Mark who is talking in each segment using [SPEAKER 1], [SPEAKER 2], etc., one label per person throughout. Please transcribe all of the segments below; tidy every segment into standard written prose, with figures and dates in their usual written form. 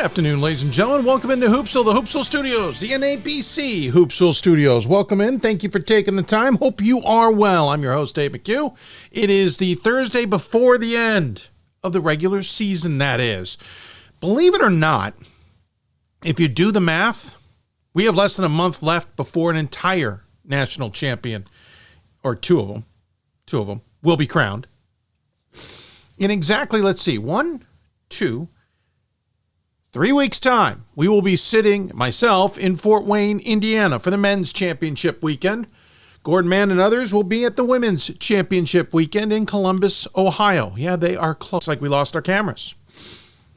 [SPEAKER 1] afternoon, ladies and gentlemen. Welcome into Hoopsville, the Hoopsville Studios, the NABC Hoopsville Studios. Welcome in. Thank you for taking the time. Hope you are well. I'm your host, Dave McHugh. It is the Thursday before the end of the regular season, that is. Believe it or not, if you do the math, we have less than a month left before an entire national champion, or two of them, will be crowned. In exactly, let's see, 1, 2, 3 weeks' time, we will be sitting, myself, in Fort Wayne, Indiana for the men's championship weekend. Gordon Mann and others will be at the women's championship weekend in Columbus, Ohio. Yeah, they are close. Like we lost our cameras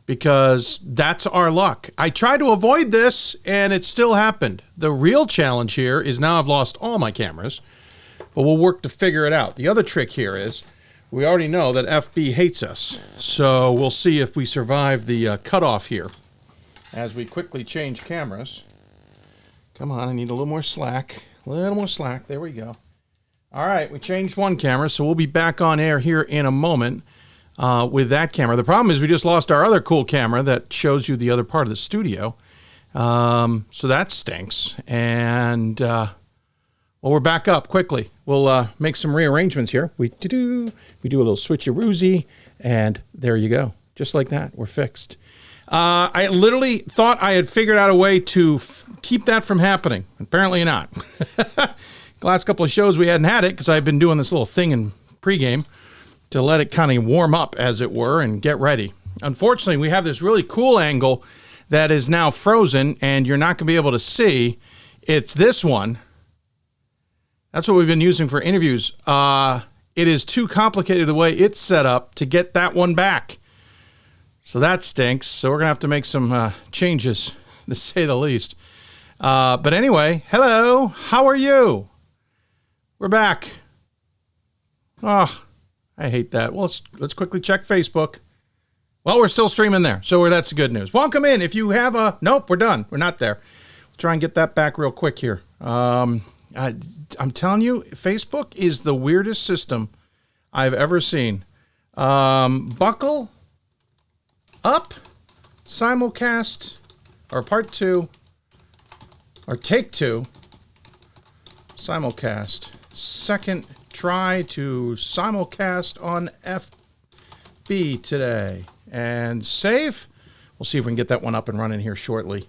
[SPEAKER 1] because that's our luck. I tried to avoid this, and it still happened. The real challenge here is now I've lost all my cameras, but we'll work to figure it out. The other trick here is we already know that FB hates us, so we'll see if we survive the cutoff here. As we quickly change cameras. Come on, I need a little more slack. A little more slack. There we go. All right, we changed one camera, so we'll be back on air here in a moment with that camera. The problem is we just lost our other cool camera that shows you the other part of the studio. So that stinks. And, well, we're back up quickly. We'll make some rearrangements here. We do a little switcheroozy, and there you go. Just like that, we're fixed. I literally thought I had figured out a way to keep that from happening. Apparently not. The last couple of shows we hadn't had it because I've been doing this little thing in pregame to let it kind of warm up, as it were, and get ready. Unfortunately, we have this really cool angle that is now frozen, and you're not going to be able to see. It's this one. That's what we've been using for interviews. It is too complicated the way it's set up to get that one back. So that stinks. So we're going to have to make some changes, to say the least. But anyway, hello. How are you? We're back. Oh, I hate that. Well, let's quickly check Facebook. Well, we're still streaming there. So that's good news. Welcome in. If you have a... Nope, we're done. We're not there. We'll try and get that back real quick here. I'm telling you, Facebook is the weirdest system I've ever seen. Buckle up, simulcast, or part 2, or take 2, simulcast. Second try to simulcast on FB today. And save. We'll see if we can get that one up and running here shortly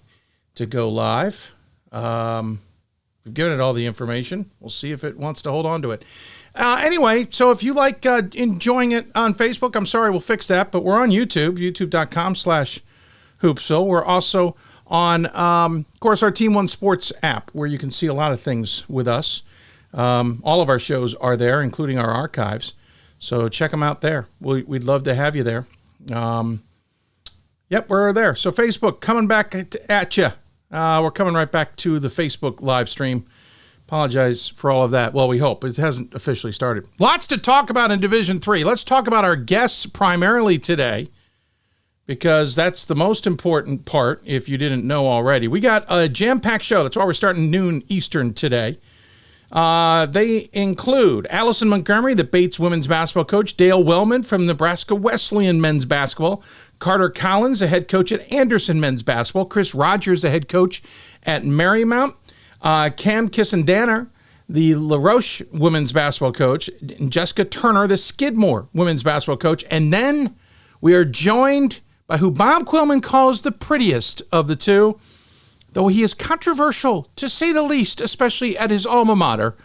[SPEAKER 1] to go live. We've given it all the information. We'll see if it wants to hold on to it. Anyway, so if you like enjoying it on Facebook, I'm sorry, we'll fix that, but we're on YouTube, youtube.com/Hoopsville. We're also on, of course, our Team One Sports app, where you can see a lot of things with us. All of our shows are there, including our archives. So check them out there. We'd love to have you there. Yep, we're there. So Facebook, coming back at you. We're coming right back to the Facebook live stream. Apologize for all of that. Well, we hope. It hasn't officially started. Lots to talk about in Division III. Let's talk about our guests primarily today, because that's the most important part, if you didn't know already. We got a jam-packed show. That's why we're starting noon Eastern today. They include Alison Montgomery, the Bates women's basketball coach, Dale Wellman from Nebraska Wesleyan men's basketball, Carter Collins, the head coach at Anderson men's basketball, Chris Rogers, the head coach at Marymount, Kamala Gissendanner, the Roche women's basketball coach, and Jessica Turner, the Skidmore women's basketball coach. And then we are joined by who Bob Quillman calls the prettiest of the two, though he is controversial, to say the least, especially at his alma mater.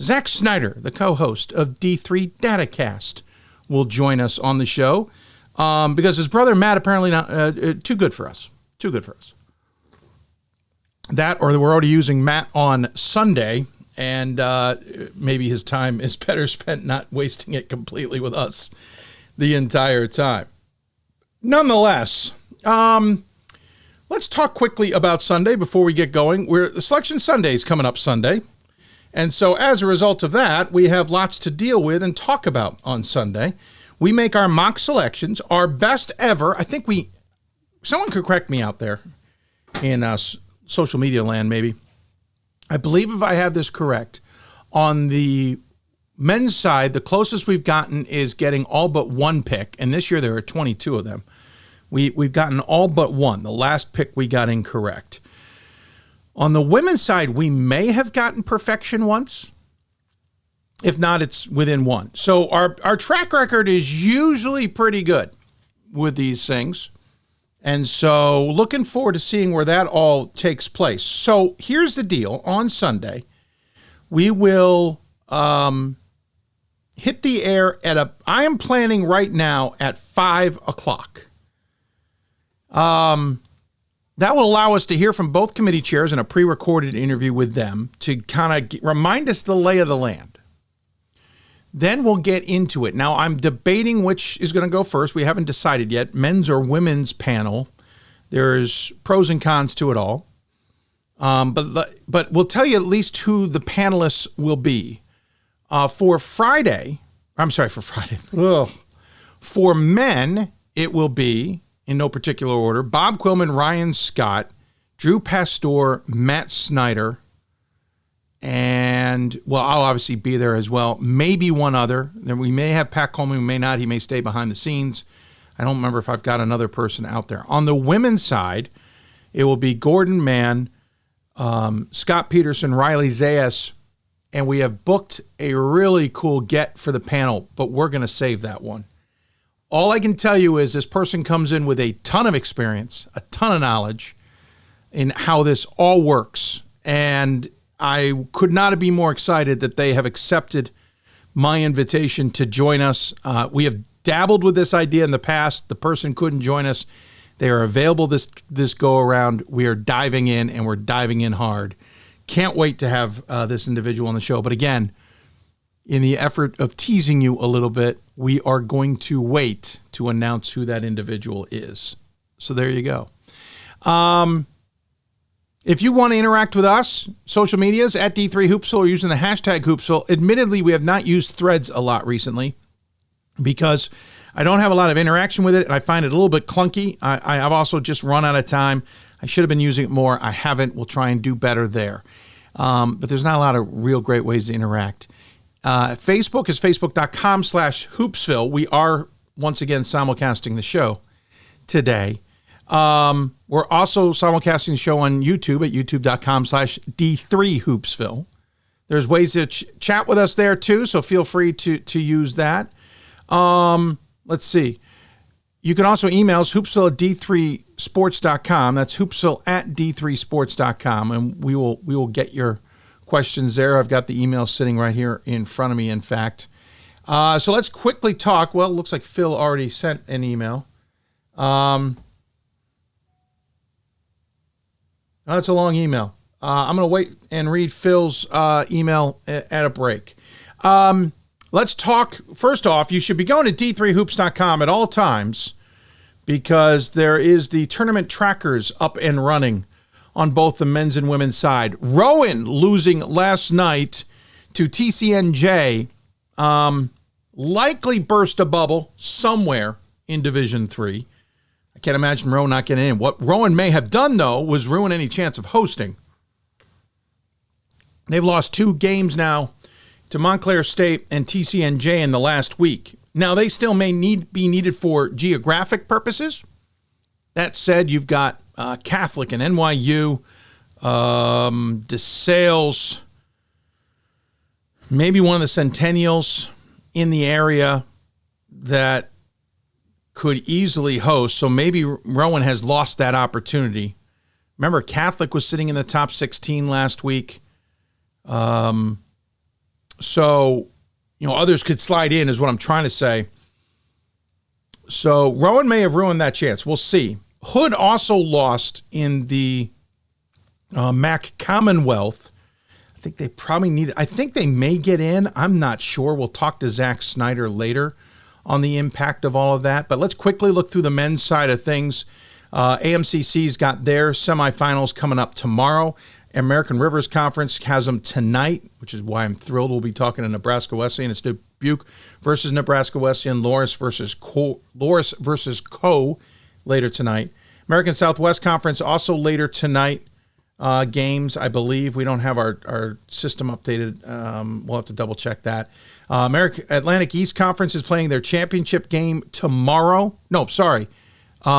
[SPEAKER 1] Zach Snyder, the co-host of D3 DataCast, will join us on the show because his brother Matt apparently not too good for us. Too good for us. That, or we're already using Matt on Sunday, and maybe his time is better spent not wasting it completely with us the entire time. Nonetheless, let's talk quickly about Sunday before we get going. The Selection Sunday is coming up Sunday, and so as a result of that, we have lots to deal with and talk about on Sunday. We make our mock selections, our best ever. I think someone could correct me out there in social media land, maybe. I believe if I have this correct, on the men's side, the closest we've gotten is getting all but one pick, and this year there are 22 of them. We've gotten all but one. The last pick we got incorrect. On the women's side, we may have gotten perfection once. If not, it's within one. So our track record is usually pretty good with these things. And so looking forward to seeing where that all takes place. So here's the deal. On Sunday, we will hit the air I am planning right now at 5 o'clock. That will allow us to hear from both committee chairs in a pre-recorded interview with them to kind of remind us the lay of the land. Then we'll get into it. Now, I'm debating which is going to go first. We haven't decided yet. Men's or women's panel. There's pros and cons to it all. But we'll tell you at least who the panelists will be. For Friday. Ugh. For men, it will be, in no particular order, Bob Quillman, Ryan Scott, Drew Pastor, Matt Snyder, and, well, I'll obviously be there as well. Maybe one other. Then we may have Pat Coleman, we may not. He may stay behind the scenes. I don't remember if I've got another person out there. On the women's side, it will be Gordon Mann, Scott Peterson, Riley Zayas, and we have booked a really cool get for the panel, but we're going to save that one. All I can tell you is this person comes in with a ton of experience, a ton of knowledge in how this all works, and I could not be more excited that they have accepted my invitation to join us. We have dabbled with this idea in the past. The person couldn't join us. They are available this go around. We are diving in, and we're diving in hard. Can't wait to have this individual on the show. But again, in the effort of teasing you a little bit, we are going to wait to announce who that individual is. So there you go. If you want to interact with us, social medias at D3 Hoopsville or using the hashtag Hoopsville. Admittedly, we have not used Threads a lot recently because I don't have a lot of interaction with it, and I find it a little bit clunky. I've also just run out of time. I should have been using it more. I haven't. We'll try and do better there. But there's not a lot of real great ways to interact. Facebook is facebook.com/Hoopsville. We are, once again, simulcasting the show today. We're also simulcasting the show on YouTube at youtube.com/D3Hoopsville. There's ways to chat with us there too, so feel free to use that. Let's see. You can also email us, hoopsville at d3sports.com. That's hoopsville at d3sports.com, and we will get your questions there. I've got the email sitting right here in front of me, in fact. So let's quickly talk. Well, it looks like Phil already sent an email. That's a long email. I'm going to wait and read Phil's email at a break. Let's talk. First off, you should be going to d3hoops.com at all times because there is the tournament trackers up and running on both the men's and women's side. Rowan losing last night to TCNJ likely burst a bubble somewhere in Division III. I can't imagine Rowan not getting in. What Rowan may have done, though, was ruin any chance of hosting. They've lost 2 games now to Montclair State and TCNJ in the last week. Now, they still may be needed for geographic purposes. That said, you've got Catholic and NYU, DeSales, maybe one of the Centennials in the area that could easily host. So maybe Rowan has lost that opportunity. Remember, Catholic was sitting in the top 16 last week. So, others could slide in is what I'm trying to say. So Rowan may have ruined that chance. We'll see. Hood also lost in the MAC Commonwealth. I think they probably I think they may get in. I'm not sure. We'll talk to Zach Snyder later on the impact of all of that. But let's quickly look through the men's side of things. AMCC's got their semifinals coming up tomorrow. American Rivers Conference has them tonight, which is why I'm thrilled. We'll be talking to Nebraska Wesleyan. It's Dubuque versus Nebraska Wesleyan, Loris versus Co later tonight. American Southwest Conference also later tonight. Games, I believe. We don't have our system updated. We'll have to double check that. Atlantic East Conference is playing their championship game tomorrow. No, sorry. Do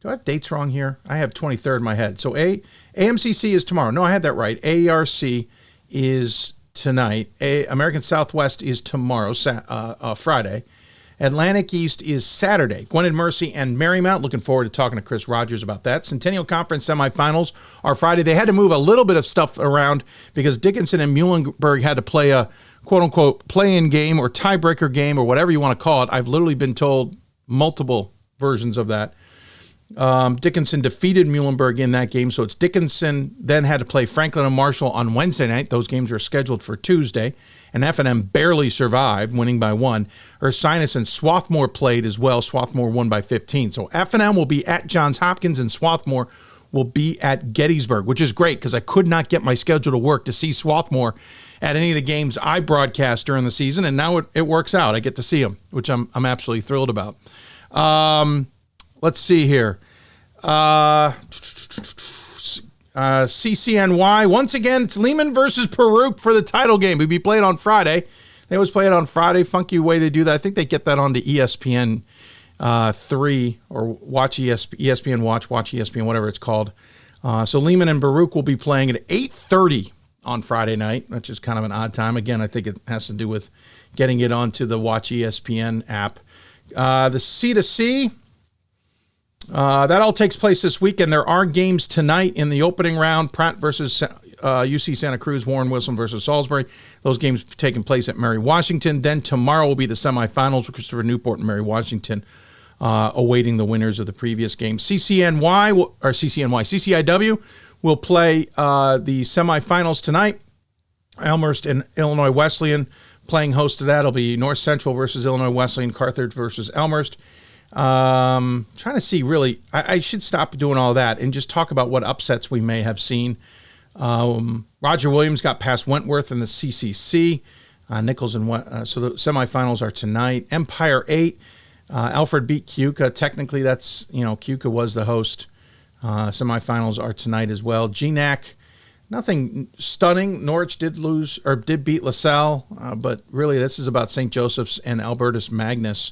[SPEAKER 1] I have dates wrong here? I have 23rd in my head. So AMCC is tomorrow. No, I had that right. AERC is tonight. American Southwest is tomorrow, Friday. Atlantic East is Saturday. Gwinnett Mercy and Marymount. Looking forward to talking to Chris Rogers about that. Centennial Conference semifinals are Friday. They had to move a little bit of stuff around because Dickinson and Muhlenberg had to play a quote-unquote play-in game or tiebreaker game or whatever you want to call it. I've literally been told multiple versions of that. Dickinson defeated Muhlenberg in that game, so it's Dickinson then had to play Franklin and Marshall on Wednesday night. Those games are scheduled for Tuesday, and F&M barely survived, winning by 1. Ursinus and Swarthmore played as well. Swarthmore won by 15. So F&M will be at Johns Hopkins, and Swarthmore will be at Gettysburg, which is great because I could not get my schedule to work to see Swarthmore at any of the games I broadcast during the season, and now it works out. I get to see them, which I'm absolutely thrilled about. Let's see here. CCNY. Once again, it's Lehman versus Peruke for the title game. We'll be played on Friday. They always play it on Friday. Funky way to do that. I think they get that onto ESPN 3 or watch ESPN Watch ESPN, whatever it's called. So Lehman and Peruke will be playing at 8:30 on Friday night, which is kind of an odd time. Again, I think it has to do with getting it onto the Watch ESPN app. The C2C. That all takes place this weekend. There are games tonight in the opening round. Pratt versus UC Santa Cruz, Warren Wilson versus Salisbury. Those games taking place at Mary Washington. Then tomorrow will be the semifinals with Christopher Newport and Mary Washington awaiting the winners of the previous game. CCIW will play the semifinals tonight. Elmhurst and Illinois Wesleyan playing host to that. It'll be North Central versus Illinois Wesleyan, Carthage versus Elmhurst. Trying to see really, I should stop doing all that and just talk about what upsets we may have seen. Roger Williams got past Wentworth in the CCC. Nichols and so the semifinals are tonight. Empire 8, Alfred beat Keuka. Technically, that's Keuka was the host. Semifinals are tonight as well. GNAC, nothing stunning. Norwich did beat LaSalle, but really this is about St. Joseph's and Albertus Magnus.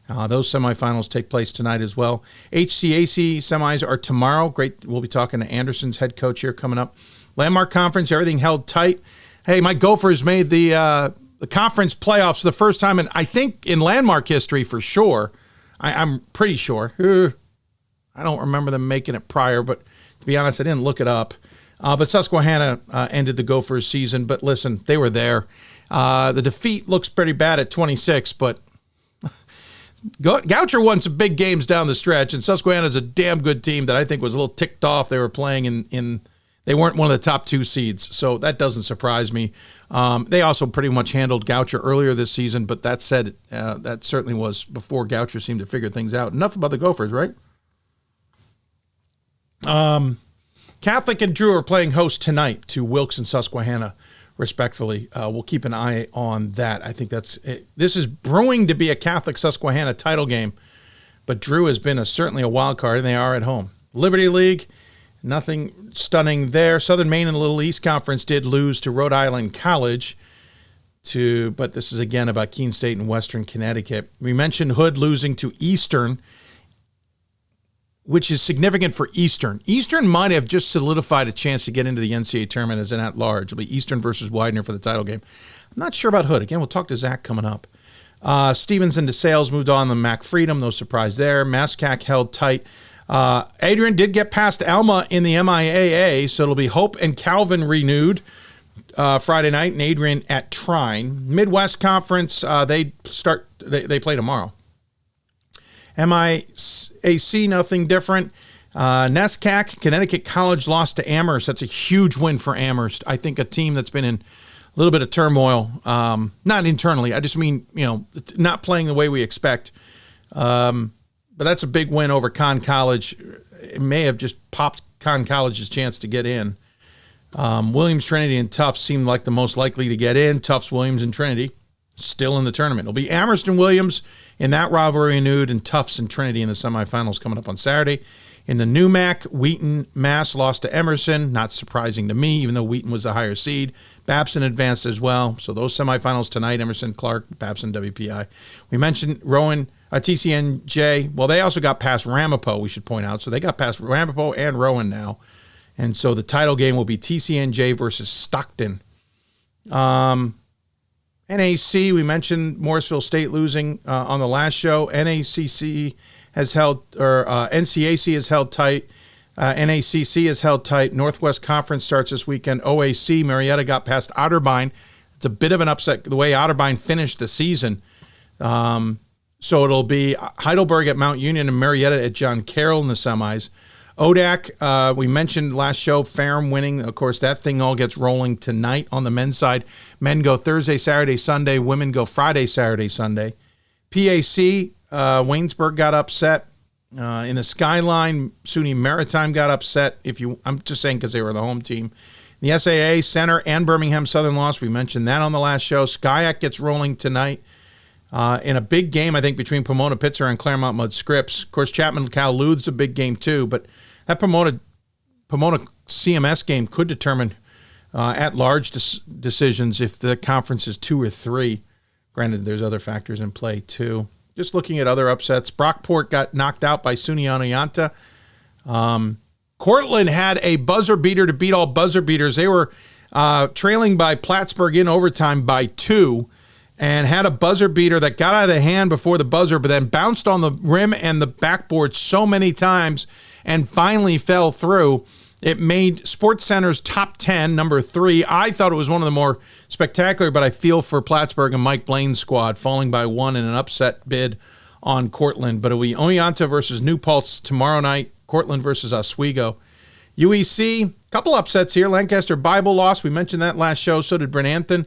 [SPEAKER 1] Those semifinals take place tonight as well. HCAC semis are tomorrow. Great. We'll be talking to Anderson's head coach here coming up. Landmark Conference, everything held tight. Hey, my Gophers made the conference playoffs for the first time, and I think in Landmark history for sure. I'm pretty sure. I don't remember them making it prior, but to be honest, I didn't look it up. But Susquehanna ended the Gophers season. But listen, they were there. The defeat looks pretty bad at 26, but Goucher won some big games down the stretch, and Susquehanna's a damn good team that I think was a little ticked off. They were playing in they weren't one of the top 2 seeds, so that doesn't surprise me. They also pretty much handled Goucher earlier this season, but that said, that certainly was before Goucher seemed to figure things out. Enough about the Gophers, right? Catholic and Drew are playing host tonight to Wilkes and Susquehanna, respectfully. We'll keep an eye on that. I think this is brewing to be a Catholic Susquehanna title game, but Drew has been certainly a wild card, and they are at home. Liberty League, nothing stunning there. Southern Maine and Little East Conference did lose to Rhode Island College, but this is again about Keene State and Western Connecticut. We mentioned Hood losing to Eastern, which is significant for Eastern. Eastern might have just solidified a chance to get into the NCAA tournament as an at-large. It'll be Eastern versus Widener for the title game. I'm not sure about Hood. Again, we'll talk to Zach coming up. Stevens and DeSales moved on to Mac Freedom. No surprise there. Mascac held tight. Adrian did get past Alma in the MIAA, so it'll be Hope and Calvin renewed Friday night, and Adrian at Trine. Midwest Conference, they play tomorrow. MIAC, nothing different. NESCAC, Connecticut College lost to Amherst. That's a huge win for Amherst. I think a team that's been in a little bit of turmoil, not internally. I just mean, not playing the way we expect. But that's a big win over Conn College. It may have just popped Conn College's chance to get in. Williams, Trinity, and Tufts seemed like the most likely to get in. Tufts, Williams, and Trinity still in the tournament. It'll be Amherst and Williams in that rivalry renewed, and Tufts and Trinity in the semifinals coming up on Saturday. In the NEWMAC, Wheaton, Mass lost to Emerson. Not surprising to me, even though Wheaton was the higher seed. Babson advanced as well. So those semifinals tonight, Emerson, Clark, Babson, WPI. We mentioned TCNJ. Well, they also got past Ramapo, we should point out. So they got past Ramapo and Rowan now. And so the title game will be TCNJ versus Stockton. NAC, we mentioned Morrisville State losing on the last show. NACC has held, or NCAC has held tight. NACC has held tight. Northwest Conference starts this weekend. OAC, Marietta got past Otterbein. It's a bit of an upset the way Otterbein finished the season. So it'll be Heidelberg at Mount Union and Marietta at John Carroll in the semis. ODAC, we mentioned last show, Ferrum winning. Of course, that thing all gets rolling tonight on the men's side. Men go Thursday, Saturday, Sunday. Women go Friday, Saturday, Sunday. PAC, Waynesburg got upset. In the Skyline, SUNY Maritime got upset. I'm just saying because they were the home team. The SAA, Center, and Birmingham Southern lost. We mentioned that on the last show. Skyac gets rolling tonight. In a big game, I think, between Pomona Pitzer and Claremont Mudd Scripps. Of course, Chapman Cal Luth's a big game too, but that Pomona CMS game could determine at-large decisions if the conference is 2 or 3. Granted, there's other factors in play too. Just looking at other upsets, Brockport got knocked out by SUNY Oneonta. Cortland had a buzzer beater to beat all buzzer beaters. They were trailing by Plattsburgh in overtime by 2 and had a buzzer beater that got out of the hand before the buzzer, but then bounced on the rim and the backboard so many times and finally fell through. It made SportsCenter's top 10, number 3. I thought it was one of the more spectacular, but I feel for Plattsburgh and Mike Blaine's squad falling by 1 in an upset bid on Cortland. But it'll be Oneonta versus New Paltz tomorrow night, Cortland versus Oswego. UEC, couple upsets here. Lancaster Bible lost. We mentioned that last show. So did Bryn Anthony.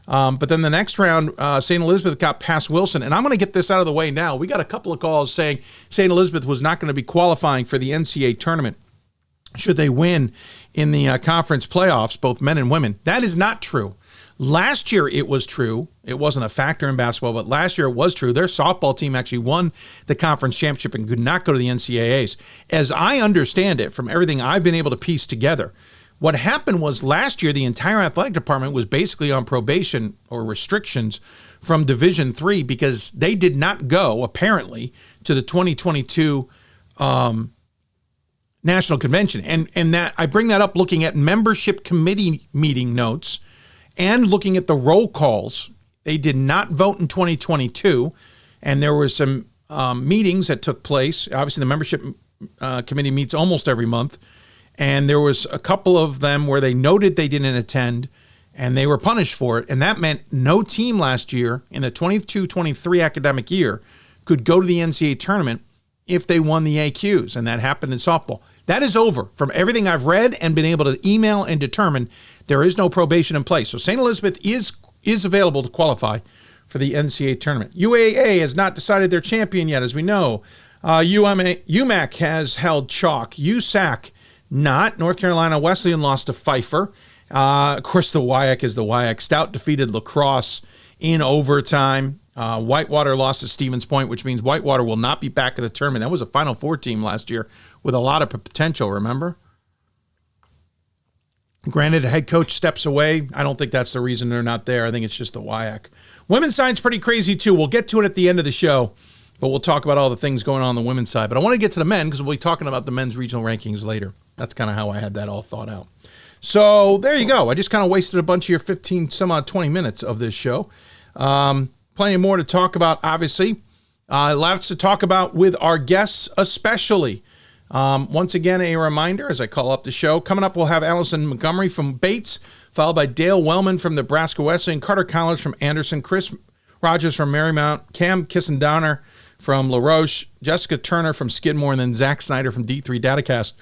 [SPEAKER 1] But then the next round, St. Elizabeth got past Wilson. And I'm going to get this out of the way now. We got a couple of calls saying St. Elizabeth was not going to be qualifying for the NCAA tournament should they win in the conference playoffs, both men and women. That is not true. Last year it was true. It wasn't a factor in basketball, but last year it was true. Their softball team actually won the conference championship and could not go to the NCAAs. As I understand it, from everything I've been able to piece together, what happened was last year the entire athletic department was basically on probation or restrictions from Division III because they did not go, apparently, to the 2022 National Convention. And that I bring that up looking at membership committee meeting notes and looking at the roll calls. They did not vote in 2022, and there were some meetings that took place. Obviously, the membership committee meets almost every month, and there was a couple of them where they noted they didn't attend, and they were punished for it, and that meant no team last year in the 22-23 academic year could go to the NCAA tournament if they won the AQs, and that happened in softball. That is over. From everything I've read and been able to email and determine, there is no probation in place. So St. Elizabeth is available to qualify for the NCAA tournament. UAA has not decided their champion yet, as we know. UMAC has held chalk. USAC not. North Carolina Wesleyan lost to Pfeiffer. Of course, the WIAC is the WIAC. Stout defeated La Crosse in overtime. Whitewater lost to Stevens Point, which means Whitewater will not be back in the tournament. That was a Final Four team last year with a lot of potential, remember? Granted, a head coach steps away. I don't think that's the reason they're not there. I think it's just the WIAC. Women's side's pretty crazy, too. We'll get to it at the end of the show, but we'll talk about all the things going on the women's side. But I want to get to the men because we'll be talking about the men's regional rankings later. That's kind of how I had that all thought out. So there you go. I just kind of wasted a bunch of your 15, some odd 20 minutes of this show. Plenty more to talk about, obviously. Lots to talk about with our guests, especially. Once again, a reminder as I call up the show. Coming up, we'll have Alison Montgomery from Bates, followed by Dale Wellman from Nebraska Wesleyan, Carter Collins from Anderson, Chris Rogers from Marymount, Cam Gissendanner from La Roche, Jessica Turner from Skidmore, and then Zach Snyder from D3 Datacast.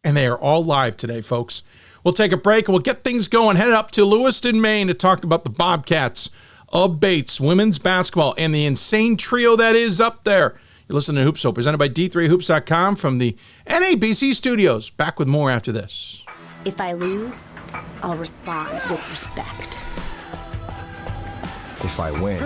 [SPEAKER 1] And they are all live today, folks. We'll take a break and we'll get things going. Headed up to Lewiston, Maine to talk about the Bobcats of Bates, women's basketball, and the insane trio that is up there. You're listening to Hoopsville, presented by D3Hoops.com from the NABC studios. Back with more after this.
[SPEAKER 2] If I lose, I'll respond with respect.
[SPEAKER 3] If I win,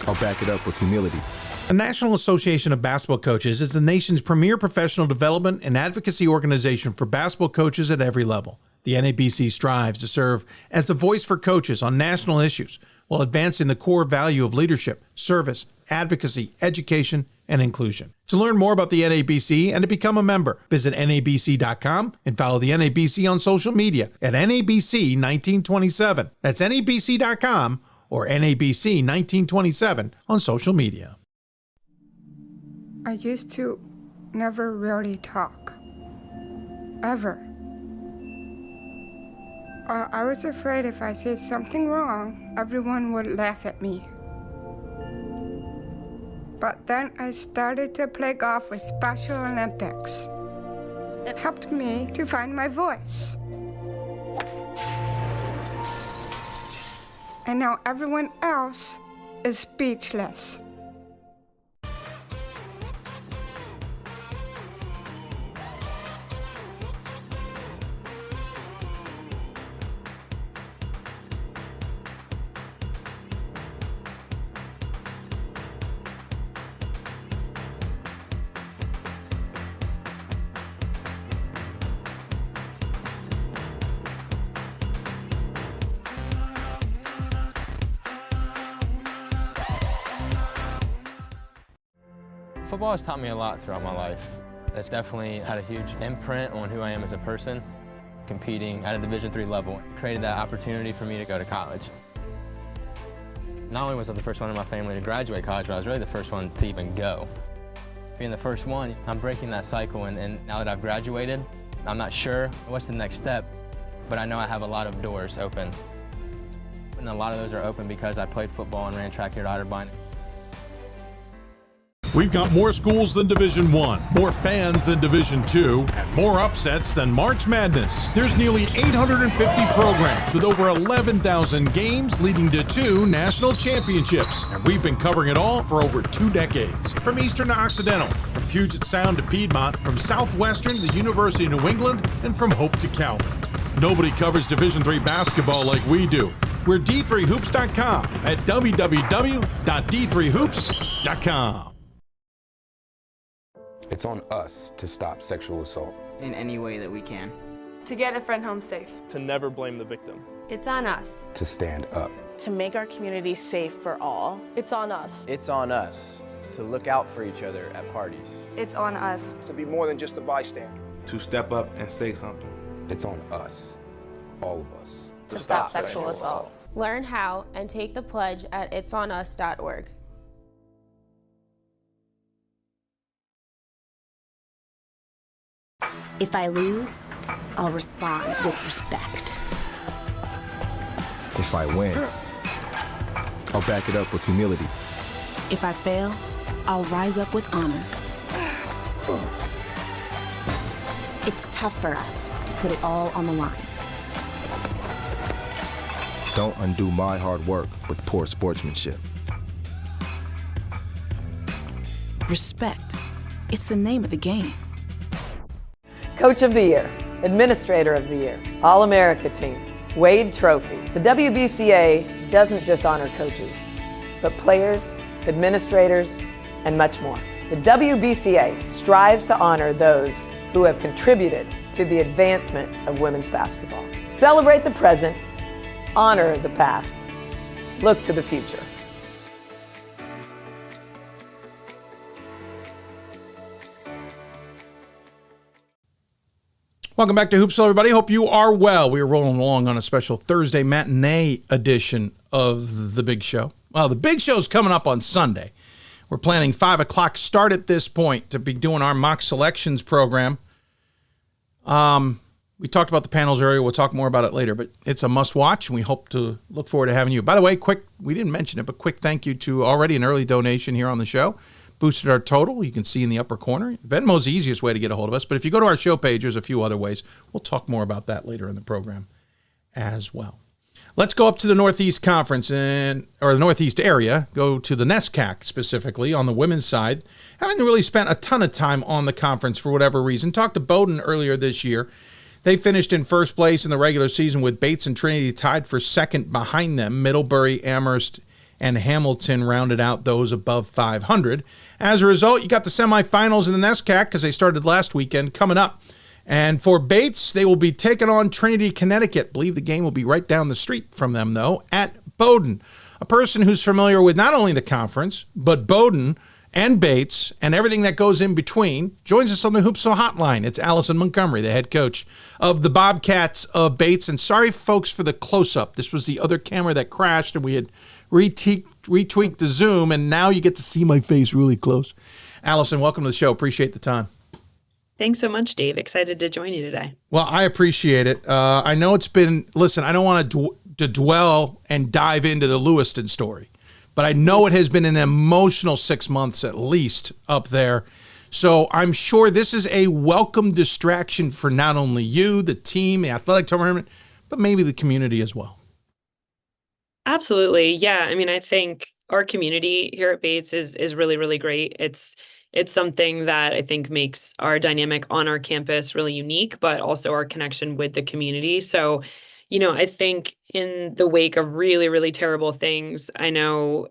[SPEAKER 3] I'll back it up with humility.
[SPEAKER 1] The National Association of Basketball Coaches is the nation's premier professional development and advocacy organization for basketball coaches at every level. The NABC strives to serve as the voice for coaches on national issues while advancing the core value of leadership, service, advocacy, education, and inclusion. To learn more about the NABC and to become a member, visit NABC.com and follow the NABC on social media at NABC 1927. That's NABC.com or NABC 1927 on social media.
[SPEAKER 4] I used to never really talk. Ever. I was afraid if I said something wrong, everyone would laugh at me. But then I started to play golf with Special Olympics. It helped me to find my voice. And now everyone else is speechless.
[SPEAKER 5] Football has taught me a lot throughout my life. It's definitely had a huge imprint on who I am as a person. Competing at a Division III level created that opportunity for me to go to college. Not only was I the first one in my family to graduate college, but I was really the first one to even go. Being the first one, I'm breaking that cycle, and now that I've graduated, I'm not sure what's the next step, but I know I have a lot of doors open. And a lot of those are open because I played football and ran track here at Otterbein.
[SPEAKER 1] We've got more schools than Division I, more fans than Division II, and more upsets than March Madness. There's nearly 850 programs with over 11,000 games leading to 2 national championships. And we've been covering it all for over 2 decades. From Eastern to Occidental, from Puget Sound to Piedmont, from Southwestern to the University of New England, and from Hope to Calvin. Nobody covers Division III basketball like we do. We're D3Hoops.com at www.D3Hoops.com.
[SPEAKER 6] It's on us to stop sexual assault.
[SPEAKER 7] In any way that we can.
[SPEAKER 8] To get a friend home safe.
[SPEAKER 9] To never blame the victim.
[SPEAKER 2] It's on us.
[SPEAKER 6] To stand up.
[SPEAKER 8] To make our community safe for all. It's on us.
[SPEAKER 10] It's on us to look out for each other at parties.
[SPEAKER 11] It's on us.
[SPEAKER 12] To be more than just a bystander.
[SPEAKER 13] To step up and say something.
[SPEAKER 6] It's on us, all of us.
[SPEAKER 11] To stop sexual assault.
[SPEAKER 14] Learn how and take the pledge at itsonus.org.
[SPEAKER 2] If I lose, I'll respond with respect.
[SPEAKER 3] If I win, I'll back it up with humility.
[SPEAKER 2] If I fail, I'll rise up with honor. It's tough for us to put it all on the line.
[SPEAKER 3] Don't undo my hard work with poor sportsmanship.
[SPEAKER 15] Respect. It's the name of the game.
[SPEAKER 16] Coach of the Year, Administrator of the Year, All-America Team, Wade Trophy. The WBCA doesn't just honor coaches, but players, administrators, and much more. The WBCA strives to honor those who have contributed to the advancement of women's basketball. Celebrate the present, honor the past, look to the future.
[SPEAKER 1] Welcome back to Hoopsville, everybody. Hope you are well. We are rolling along on a special Thursday matinee edition of The Big Show. Well, The Big Show's coming up on Sunday. We're planning 5 o'clock start at this point to be doing our mock selections program. We talked about the panels earlier. We'll talk more about it later, but it's a must-watch, and we hope to look forward to having you. By the way, we didn't mention it, but quick thank you to already an early donation here on the show. Boosted our total. You can see in the upper corner. Venmo's the easiest way to get a hold of us, but if you go to our show page, there's a few other ways. We'll talk more about that later in the program as well. Let's go up to the Northeast Conference or the Northeast area, go to the NESCAC specifically on the women's side. Haven't really spent a ton of time on the conference for whatever reason. Talked to Bowdoin earlier this year. They finished in first place in the regular season with Bates and Trinity tied for second behind them. Middlebury, Amherst, and Hamilton rounded out those above 500. As a result, you got the semifinals in the NESCAC because they started last weekend coming up. And for Bates, they will be taking on Trinity, Connecticut. I believe the game will be right down the street from them, though, at Bowdoin. a person who's familiar with not only the conference, but Bowdoin and Bates and everything that goes in between, joins us on the Hoopsville Hotline. It's Alison Montgomery, the head coach of the Bobcats of Bates. And sorry, folks, for the close-up. This was the other camera that crashed, and we had retweaked the Zoom, and now you get to see my face really close. Alison, welcome to the show. Appreciate the time.
[SPEAKER 7] Thanks so much, Dave. Excited to join you today.
[SPEAKER 1] Well, I appreciate it. I know it's been, listen, I don't want to dwell and dive into the Lewiston story, but I know it has been an emotional 6 months at least up there. So I'm sure this is a welcome distraction for not only you, the team, the athletic department, but maybe the community as well.
[SPEAKER 7] Absolutely. Yeah. I mean, I think our community here at Bates is really, really great. It's something that I think makes our dynamic on our campus really unique, but also our connection with the community. So, I think in the wake of really, really terrible things, I know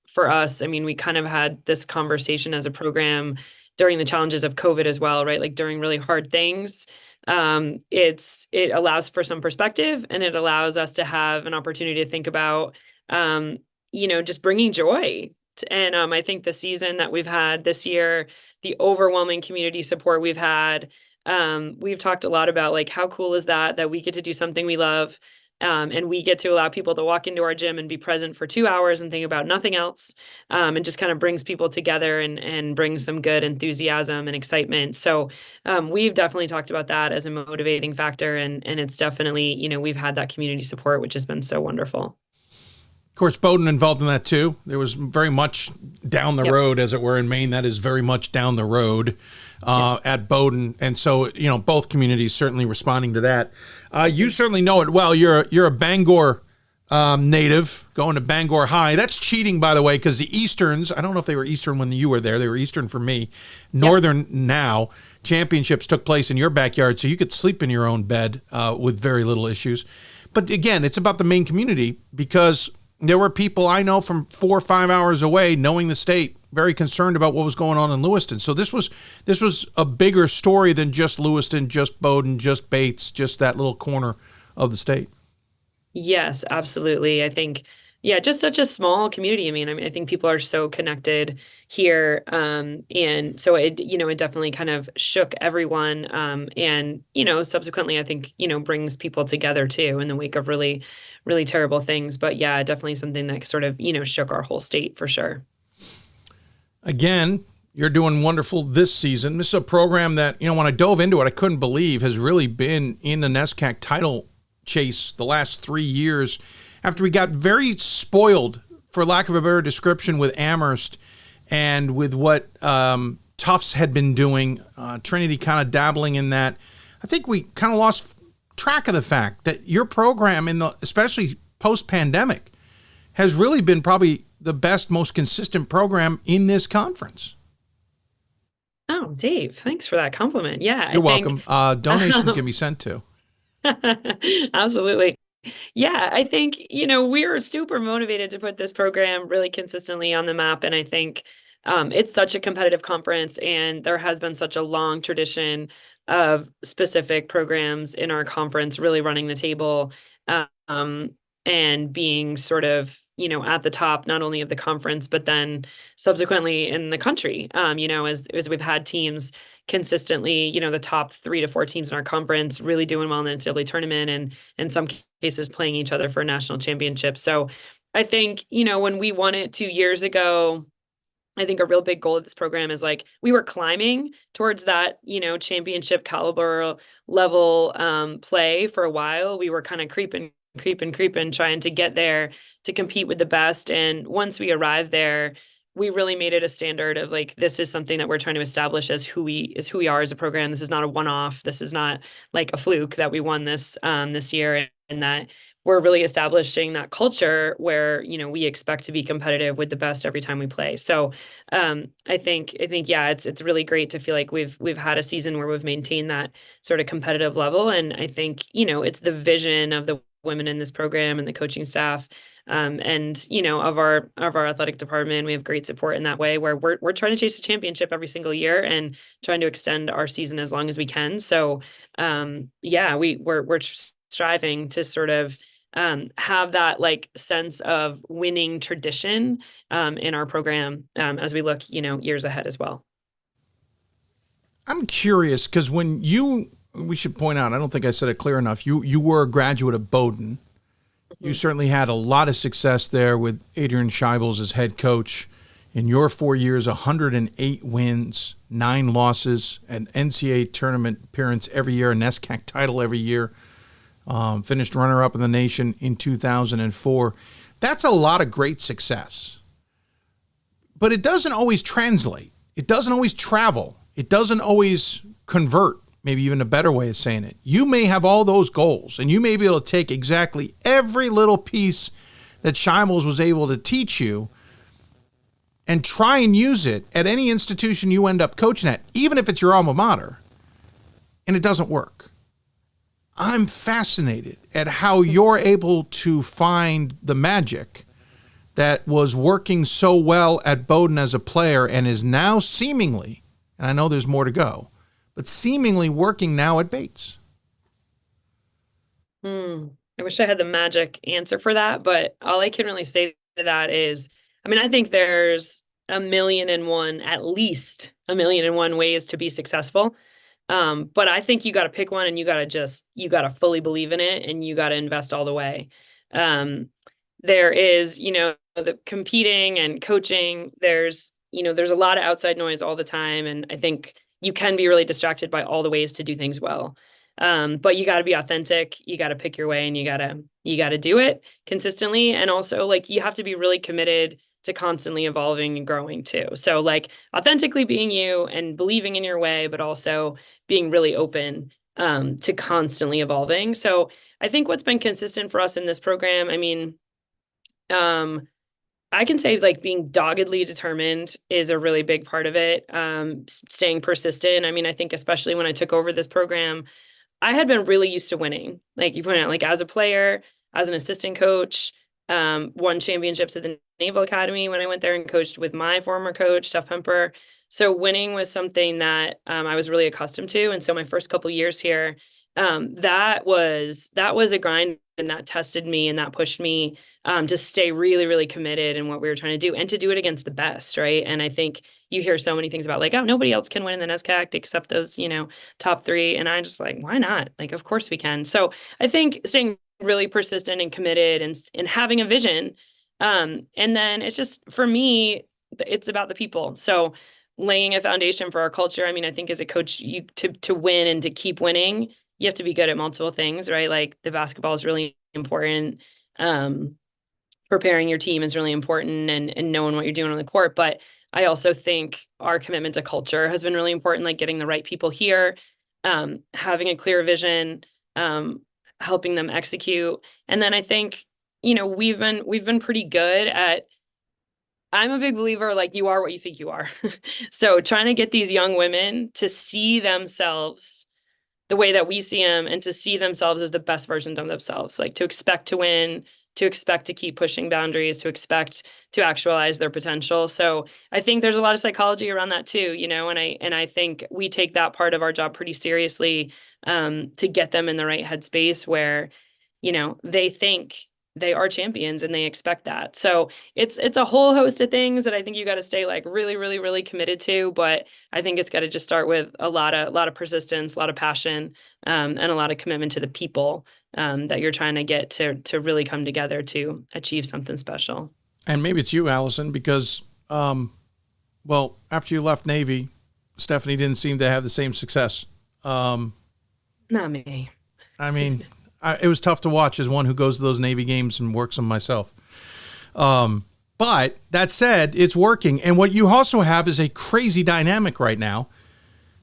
[SPEAKER 7] for us, I mean, we kind of had this conversation as a program during the challenges of COVID as well, right? Like during really hard things, it allows for some perspective, and it allows us to have an opportunity to think about, just bringing joy. And I think the season that we've had this year, the overwhelming community support we've had, we've talked a lot about like, how cool is that we get to do something we love. And we get to allow people to walk into our gym and be present for 2 hours and think about nothing else. And just kind of brings people together and brings some good enthusiasm and excitement. So we've definitely talked about that as a motivating factor. And it's definitely, we've had that community support, which has been so wonderful.
[SPEAKER 1] Of course, Bowdoin involved in that too. There was very much down the road, as it were, in Maine. That is very much down the road at Bowdoin. And so, both communities certainly responding to that. You certainly know it well. You're a Bangor native, going to Bangor High. That's cheating, by the way, because the Easterns, I don't know if they were Eastern when you were there. They were Eastern for me. Northern now. Championships took place in your backyard, so you could sleep in your own bed with very little issues. But again, it's about the Maine community, because there were people I know from 4 or 5 hours away, knowing the state, very concerned about what was going on in Lewiston. So this was a bigger story than just Lewiston, just Bowdoin, just Bates, just that little corner of the state.
[SPEAKER 7] Yes, absolutely. I think, just such a small community. I mean, I think people are so connected here. And so it definitely kind of shook everyone. And, subsequently, I think, brings people together too in the wake of really, really terrible things. But yeah, definitely something that sort of, shook our whole state for sure. Again,
[SPEAKER 1] you're doing wonderful this season. This is a program that, when I dove into it, I couldn't believe has really been in the NESCAC title chase the last 3 years, after we got very spoiled, for lack of a better description, with Amherst and with what Tufts had been doing, Trinity kind of dabbling in that. I think we kind of lost track of the fact that your program, especially post-pandemic, has really been probably the best, most consistent program in this conference.
[SPEAKER 7] Oh, Dave, thanks for that compliment. Yeah.
[SPEAKER 1] You're welcome. Donations can be sent to.
[SPEAKER 7] Absolutely. Yeah, I think, we were super motivated to put this program really consistently on the map. And I think it's such a competitive conference, and there has been such a long tradition of specific programs in our conference really running the table and being sort of, at the top, not only of the conference, but then subsequently in the country, as we've had teams consistently, the top 3 to 4 teams in our conference really doing well in the NCAA tournament, and in some cases playing each other for a national championship. So I think, when we won it 2 years ago, I think a real big goal of this program is like, we were climbing towards that, championship caliber level play for a while. We were kind of creeping, trying to get there to compete with the best. And once we arrived there, we really made it a standard of like, this is something that we're trying to establish as who we are as a program. This is not a one-off. This is not like a fluke that we won this year, and that we're really establishing that culture where, we expect to be competitive with the best every time we play. So I think, yeah, it's really great to feel like we've had a season where we've maintained that sort of competitive level. And I think, it's the vision of the women in this program and the coaching staff, and of our athletic department. We have great support in that way, where we're trying to chase a championship every single year and trying to extend our season as long as we can. So we're striving to sort of have that like sense of winning tradition in our program as we look, years ahead as well.
[SPEAKER 1] I'm curious because we should point out, I don't think I said it clear enough. You were a graduate of Bowdoin. You certainly had a lot of success there with Adrian Scheibels as head coach. In your 4 years, 108 wins, 9 losses, an NCAA tournament appearance every year, a NESCAC title every year, finished runner-up in the nation in 2004. That's a lot of great success. But it doesn't always translate. It doesn't always travel. It doesn't always convert, maybe even a better way of saying it. You may have all those goals, and you may be able to take exactly every little piece that Scheibels was able to teach you and try and use it at any institution you end up coaching at, even if it's your alma mater, and it doesn't work. I'm fascinated at how you're able to find the magic that was working so well at Bowdoin as a player and is now seemingly, and I know there's more to go, but seemingly working now at Bates.
[SPEAKER 7] I wish I had the magic answer for that, but all I can really say to that is, I think there's at least a million and one ways to be successful. But I think you got to pick one and you got to fully believe in it and you got to invest all the way. There is, the competing and coaching, there's a lot of outside noise all the time. And I think you can be really distracted by all the ways to do things well. But you got to be authentic. You got to pick your way and you got to do it consistently. And also like, you have to be really committed to constantly evolving and growing too. So like authentically being you and believing in your way, but also being really open to constantly evolving. So I think what's been consistent for us in this program, I can say like being doggedly determined is a really big part of it. Staying persistent. I think especially when I took over this program, I had been really used to winning. Like you pointed out, like as a player, as an assistant coach, won championships at the Naval Academy when I went there and coached with my former coach, Steph Pemper. So winning was something that I was really accustomed to. And so my first couple years here, that was a grind, and that tested me and that pushed me to stay really, really committed in what we were trying to do and to do it against the best, right? And I think you hear so many things about like, oh, nobody else can win in the NESCAC except those, top 3. And I just like, why not? Like, of course we can. So I think staying really persistent and committed and having a vision. And then it's just, for me, it's about the people. So laying a foundation for our culture. I think as a coach, to win and to keep winning, you have to be good at multiple things, right? Like the basketball is really important. Preparing your team is really important and knowing what you're doing on the court. But I also think our commitment to culture has been really important, like getting the right people here, having a clear vision, helping them execute. And then I think, we've been pretty good at, I'm a big believer, like you are what you think you are. So trying to get these young women to see themselves the way that we see them and to see themselves as the best version of themselves, like to expect to win, to expect to keep pushing boundaries, to expect to actualize their potential. So I think there's a lot of psychology around that too, and I think we take that part of our job pretty seriously to get them in the right headspace where, they think they are champions and they expect that. So it's a whole host of things that I think you got to stay like really, really, really committed to. But I think it's got to just start with a lot of persistence, a lot of passion, and a lot of commitment to the people that you're trying to get to really come together to achieve something special.
[SPEAKER 1] And maybe it's you, Alison, because, after you left Navy, Stephanie didn't seem to have the same success.
[SPEAKER 7] Not me.
[SPEAKER 1] It was tough to watch as one who goes to those Navy games and works them myself. But that said, it's working. And what you also have is a crazy dynamic right now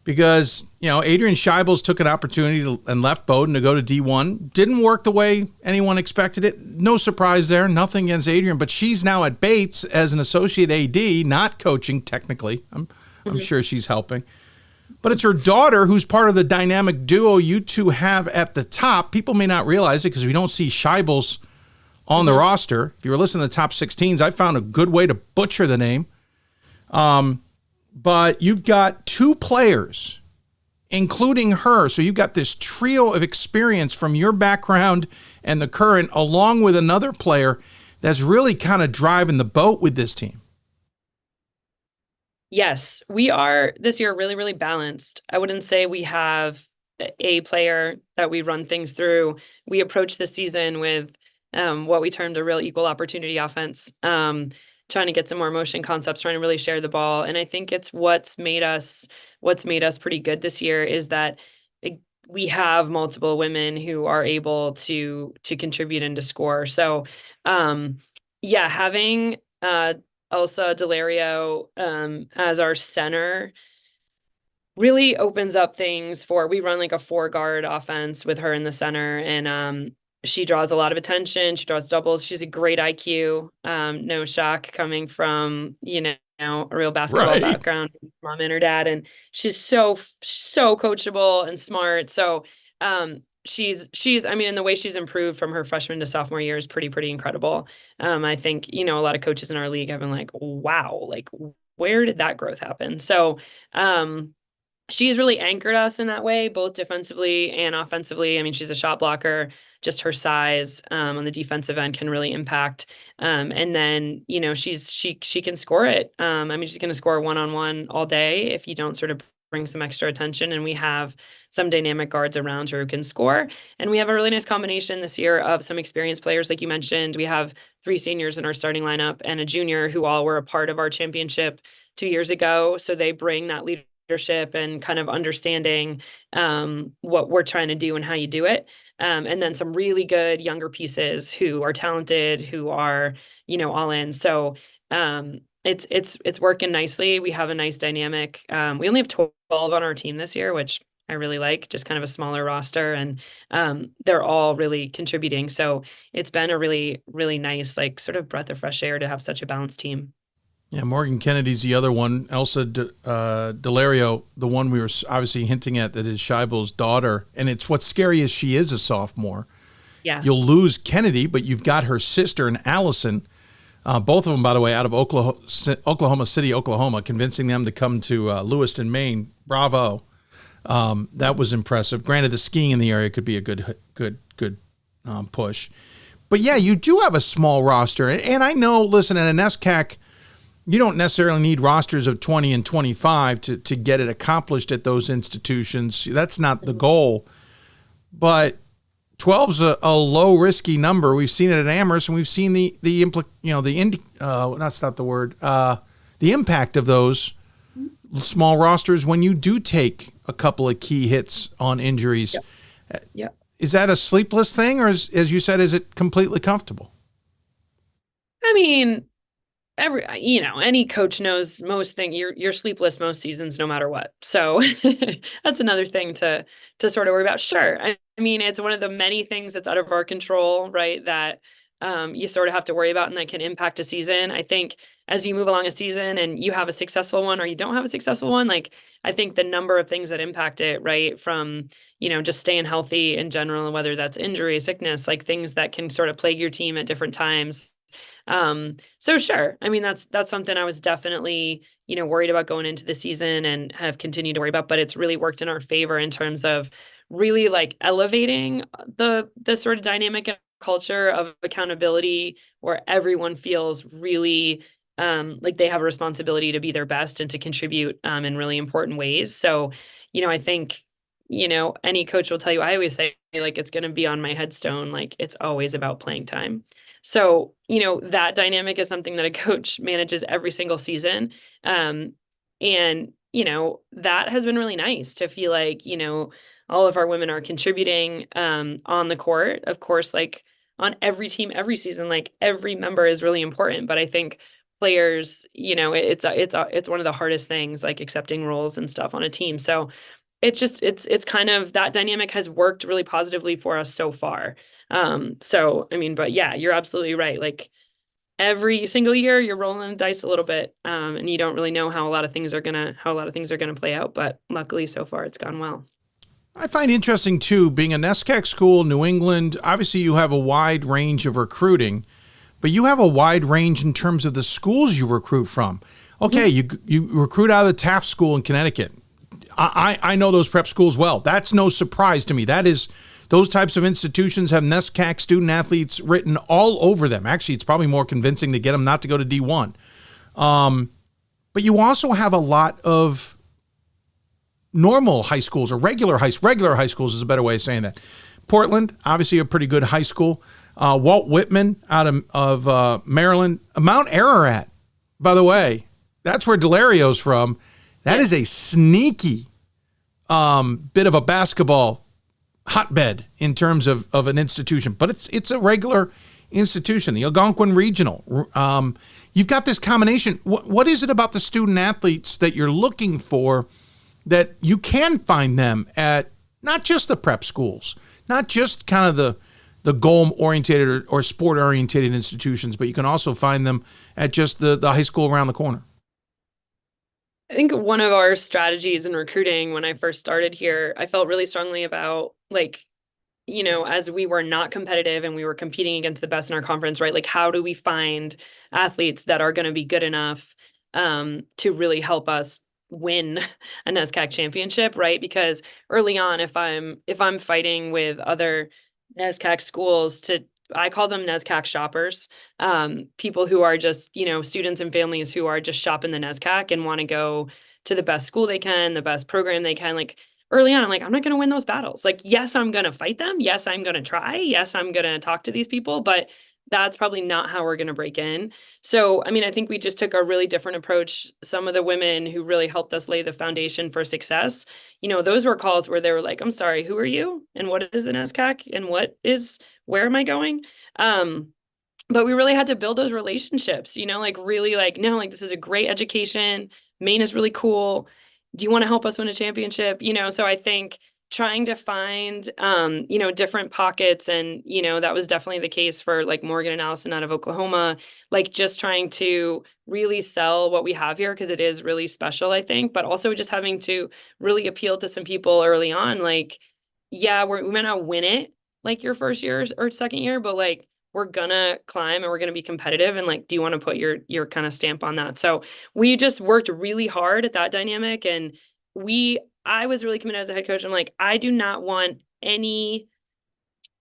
[SPEAKER 1] because, Adrian Scheibels took an opportunity and left Bowdoin to go to D1. Didn't work the way anyone expected it. No surprise there. Nothing against Adrian, but she's now at Bates as an associate AD, not coaching technically. I'm sure she's helping. But it's her daughter who's part of the dynamic duo you two have at the top. People may not realize it because we don't see Scheibels on the roster. If you were listening to the top 16s, I found a good way to butcher the name. But you've got 2 players including her. So you've got this trio of experience from your background and the current, along with another player that's really kind of driving the boat with this team.
[SPEAKER 7] Yes, we are this year really, really balanced. I wouldn't say we have a player that we run things through. We approach the season with what we termed a real equal opportunity offense, trying to get some more motion concepts, trying to really share the ball. And I think it's what's made us pretty good this year is that we have multiple women who are able to contribute and to score. So, having Elsa Delario as our center really opens up things we run like a 4-guard offense with her in the center, and she draws a lot of attention. She draws doubles. She's a great IQ. No shock coming from, a real basketball background, mom and her dad. And she's so coachable and smart. So she's and the way she's improved from her freshman to sophomore year is pretty incredible. I think, a lot of coaches in our league have been like, wow, like where did that growth happen? So she's really anchored us in that way, both defensively and offensively. I mean, she's a shot blocker. Just her size on the defensive end can really impact. And then, she can score it. She's going to score one-on-one all day if you don't sort of bring some extra attention. And we have some dynamic guards around her who can score. And we have a really nice combination this year of some experienced players. Like you mentioned, we have 3 seniors in our starting lineup and a junior who all were a part of our championship 2 years ago. So they bring that leadership and kind of understanding what we're trying to do and how you do it. And then some really good younger pieces who are talented, who are, all in. So it's working nicely. We have a nice dynamic. We only have 12 on our team this year, which I really like, just kind of a smaller roster, and they're all really contributing. So it's been a really, really nice, like sort of breath of fresh air to have such a balanced team.
[SPEAKER 1] Yeah, Morgan Kennedy's the other one. Elsa Delario, the one we were obviously hinting at, that is Scheibel's daughter. And it's what's scary is she is a sophomore.
[SPEAKER 7] Yeah.
[SPEAKER 1] You'll lose Kennedy, but you've got her sister and Alison, both of them, by the way, out of Oklahoma City, Oklahoma, convincing them to come to Lewiston, Maine. Bravo. That was impressive. Granted, the skiing in the area could be a good push. But yeah, you do have a small roster. And I know, listen, at an SCAC, you don't necessarily need rosters of 20 and 25 to get it accomplished at those institutions. That's not the goal. But 12's a low risky number. We've seen it at Amherst, and we've seen the impact of those small rosters when you do take a couple of key hits on injuries.
[SPEAKER 7] Yep.
[SPEAKER 1] Is that a sleepless thing, or as you said, is it completely comfortable?
[SPEAKER 7] I mean, any coach knows most things. You're sleepless most seasons, no matter what. So that's another thing to sort of worry about. Sure. I mean, it's one of the many things that's out of our control, right? That you sort of have to worry about and that can impact a season. I think as you move along a season and you have a successful one or you don't have a successful one, like I think the number of things that impact it, right? From, just staying healthy in general, and whether that's injury, sickness, like things that can sort of plague your team at different times. So sure. I mean, that's something I was definitely, worried about going into the season and have continued to worry about, but it's really worked in our favor in terms of really like elevating the sort of dynamic and culture of accountability where everyone feels really, like they have a responsibility to be their best and to contribute, in really important ways. So, I think, any coach will tell you, I always say like, it's going to be on my headstone. Like it's always about playing time. So, that dynamic is something that a coach manages every single season. And, that has been really nice to feel like, all of our women are contributing on the court. Of course, like on every team, every season, like every member is really important. But I think players, it's one of the hardest things, like accepting roles and stuff on a team. So it's kind of, that dynamic has worked really positively for us so far. But yeah, you're absolutely right. Like every single year you're rolling the dice a little bit, and you don't really know how a lot of things are going to play out, but luckily so far it's gone well.
[SPEAKER 1] I find interesting too, being a NESCAC school, New England, obviously you have a wide range of recruiting, but you have a wide range in terms of the schools you recruit from. Okay. Mm-hmm. You recruit out of the Taft School in Connecticut. I know those prep schools well. That's no surprise to me. Those types of institutions have NESCAC student athletes written all over them. Actually, it's probably more convincing to get them not to go to D1. But you also have a lot of normal high schools, or regular high schools is a better way of saying that. Portland, obviously a pretty good high school. Walt Whitman out of Maryland. Mount Ararat, by the way, that's where Delario's from. That is a sneaky bit of a basketball hotbed in terms of an institution, but it's a regular institution. The Algonquin Regional. You've got this combination. What is it about the student athletes that you're looking for that you can find them at not just the prep schools, not just kind of the goal-oriented or sport-oriented institutions, but you can also find them at just the high school around the corner?
[SPEAKER 7] I think one of our strategies in recruiting when I first started here, I felt really strongly about, like, you know, as we were not competitive and we were competing against the best in our conference, right? Like, how do we find athletes that are going to be good enough to really help us win a NESCAC championship, right? Because early on, if I'm fighting with other NESCAC schools, I call them NESCAC shoppers, people who are just, you know, students and families who are just shopping the NESCAC and want to go to the best school they can, the best program they can. Like, early on, I'm like, I'm not going to win those battles. Like, yes, I'm going to fight them. Yes, I'm going to try. Yes, I'm going to talk to these people, but that's probably not how we're going to break in. So, I mean, I think we just took a really different approach. Some of the women who really helped us lay the foundation for success, you know, those were calls where they were like, I'm sorry, who are you? And what is the NESCAC? And where am I going? But we really had to build those relationships, you know, like really like, no, like, this is a great education. Maine is really cool. Do you want to help us win a championship? You know, so I think trying to find, you know, different pockets, and, you know, that was definitely the case for like Morgan and Allison out of Oklahoma, like just trying to really sell what we have here, because it is really special, I think, but also just having to really appeal to some people early on. Like, yeah, we might not win it like your first year or second year, but like, we're gonna climb and we're gonna be competitive, and like, do you want to put your kind of stamp on that? So we just worked really hard at that dynamic, and I was really committed as a head coach. I'm like, I do not want any,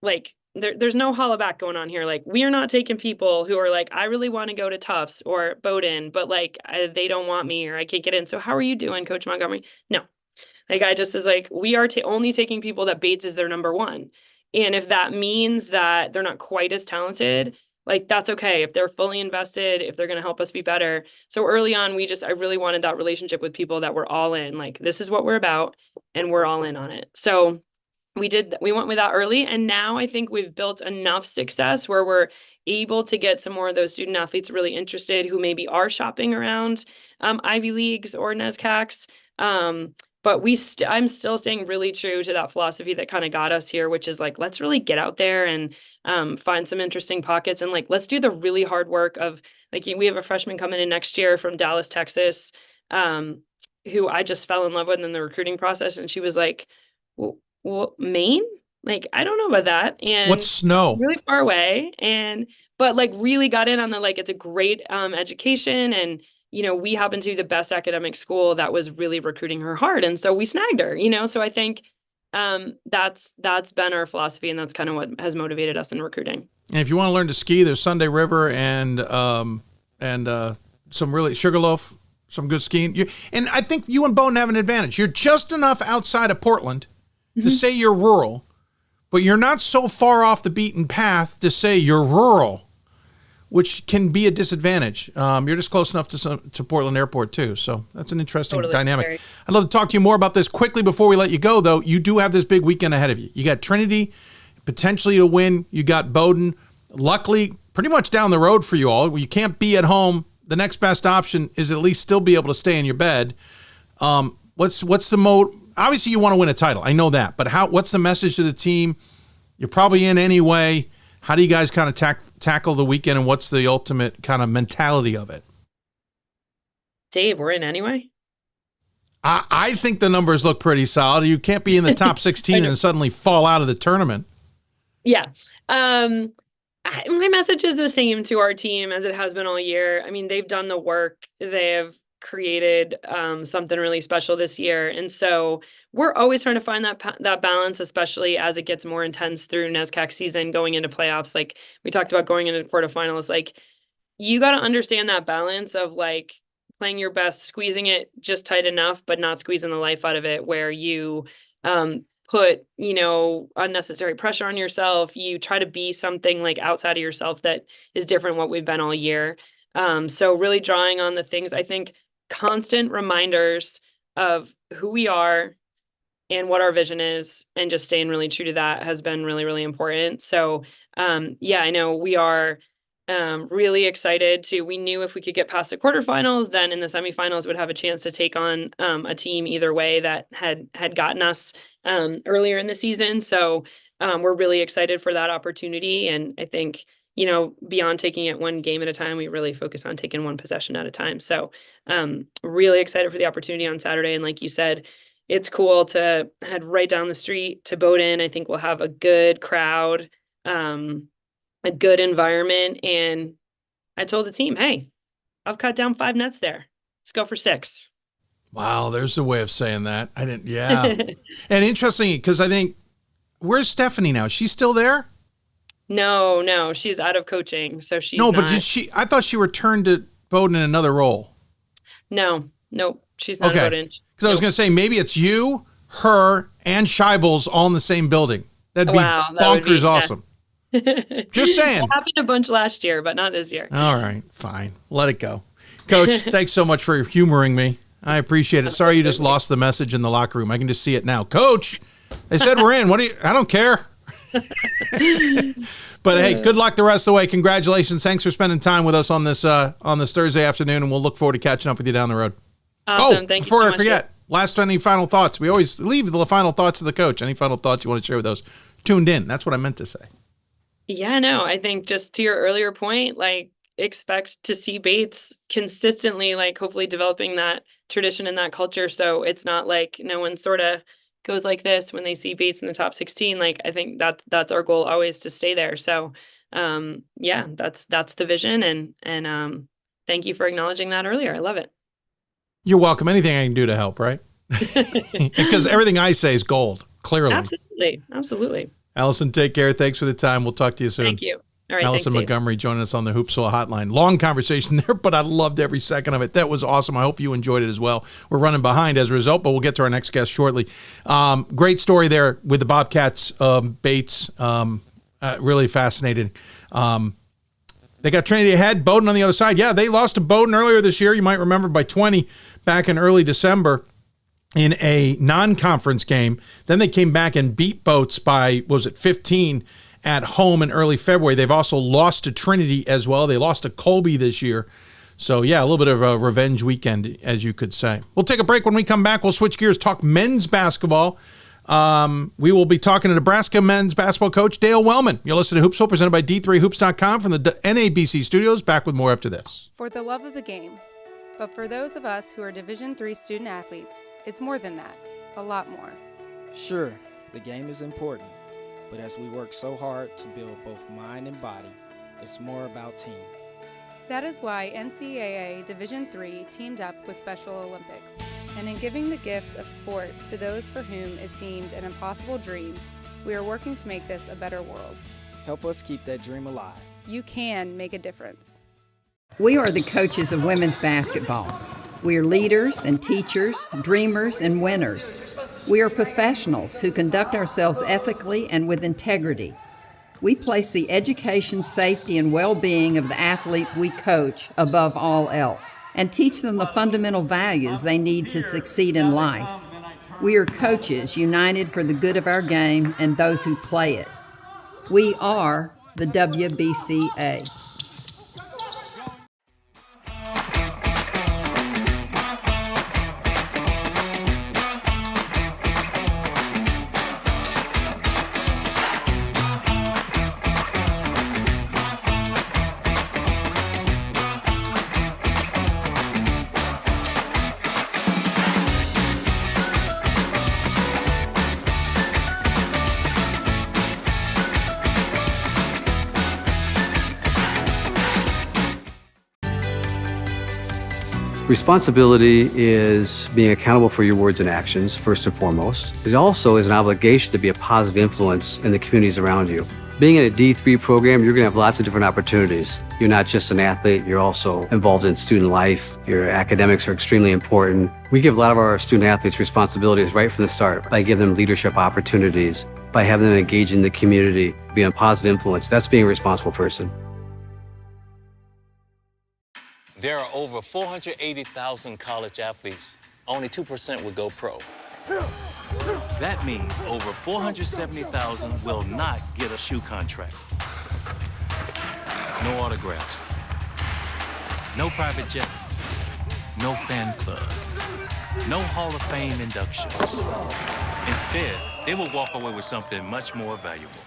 [SPEAKER 7] like, there's no hollow back going on here. Like, we are not taking people who are like, I really want to go to Tufts or Bowdoin, but like, they don't want me or I can't get in. So how are you doing, Coach Montgomery? No, like, I just was like, we are only taking people that Bates is their number one. And if that means that they're not quite as talented, like, that's okay. If they're fully invested, if they're going to help us be better. So early on, I really wanted that relationship with people that were all in, like, this is what we're about and we're all in on it. So we went with that early. And now I think we've built enough success where we're able to get some more of those student athletes really interested who maybe are shopping around Ivy Leagues or NESCACs. But I'm still staying really true to that philosophy that kind of got us here, which is like, let's really get out there and find some interesting pockets. And like, let's do the really hard work of, like, we have a freshman coming in next year from Dallas, Texas, who I just fell in love with in the recruiting process. And she was like, well, Maine? Like, I don't know about that. And
[SPEAKER 1] what's snow?
[SPEAKER 7] Really far away. But like, really got in on the, like, it's a great education. And, you know, we happen to be the best academic school that was really recruiting her hard. And so we snagged her, you know? So I think that's been our philosophy, and that's kind of what has motivated us in recruiting.
[SPEAKER 1] And if you want to learn to ski, there's Sunday River and some really Sugarloaf, some good skiing. And I think you and Bowdoin have an advantage. You're just enough outside of Portland to say you're rural, but you're not so far off the beaten path to say you're rural, which can be a disadvantage. You're just close enough to Portland Airport too. So that's an interesting dynamic. I'd love to talk to you more about this quickly before we let you go, though. You do have this big weekend ahead of you. You got Trinity potentially to win. You got Bowdoin, luckily pretty much down the road for you all. You can't be at home. The next best option is at least still be able to stay in your bed. What's the mode? Obviously you want to win a title. I know that, but what's the message to the team? You're probably in anyway. How do you guys kind of tackle the weekend, and what's the ultimate kind of mentality of it?
[SPEAKER 7] Dave, we're in anyway?
[SPEAKER 1] I think the numbers look pretty solid. You can't be in the top 16 and suddenly fall out of the tournament.
[SPEAKER 7] Yeah. My message is the same to our team as it has been all year. I mean, they've done the work. They have created something really special this year. And so we're always trying to find that balance, especially as it gets more intense through NESCAC season, going into playoffs. Like we talked about going into quarterfinals, like you got to understand that balance of like playing your best, squeezing it just tight enough, but not squeezing the life out of it, where you put, unnecessary pressure on yourself. You try to be something like outside of yourself that is different what we've been all year. So really drawing on the things, I think constant reminders of who we are and what our vision is, and just staying really true to that has been really, really important. So, I know we are really excited we knew if we could get past the quarterfinals, then in the semifinals would have a chance to take on a team either way that had gotten us earlier in the season. So we're really excited for that opportunity. And I think, beyond taking it one game at a time, we really focus on taking one possession at a time. So really excited for the opportunity on Saturday. And like you said, it's cool to head right down the street to Bowdoin. I think we'll have a good crowd, a good environment. And I told the team, hey, I've cut down 5 nets there. Let's go for 6.
[SPEAKER 1] Wow, there's a way of saying that. I didn't, yeah. And interesting, because I think, where's Stephanie now? She's still there?
[SPEAKER 7] No, she's out of coaching. So she's
[SPEAKER 1] No, but I thought she returned to Bowdoin in another role.
[SPEAKER 7] No, she's not at Bowdoin.
[SPEAKER 1] Because I was going to say, maybe it's you, her, and Scheibels all in the same building. That'd be bonkers awesome. Just saying.
[SPEAKER 7] It happened a bunch last year, but not this year.
[SPEAKER 1] All right, fine. Let it go. Coach, thanks so much for humoring me. I appreciate it. Sorry you just lost the message in the locker room. I can just see it now. Coach, they said we're in. I don't care. But hey, good luck the rest of the way. Congratulations. Thanks for spending time with us on this Thursday afternoon, and we'll look forward to catching up with you down the road.
[SPEAKER 7] Awesome. Thank you so much.
[SPEAKER 1] Before I forget, last any final thoughts? We always leave the final thoughts to the coach. Any final thoughts you want to share with those tuned in? That's what I meant to say.
[SPEAKER 7] Yeah, no, I think just to your earlier point, like expect to see Bates consistently, like hopefully developing that tradition and that culture. So it's not like no one sort of goes like this when they see Bates in the top 16. Like I think that's our goal always, to stay there. So that's the vision. And thank you for acknowledging that earlier. I love it.
[SPEAKER 1] You're welcome. Anything I can do to help, right? Because everything I say is gold, clearly.
[SPEAKER 7] Absolutely.
[SPEAKER 1] Alison, take care. Thanks for the time. We'll talk to you soon.
[SPEAKER 7] Thank you. All right,
[SPEAKER 1] Alison Montgomery joining us on the Hoopsville Hotline. Long conversation there, but I loved every second of it. That was awesome. I hope you enjoyed it as well. We're running behind as a result, but we'll get to our next guest shortly. Great story there with the Bobcats, Bates. Really fascinating. They got Trinity ahead, Bowdoin on the other side. Yeah, they lost to Bowdoin earlier this year. You might remember by 20 back in early December in a non-conference game. Then they came back and beat Boats by, 15 at home in early February. They've also lost to Trinity as well. They lost to Colby this year. So, yeah, a little bit of a revenge weekend, as you could say. We'll take a break. When we come back, we'll switch gears, talk men's basketball. We will be talking to Nebraska men's basketball coach Dale Wellman. You'll listen to Hoopsville, presented by D3Hoops.com from the NABC studios. Back with more after this.
[SPEAKER 9] For the love of the game. But for those of us who are Division III student athletes, it's more than that, a lot more.
[SPEAKER 17] Sure, the game is important, but as we work so hard to build both mind and body, it's more about team.
[SPEAKER 9] That is why NCAA Division III teamed up with Special Olympics, and in giving the gift of sport to those for whom it seemed an impossible dream, we are working to make this a better world.
[SPEAKER 17] Help us keep that dream alive.
[SPEAKER 9] You can make a difference.
[SPEAKER 18] We are the coaches of women's basketball. We are leaders and teachers, dreamers and winners. We are professionals who conduct ourselves ethically and with integrity. We place the education, safety, and well-being of the athletes we coach above all else, and teach them the fundamental values they need to succeed in life. We are coaches united for the good of our game and those who play it. We are the WBCA.
[SPEAKER 19] Responsibility is being accountable for your words and actions, first and foremost. It also is an obligation to be a positive influence in the communities around you. Being in a D3 program, you're going to have lots of different opportunities. You're not just an athlete, you're also involved in student life. Your academics are extremely important. We give a lot of our student athletes responsibilities right from the start by giving them leadership opportunities, by having them engage in the community, be a positive influence. That's being a responsible person.
[SPEAKER 20] There are over 480,000 college athletes. Only 2% would go pro.
[SPEAKER 21] That means over 470,000 will not get a shoe contract. No autographs, no private jets, no fan clubs, no Hall of Fame inductions. Instead, they will walk away with something much more valuable.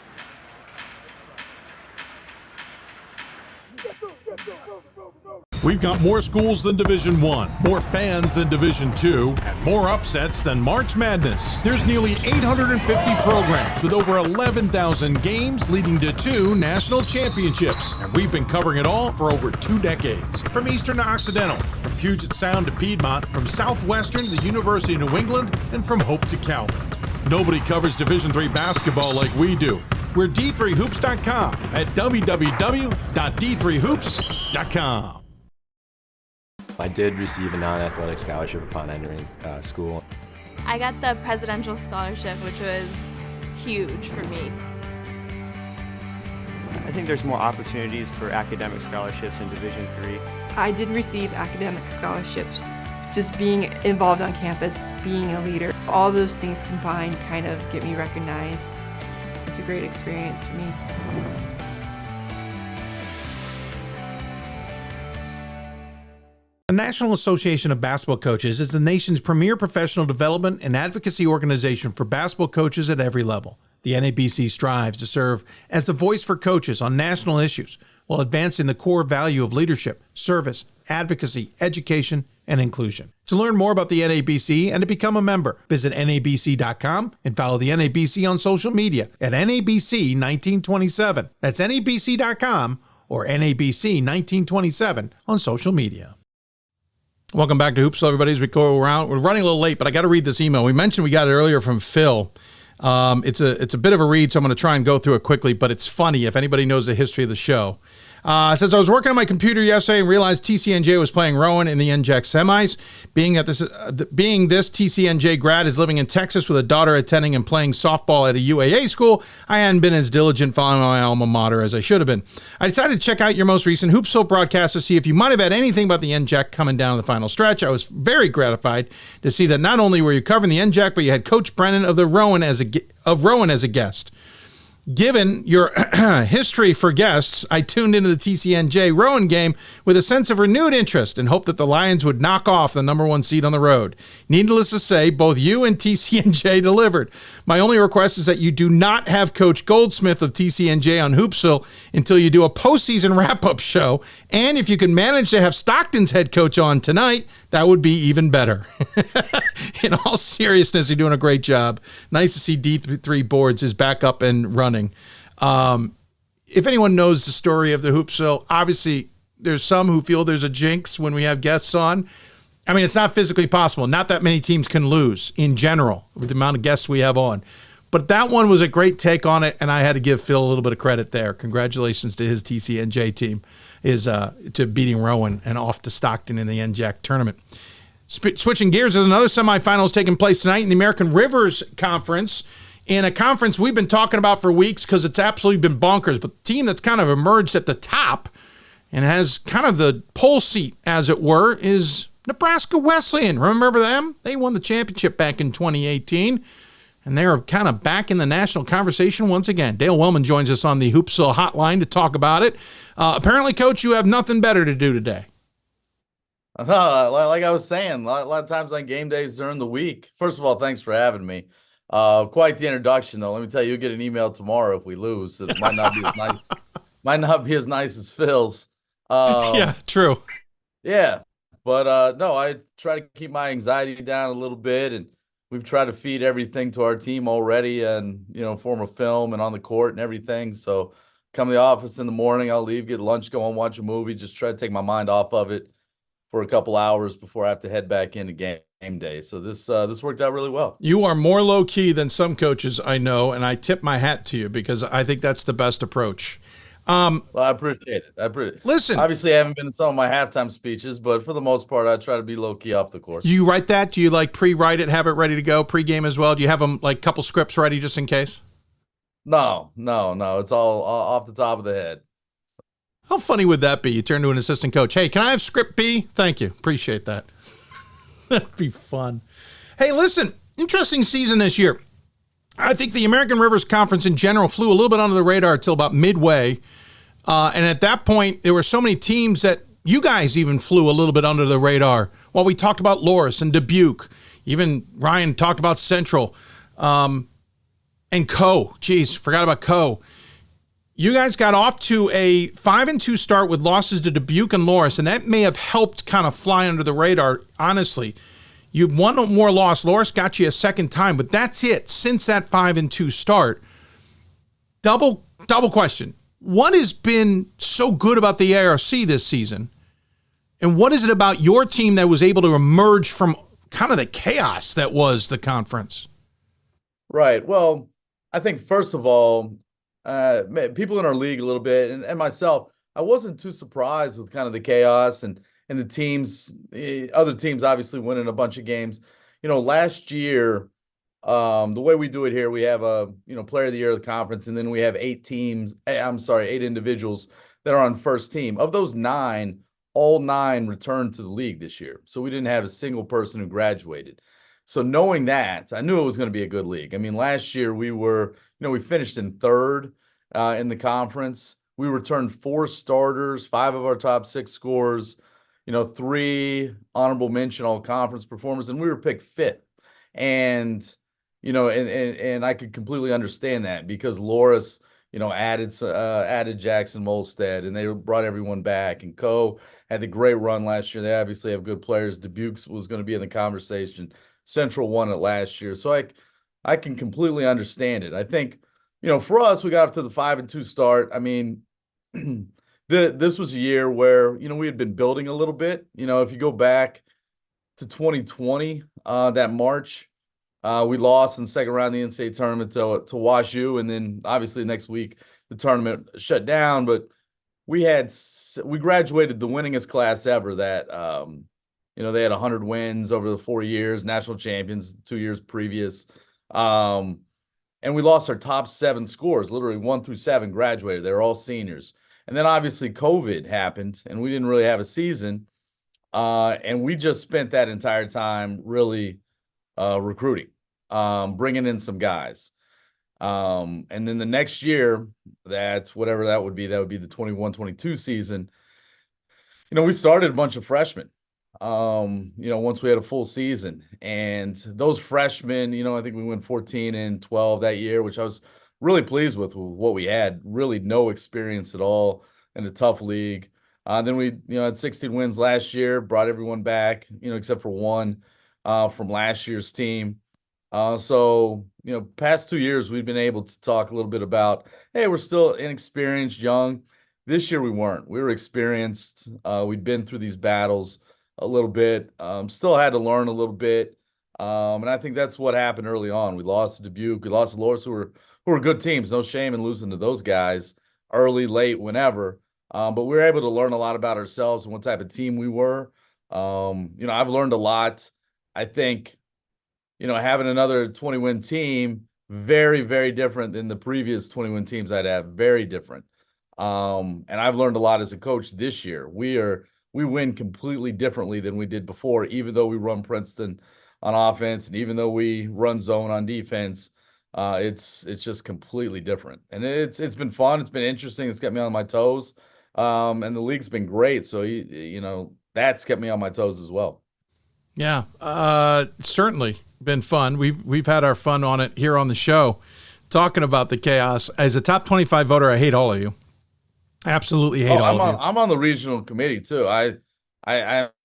[SPEAKER 1] We've got more schools than Division I, more fans than Division II, and more upsets than March Madness. There's nearly 850 programs with over 11,000 games leading to 2 national championships. And we've been covering it all for over 2 decades. From Eastern to Occidental, from Puget Sound to Piedmont, from Southwestern to the University of New England, and from Hope to Calvin. Nobody covers Division III basketball like we do. We're D3Hoops.com at www.d3hoops.com.
[SPEAKER 5] I did receive a non-athletic scholarship upon entering school.
[SPEAKER 11] I got the presidential scholarship, which was huge for me.
[SPEAKER 22] I think there's more opportunities for academic scholarships in Division III.
[SPEAKER 23] I did receive academic scholarships. Just being involved on campus, being a leader, all those things combined kind of get me recognized. It's a great experience for me.
[SPEAKER 1] The National Association of Basketball Coaches is the nation's premier professional development and advocacy organization for basketball coaches at every level. The NABC strives to serve as the voice for coaches on national issues while advancing the core value of leadership, service, advocacy, education, and inclusion. To learn more about the NABC and to become a member, visit nabc.com and follow the NABC on social media at NABC1927. That's nabc.com or NABC1927 on social media. Welcome back to Hoopsville, everybody. As we go around, we're running a little late, but I got to read this email. We mentioned we got it earlier from Phil. It's a bit of a read, so I'm going to try and go through it quickly, but it's funny if anybody knows the history of the show. It says, I was working on my computer yesterday and realized TCNJ was playing Rowan in the NJAC semis. Being this TCNJ grad is living in Texas with a daughter attending and playing softball at a UAA school, I hadn't been as diligent following my alma mater as I should have been. I decided to check out your most recent Hoopsville broadcast to see if you might have had anything about the NJAC coming down to the final stretch. I was very gratified to see that not only were you covering the NJAC, but you had Coach Brennan of Rowan as a guest. Given your history for guests, I tuned into the TCNJ Rowan game with a sense of renewed interest and hoped that the Lions would knock off the number 1 seed on the road. Needless to say, both you and TCNJ delivered. My only request is that you do not have Coach Goldsmith of TCNJ on Hoopsville until you do a postseason wrap-up show. And if you can manage to have Stockton's head coach on tonight, that would be even better. In all seriousness, you're doing a great job. Nice to see D3 Boards is back up and running. If anyone knows the story of the Hoopsville, obviously there's some who feel there's a jinx when we have guests on. I mean, it's not physically possible. Not that many teams can lose in general with the amount of guests we have on. But that one was a great take on it, and I had to give Phil a little bit of credit there. Congratulations to his TCNJ team to beating Rowan and off to Stockton in the NJAC tournament. Switching gears, there's another semifinals taking place tonight in the American Rivers Conference. In a conference we've been talking about for weeks because it's absolutely been bonkers. But the team that's kind of emerged at the top and has kind of the pole seat, as it were, is Nebraska Wesleyan. Remember them? They won the championship back in 2018. And they're kind of back in the national conversation once again. Dale Wellman joins us on the Hoopsville Hotline to talk about it. Apparently, Coach, you have nothing better to do today.
[SPEAKER 24] Like I was saying, a lot of times on game days during the week. First of all, thanks for having me. Quite the introduction, though. Let me tell you, you'll get an email tomorrow if we lose. It might not be as nice. Might not be as nice as Phil's.
[SPEAKER 1] Yeah, true.
[SPEAKER 24] Yeah, but no, I try to keep my anxiety down a little bit, and we've tried to feed everything to our team already, and form of film and on the court and everything. So come to the office in the morning, I'll leave, get lunch, go home, watch a movie, just try to take my mind off of it. for a couple hours before I have to head back into game day. So this worked out really well.
[SPEAKER 1] You are more low key than some coaches I know, and I tip my hat to you because I think that's the best approach.
[SPEAKER 24] Well, I appreciate it.
[SPEAKER 1] Listen,
[SPEAKER 24] obviously I haven't been in some of my halftime speeches, but for the most part, I try to be low key off the course.
[SPEAKER 1] Do you write that? Do you like pre-write it, have it ready to go pre-game as well? Do you have them like couple scripts ready just in case?
[SPEAKER 24] No. It's all off the top of the head.
[SPEAKER 1] How funny would that be? You turn to an assistant coach. Hey, can I have script B? Thank you. Appreciate that. That'd be fun. Hey, listen, interesting season this year. I think the American Rivers Conference in general flew a little bit under the radar until about midway. And at that point, there were so many teams that you guys even flew a little bit under the radar. While we talked about Loras and Dubuque, even Ryan talked about Central and Co. Geez, forgot about Co. You guys got off to a 5-2 start with losses to Dubuque and Loras, and that may have helped kind of fly under the radar, honestly. You one more loss. Loras got you a second time, but that's it. Since that 5-2 start, double question. What has been so good about the ARC this season? And what is it about your team that was able to emerge from kind of the chaos that was the conference?
[SPEAKER 24] Right. Well, I think first of all, people in our league a little bit and myself, I wasn't too surprised with kind of the chaos and the teams, other teams obviously winning a bunch of games. Last year, the way we do it here, we have a, player of the year of the conference, and then we have 8 individuals that are on first team. Of those 9, all 9 returned to the league this year. So we didn't have a single person who graduated. So knowing that, I knew it was going to be a good league. I mean, last year we were, we finished in 3rd in the conference. We returned 4 starters, 5 of our top 6 scorers, 3 honorable mention all conference performers, and we were picked 5th. And and I could completely understand that because Loras, added Jackson Molstead, and they brought everyone back. And Co had the great run last year. They obviously have good players. Dubuque was going to be in the conversation. Central won it last year, so I can completely understand it. I think for us, we got off to the 5-2 start. I mean, this was a year where we had been building a little bit. If you go back to 2020, that March. We lost in the second round of the NCAA tournament to Wash U, and then obviously next week the tournament shut down. But we graduated the winningest class ever. That they had 100 wins over the 4 years, national champions 2 years previous, and we lost our top 7 scores. Literally 1 through 7 graduated. They were all seniors, and then obviously COVID happened, and we didn't really have a season, and we just spent that entire time really recruiting. Bringing in some guys. And then the next year, that's whatever that would be the 21-22 season. We started a bunch of freshmen, once we had a full season. And those freshmen, I think we went 14-12 that year, which I was really pleased with what we had. Really no experience at all in a tough league. Then we, had 16 wins last year, brought everyone back, except for one from last year's team. So, past 2 years, we've been able to talk a little bit about, hey, we're still inexperienced, young. This year we weren't. We were experienced. We'd been through these battles a little bit, still had to learn a little bit. And I think that's what happened early on. We lost to Dubuque. We lost to Loras, who were good teams. No shame in losing to those guys early, late, whenever. But we were able to learn a lot about ourselves and what type of team we were. I've learned a lot. I think, having another 20-win team, very, very different than the previous 20-win teams I'd have. Very different. And I've learned a lot as a coach this year. We win completely differently than we did before, even though we run Princeton on offense and even though we run zone on defense. It's just completely different. And it's been fun. It's been interesting. It's kept me on my toes. And the league's been great. So, that's kept me on my toes as well.
[SPEAKER 1] Yeah, certainly been fun. We've had our fun on it here on the show, talking about the chaos. As a top 25 voter, I hate all of you. Absolutely hate all of you.
[SPEAKER 24] I'm on the regional committee too. I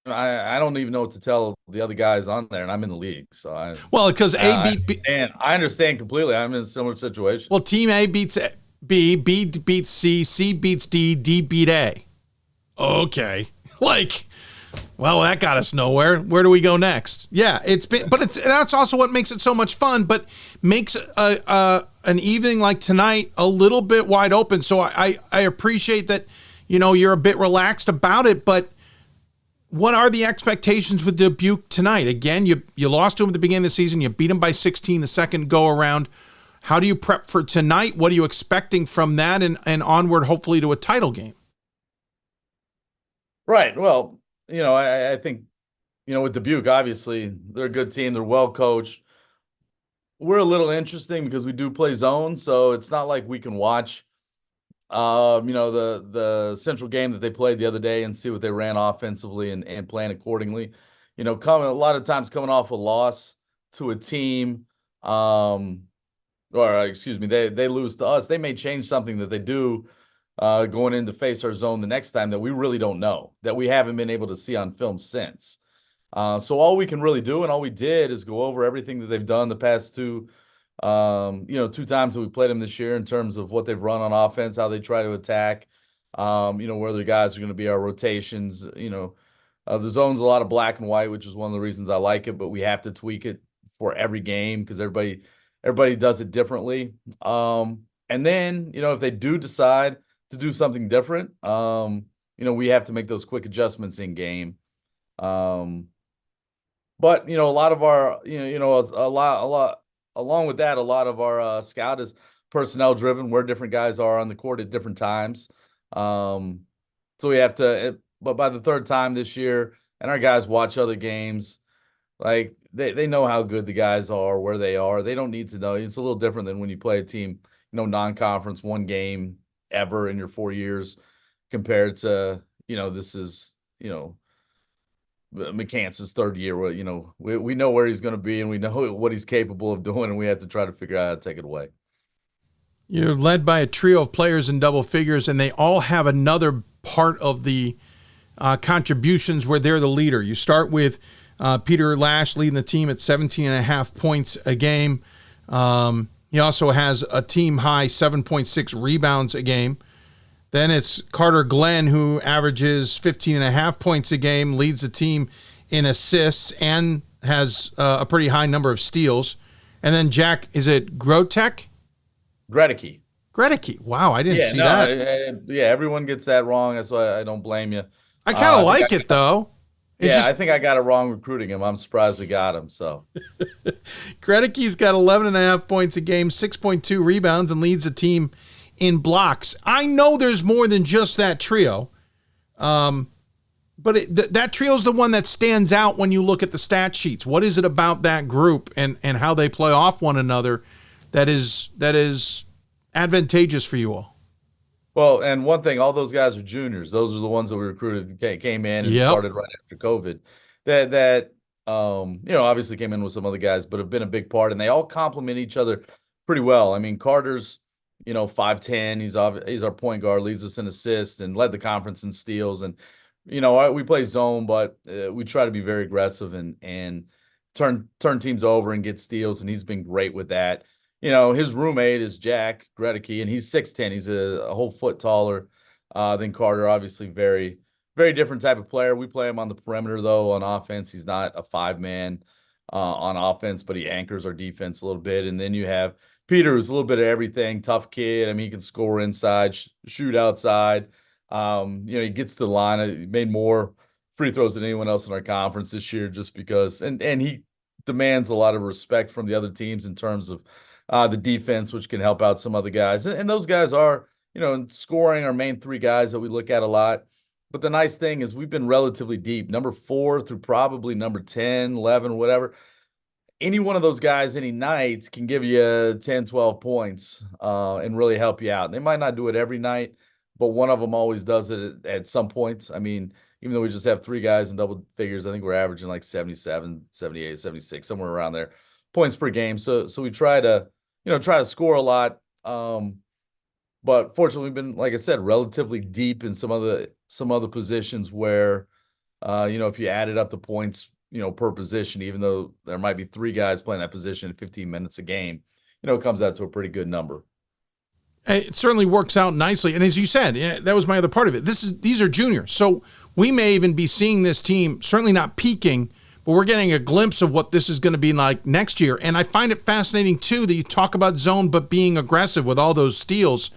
[SPEAKER 24] don't even know what to tell the other guys on there, and I'm in the league. So
[SPEAKER 1] because A beat B,
[SPEAKER 24] and I understand completely. I'm in a similar situation.
[SPEAKER 1] Well, team A beats B, B beats C, C beats D, D beat A. Okay, well, that got us nowhere. Where do we go next? Yeah, that's also what makes it so much fun, but makes an evening like tonight a little bit wide open. So I appreciate that, you're a bit relaxed about it, but what are the expectations with Dubuque tonight? Again, you lost to them at the beginning of the season. You beat them by 16 the second go around. How do you prep for tonight? What are you expecting from that and onward, hopefully, to a title game?
[SPEAKER 24] Right. Well, I think, with Dubuque, obviously, they're a good team. They're well coached. We're a little interesting because we do play zone, so it's not like we can watch, the Central game that they played the other day and see what they ran offensively and plan accordingly. A lot of times coming off a loss to a team, they lose to us. They may change something that they do going in to face our zone the next time that we really don't know, that we haven't been able to see on film since. So all we can really do, and all we did, is go over everything that they've done the past two times that we played them this year in terms of what they've run on offense, how they try to attack, where their guys are going to be, our rotations. The zone's a lot of black and white, which is one of the reasons I like it, but we have to tweak it for every game because everybody does it differently. And then, if they do decide to do something different, we have to make those quick adjustments in game. But, a lot of our, along with that, a lot of our scout is personnel driven, where different guys are on the court at different times. So we have to, but by the third time this year, and our guys watch other games, like they know how good the guys are, where they are. They don't need to know. It's a little different than when you play a team, non-conference, one game ever in your 4 years compared to, this is, McCants' third year where, we know where he's going to be and we know what he's capable of doing, and we have to try to figure out how to take it away.
[SPEAKER 1] You're led by a trio of players in double figures, and they all have another part of the contributions where they're the leader. You start with Peter Lash leading the team at 17.5 points a game. He also has a team-high 7.6 rebounds a game. Then it's Carter Glenn, who averages 15.5 points a game, leads the team in assists, and has a pretty high number of steals. And then Jack, is it Grotek?
[SPEAKER 24] Gredicke.
[SPEAKER 1] Wow, I didn't see that.
[SPEAKER 24] Everyone gets that wrong. That's why I don't blame you.
[SPEAKER 1] I kind of like it, though.
[SPEAKER 24] I think I got it wrong recruiting him. I'm surprised we got him. So
[SPEAKER 1] Gredicke's got 11.5 points a game, 6.2 rebounds, and leads the team in blocks. I know there's more than just that trio, but that trio is the one that stands out when you look at the stat sheets. What is it about that group and how they play off one another that is advantageous for you all?
[SPEAKER 24] Well, and one thing, all those guys are juniors. Those are the ones that we recruited, came in and started right after COVID. That obviously came in with some other guys, but have been a big part, and they all complement each other pretty well. I mean, Carter's 5'10", he's our point guard, leads us in assists and led the conference in steals. And, we play zone, but we try to be very aggressive and turn teams over and get steals. And he's been great with that. His roommate is Jack Gredicke, and he's 6'10". He's a whole foot taller than Carter. Obviously very, very different type of player. We play him on the perimeter, though. On offense, he's not a 5-man on offense, but he anchors our defense a little bit. And then you have Peter, who's a little bit of everything, tough kid. I mean, he can score inside, shoot outside. He gets to the line. He made more free throws than anyone else in our conference this year just because, and he demands a lot of respect from the other teams in terms of the defense, which can help out some other guys. And those guys are, in scoring, our main three guys that we look at a lot. But the nice thing is we've been relatively deep, number 4 through probably number 10, 11, whatever. Any one of those guys any night can give you 10, 12 points and really help you out. They might not do it every night, but one of them always does it at some points. I mean, even though we just have 3 guys in double figures, I think we're averaging like 77, 78, 76, somewhere around there, points per game. So we try to, score a lot. But fortunately, we've been, like I said, relatively deep in some other positions where, if you added up the points, per position, even though there might be 3 guys playing that position in 15 minutes a game, it comes out to a pretty good number.
[SPEAKER 1] It certainly works out nicely. And as you said, that was my other part of it. These are juniors. So we may even be seeing this team, certainly not peaking, but we're getting a glimpse of what this is going to be like next year. And I find it fascinating, too, that you talk about zone but being aggressive with all those steals.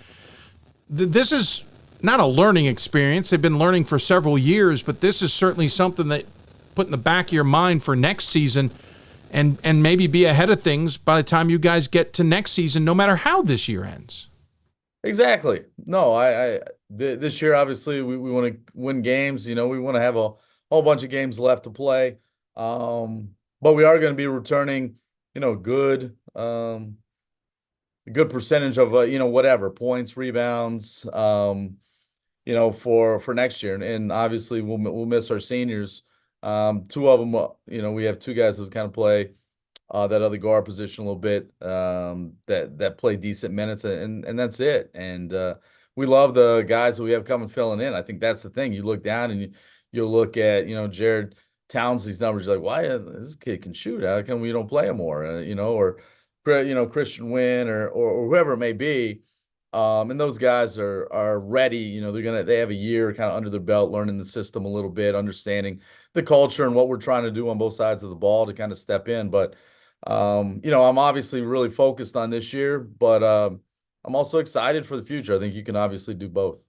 [SPEAKER 1] This is not a learning experience. They've been learning for several years, but this is certainly something that put in the back of your mind for next season and maybe be ahead of things by the time you guys get to next season, no matter how this year ends.
[SPEAKER 24] Exactly. No, this year, obviously, we want to win games. We want to have a whole bunch of games left to play. But we are going to be returning, good percentage of, whatever, points, rebounds, for next year. And obviously we'll miss our seniors. Two of them, we have two guys who kind of play that other guard position a little bit, that play decent minutes, and that's it. And we love the guys that we have coming filling in. I think that's the thing. You look down and you'll look at, Jared Townsley's numbers. You're like, why this kid can shoot? How come we don't play him more? Or Christian Wynn or whoever it may be. And those guys are ready. They have a year kind of under their belt, learning the system a little bit, understanding the culture and what we're trying to do on both sides of the ball to kind of step in. But I'm obviously really focused on this year, but I'm also excited for the future. I think you can obviously do both.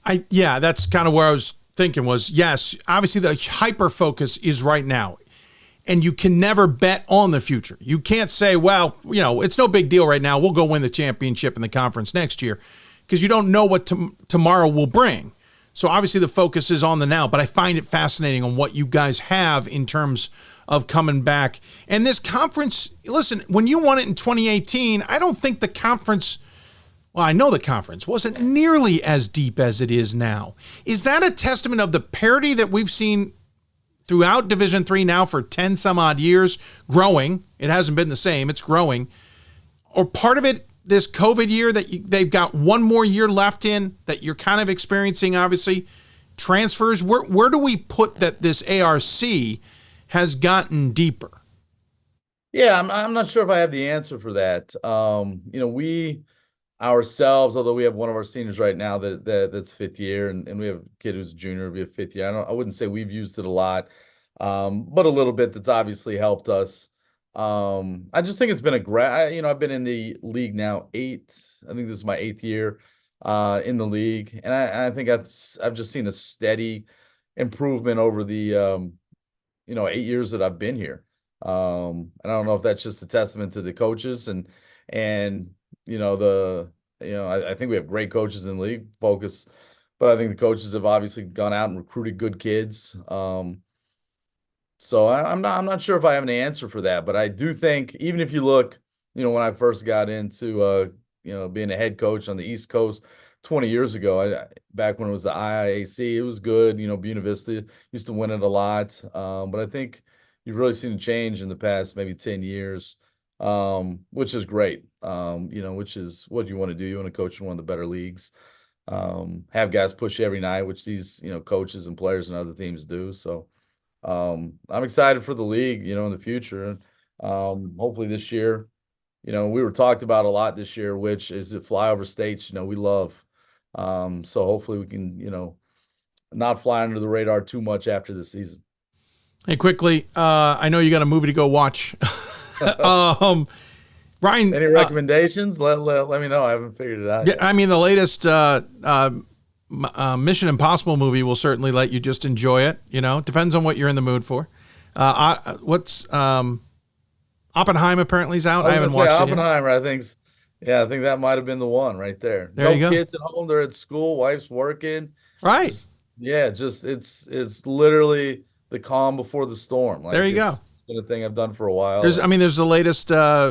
[SPEAKER 1] That's kind of where I was thinking was, yes, obviously the hyper focus is right now. And you can never bet on the future. You can't say, well, it's no big deal right now. We'll go win the championship in the conference next year, because you don't know what tomorrow will bring. So obviously the focus is on the now, but I find it fascinating on what you guys have in terms of coming back. And this conference, listen, when you won it in 2018, I don't think the conference, well, I know the conference wasn't nearly as deep as it is now. Is that a testament of the parity that we've seen throughout Division III now for 10 some odd years, growing? It hasn't been the same. It's growing. Or part of it, this COVID year that they've got one more year left in, that you're kind of experiencing, obviously, transfers. Where do we put that this ARC has gotten deeper?
[SPEAKER 24] Yeah, I'm not sure if I have the answer for that. We ourselves, although we have one of our seniors right now that's fifth year, and we have a kid who's a junior, will be a fifth year. I wouldn't say we've used it a lot, but a little bit. That's obviously helped us. I just think it's been I've been in the league now I think this is my 8th year in the league, and I think I've just seen a steady improvement over the 8 years that I've been here. And I don't know if that's just a testament to the coaches and I think we have great coaches in the league, focus, but I think the coaches have obviously gone out and recruited good kids. So I'm not sure if I have an answer for that, but I do think, even if you look, when I first got into being a head coach on the East Coast 20 years ago, back when it was the IIAC, it was good. Buena Vista used to win it a lot, but I think you've really seen a change in the past maybe 10 years. Which is great, which is what you want to do. You want to coach in one of the better leagues, have guys push every night, which these, coaches and players and other teams do. So I'm excited for the league, in the future. Hopefully this year, we were talked about a lot this year, which is the flyover states, we love. So hopefully we can, not fly under the radar too much after the season.
[SPEAKER 1] Hey, quickly, I know you got a movie to go watch. Ryan,
[SPEAKER 24] any recommendations? Let me know. I haven't figured it out yet.
[SPEAKER 1] I mean, the latest Mission Impossible movie will certainly let you just enjoy it. Depends on what you're in the mood for. What's Oppenheimer apparently is out. I haven't watched
[SPEAKER 24] Oppenheimer, it yet. I think that might have been the one right there.
[SPEAKER 1] There you go.
[SPEAKER 24] Kids at home, they're at school, wife's working.
[SPEAKER 1] Right.
[SPEAKER 24] It's literally the calm before the storm.
[SPEAKER 1] There you go.
[SPEAKER 24] Been a thing I've done for a while.
[SPEAKER 1] There's the latest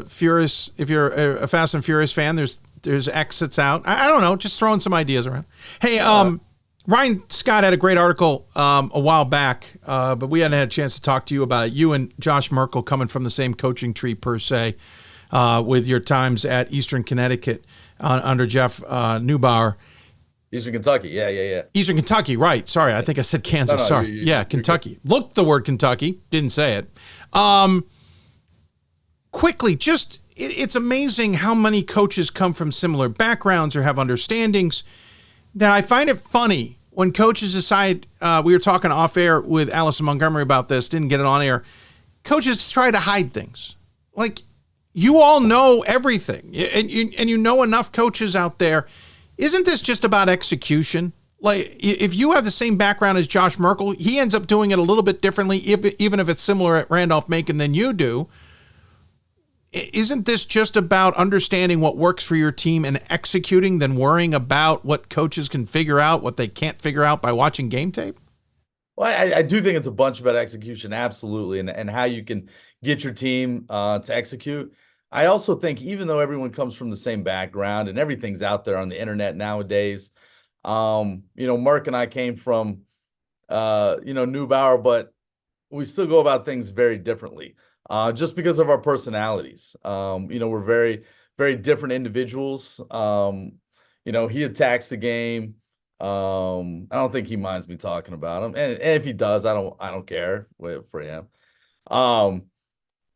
[SPEAKER 1] Furious. If you're a Fast and Furious fan, there's X that's out. I don't know, just throwing some ideas around. Hey, Ryan Scott had a great article a while back, but we hadn't had a chance to talk to you about it. You and Josh Merkel coming from the same coaching tree per se, with your times at Eastern Connecticut under Jeff Neubauer.
[SPEAKER 24] Eastern Kentucky, yeah.
[SPEAKER 1] Eastern Kentucky, right. Sorry, I think I said Kansas.
[SPEAKER 24] No,
[SPEAKER 1] sorry.
[SPEAKER 24] you're
[SPEAKER 1] Kentucky. Looked the word Kentucky, didn't say it. Quickly, it's amazing how many coaches come from similar backgrounds or have understandings that I find it funny when coaches decide, we were talking off air with Alison Montgomery about this, didn't get it on air. Coaches try to hide things. Like, you all know everything, and you know enough coaches out there. Isn't this just about execution? Like, if you have the same background as Josh Merkel, he ends up doing it a little bit differently, even if it's similar at Randolph-Macon than you do. Isn't this just about understanding what works for your team and executing than worrying about what coaches can figure out, what they can't figure out by watching game tape?
[SPEAKER 24] Well, I do think it's a bunch about execution, absolutely, and how you can get your team to execute. I also think even though everyone comes from the same background and everything's out there on the internet nowadays, Mark and I came from, Neubauer, but we still go about things very differently. Just because of our personalities. We're very, very different individuals. He attacks the game. I don't think he minds me talking about him. And if he does, I don't care for him.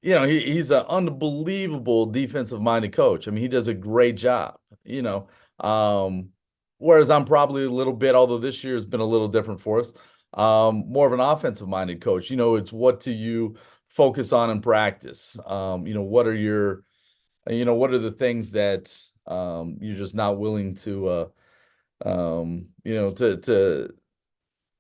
[SPEAKER 24] He's an unbelievable defensive-minded coach. I mean, he does a great job, whereas I'm probably a little bit, although this year has been a little different for us, more of an offensive-minded coach. It's what do you focus on in practice? What are the things that you're just not willing to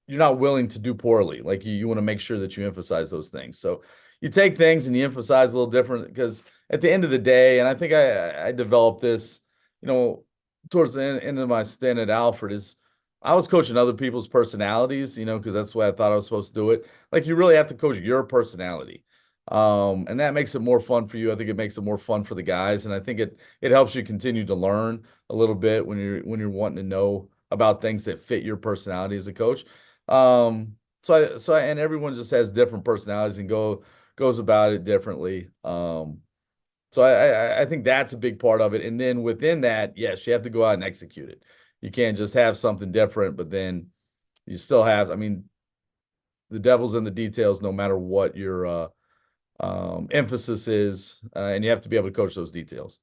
[SPEAKER 24] you're not willing to do poorly. Like you want to make sure that you emphasize those things. So you take things and you emphasize a little different, because at the end of the day, and I think I developed this, towards the end of my stint at Alfred, is I was coaching other people's personalities, because that's the way I thought I was supposed to do it. Like, you really have to coach your personality. And that makes it more fun for you. I think it makes it more fun for the guys. And I think it helps you continue to learn a little bit when you're wanting to know about things that fit your personality as a coach. And everyone just has different personalities and goes about it differently. So I think that's a big part of it. And then within that, yes, you have to go out and execute it. You can't just have something different, but then you still have, the devil's in the details no matter what your emphasis is, and you have to be able to coach those details.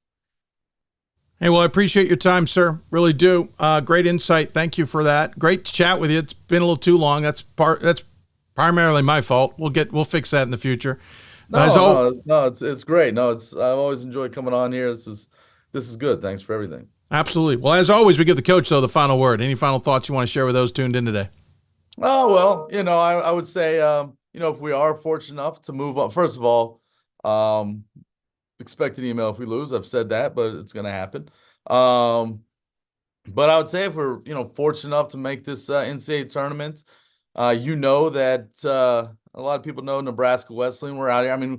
[SPEAKER 1] Hey, well, I appreciate your time, sir. Really do. Great insight. Thank you for that. Great to chat with you. It's been a little too long. That's primarily my fault. We'll fix that in the future.
[SPEAKER 24] No, it's great. No, I've always enjoyed coming on here. This is good. Thanks for everything.
[SPEAKER 1] Absolutely. Well, as always, we give the coach, though, the final word. Any final thoughts you want to share with those tuned in today?
[SPEAKER 24] Oh, well, I would say, if we are fortunate enough to move on, first of all, expect an email if we lose. I've said that, but it's going to happen. But I would say if we're, fortunate enough to make this NCAA tournament, that a lot of people know Nebraska Wesleyan. We're out here.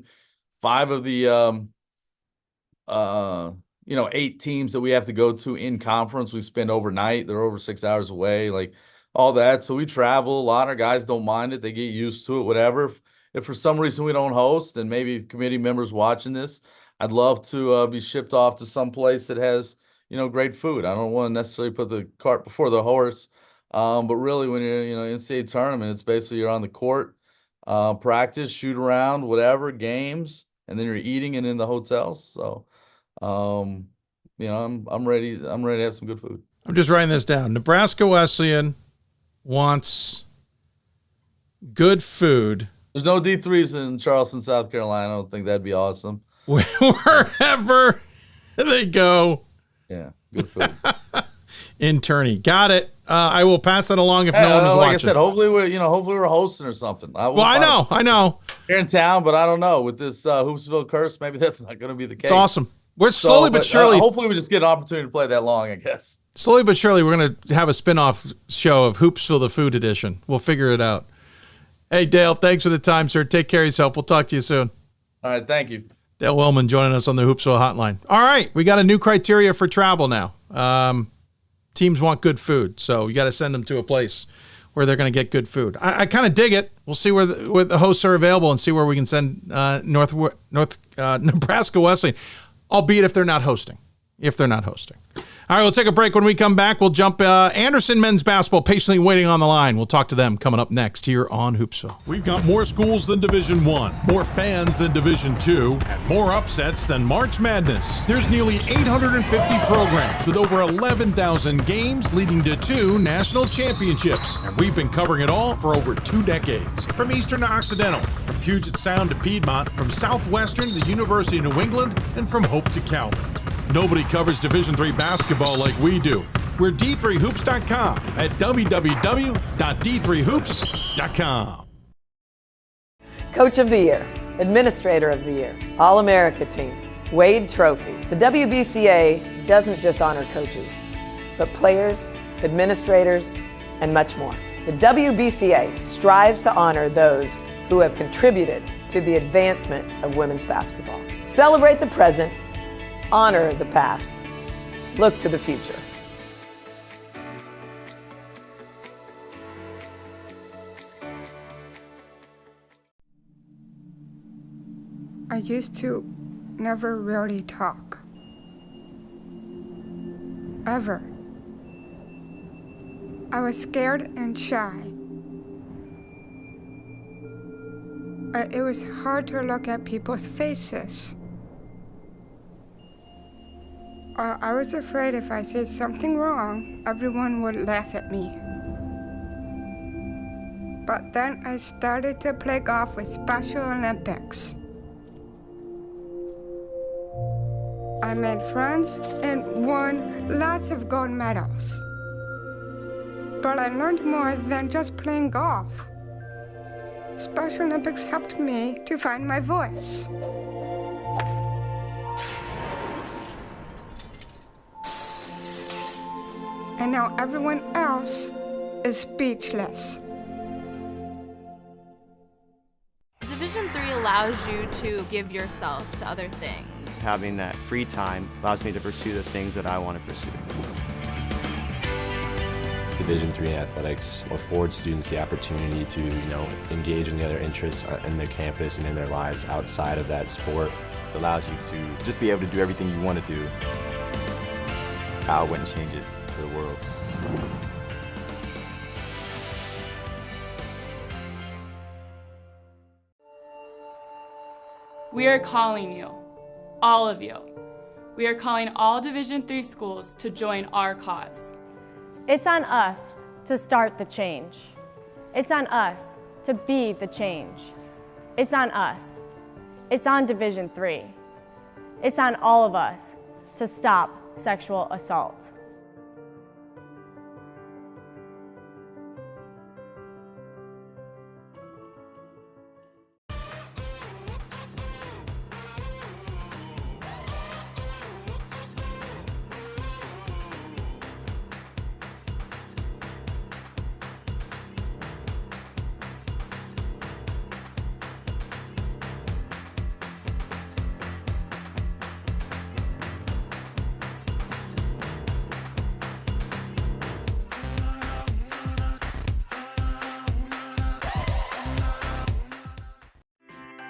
[SPEAKER 24] 5 of the 8 teams that we have to go to in conference, we spend overnight. They're over 6 hours away, like all that. So we travel a lot. Our guys don't mind it. They get used to it, whatever. If for some reason we don't host, and maybe committee members watching this, I'd love to be shipped off to some place that has, great food. I don't want to necessarily put the cart before the horse. But really, when you're, NCAA tournament, it's basically you're on the court, practice, shoot around, whatever, games, and then you're eating and in the hotels. So, I'm ready. I'm ready to have some good food.
[SPEAKER 1] I'm just writing this down. Nebraska Wesleyan wants good food.
[SPEAKER 24] There's no D3s in Charleston, South Carolina. I don't think that'd be awesome.
[SPEAKER 1] Wherever they go.
[SPEAKER 24] Yeah, good food.
[SPEAKER 1] In tourney. Got it. I will pass that along if no one is watching.
[SPEAKER 24] Like I said, hopefully we're hosting or something.
[SPEAKER 1] I know.
[SPEAKER 24] Here in town, but I don't know. With this Hoopsville curse, maybe that's not going to be the case.
[SPEAKER 1] It's awesome. We're slowly but surely.
[SPEAKER 24] Hopefully we just get an opportunity to play that long, I guess.
[SPEAKER 1] Slowly but surely, we're going to have a spin-off show of Hoopsville, the food edition. We'll figure it out. Hey, Dale, thanks for the time, sir. Take care of yourself. We'll talk to you soon.
[SPEAKER 24] All right, thank you.
[SPEAKER 1] Dale Wellman joining us on the Hoopsville Hotline. All right, we got a new criteria for travel now. Teams want good food, so you got to send them to a place where they're going to get good food. I kind of dig it. We'll see where the hosts are available and see where we can send Nebraska Wesleyan, albeit if they're not hosting. All right, we'll take a break. When we come back, we'll jump Anderson men's basketball patiently waiting on the line. We'll talk to them coming up next here on Hoopsville. We've got more schools than Division I, more fans than Division II, and more upsets than March Madness. There's nearly 850 programs with over 11,000 games leading to 2 national championships. And we've been covering it all for over 2 decades. From Eastern to Occidental, from Puget Sound to Piedmont, from Southwestern to the University of New England, and from Hope to Calvin. Nobody covers Division III basketball like we do. We're D3Hoops.com at www.D3Hoops.com.
[SPEAKER 16] Coach of the Year, Administrator of the Year, All-America Team, Wade Trophy. The WBCA doesn't just honor coaches, but players, administrators, and much more. The WBCA strives to honor those who have contributed to the advancement of women's basketball. Celebrate the present, honor the past, look to the future.
[SPEAKER 4] I used to never really talk. Ever. I was scared and shy. It was hard to look at people's faces. I was afraid if I said something wrong, everyone would laugh at me. But then I started to play golf with Special Olympics. I made friends and won lots of gold medals. But I learned more than just playing golf. Special Olympics helped me to find my voice. And now everyone else is speechless.
[SPEAKER 11] Division III allows you to give yourself to other things.
[SPEAKER 22] Having that free time allows me to pursue the things that I want to pursue.
[SPEAKER 5] Division III athletics affords students the opportunity to, engage in the other interests in their campus and in their lives outside of that sport.
[SPEAKER 22] It allows you to just be able to do everything you want to do. I wouldn't change it for the world.
[SPEAKER 8] We are calling you, all of you. We are calling all Division III schools to join our cause.
[SPEAKER 10] It's on us to start the change. It's on us to be the change. It's on us. It's on Division III. It's on all of us to stop sexual assault.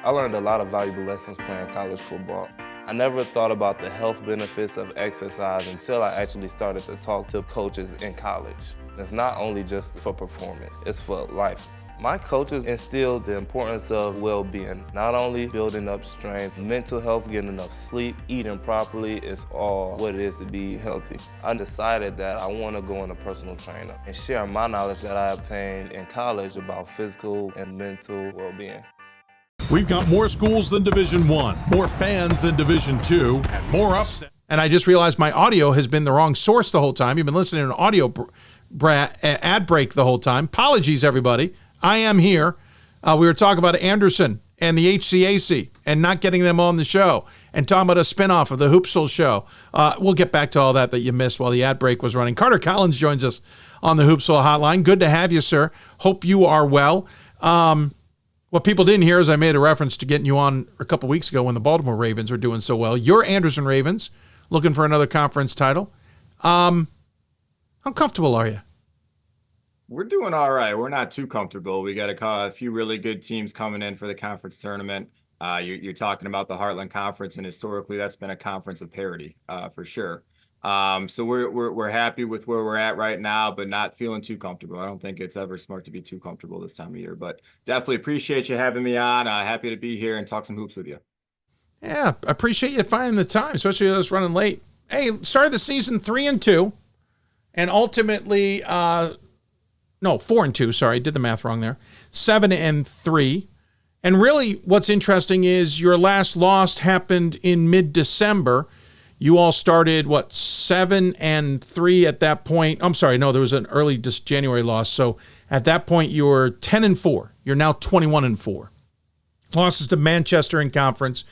[SPEAKER 13] I learned a lot of valuable lessons playing college football. I never thought about the health benefits of exercise until I actually started to talk to coaches in college. It's not only just for performance, it's for life. My coaches instilled the importance of well-being, not only building up strength, mental health, getting enough sleep, eating properly is all what it is to be healthy. I decided that I want to go into personal trainer and share my knowledge that I obtained in college about physical and mental well-being.
[SPEAKER 1] We've got more schools than Division I, more fans than Division II, and more upset. And I just realized my audio has been the wrong source the whole time. You've been listening to an audio ad break the whole time. Apologies, everybody. I am here. We were talking about Anderson and the HCAC and not getting them on the show and talking about a spinoff of the Hoopsville show. We'll get back to all that you missed while the ad break was running. Carter Collins joins us on the Hoopsville Hotline. Good to have you, sir. Hope you are well. What people didn't hear is I made a reference to getting you on a couple weeks ago when the Baltimore Ravens were doing so well. Your Anderson Ravens looking for another conference title. How comfortable are you?
[SPEAKER 12] We're doing all right. We're not too comfortable. We got a few really good teams coming in for the conference tournament. You're talking about the Heartland Conference, and historically that's been a conference of parity for sure. So we're happy with where we're at right now, but not feeling too comfortable. I don't think it's ever smart to be too comfortable this time of year, but definitely appreciate you having me on. Happy to be here and talk some hoops with you.
[SPEAKER 1] Yeah, I appreciate you finding the time, especially us running late. Hey, started the season 3-2, and ultimately, 4-2. Sorry, I did the math wrong there. 7-3. And really, what's interesting is your last loss happened in mid-December. You all started, 7-3 at that point. I'm sorry, no, there was an early January loss. So at that point, you were 10-4. You're now 21-4. Losses to Manchester in conference,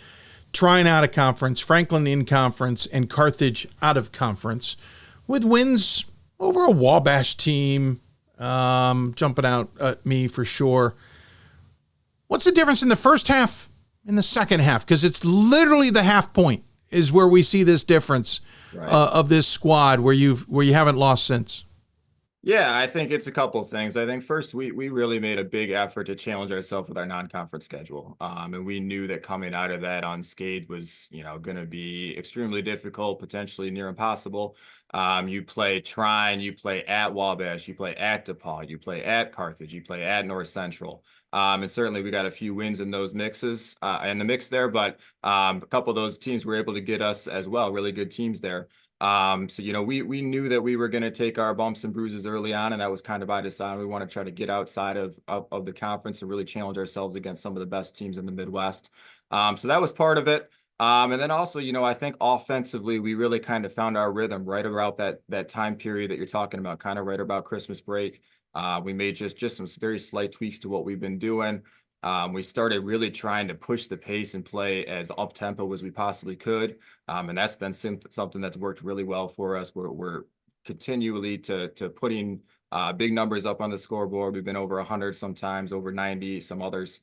[SPEAKER 1] Trine out of conference, Franklin in conference, and Carthage out of conference, with wins over a Wabash team, jumping out at me for sure. What's the difference in the first half and the second half? Because it's literally the half point is where we see this difference of this squad where you haven't lost since.
[SPEAKER 12] Yeah, I think it's a couple things. I think first, we really made a big effort to challenge ourselves with our non-conference schedule. And we knew that coming out of that unscathed was, going to be extremely difficult, potentially near impossible. You play Trine, you play at Wabash, you play at DePaul, you play at Carthage, you play at North Central. And certainly we got a few wins in those mixes in the mix there, but a couple of those teams were able to get us as well, really good teams there. So, we knew that we were going to take our bumps and bruises early on, and that was kind of by design. We want to try to get outside of the conference and really challenge ourselves against some of the best teams in the Midwest. So that was part of it. And then also, I think offensively, we really kind of found our rhythm right around that time period that you're talking about, kind of right about Christmas break. We made just some very slight tweaks to what we've been doing. We started really trying to push the pace and play as up-tempo as we possibly could. And that's been something that's worked really well for us. We're continually to putting big numbers up on the scoreboard. We've been over 100 sometimes, over 90, some others.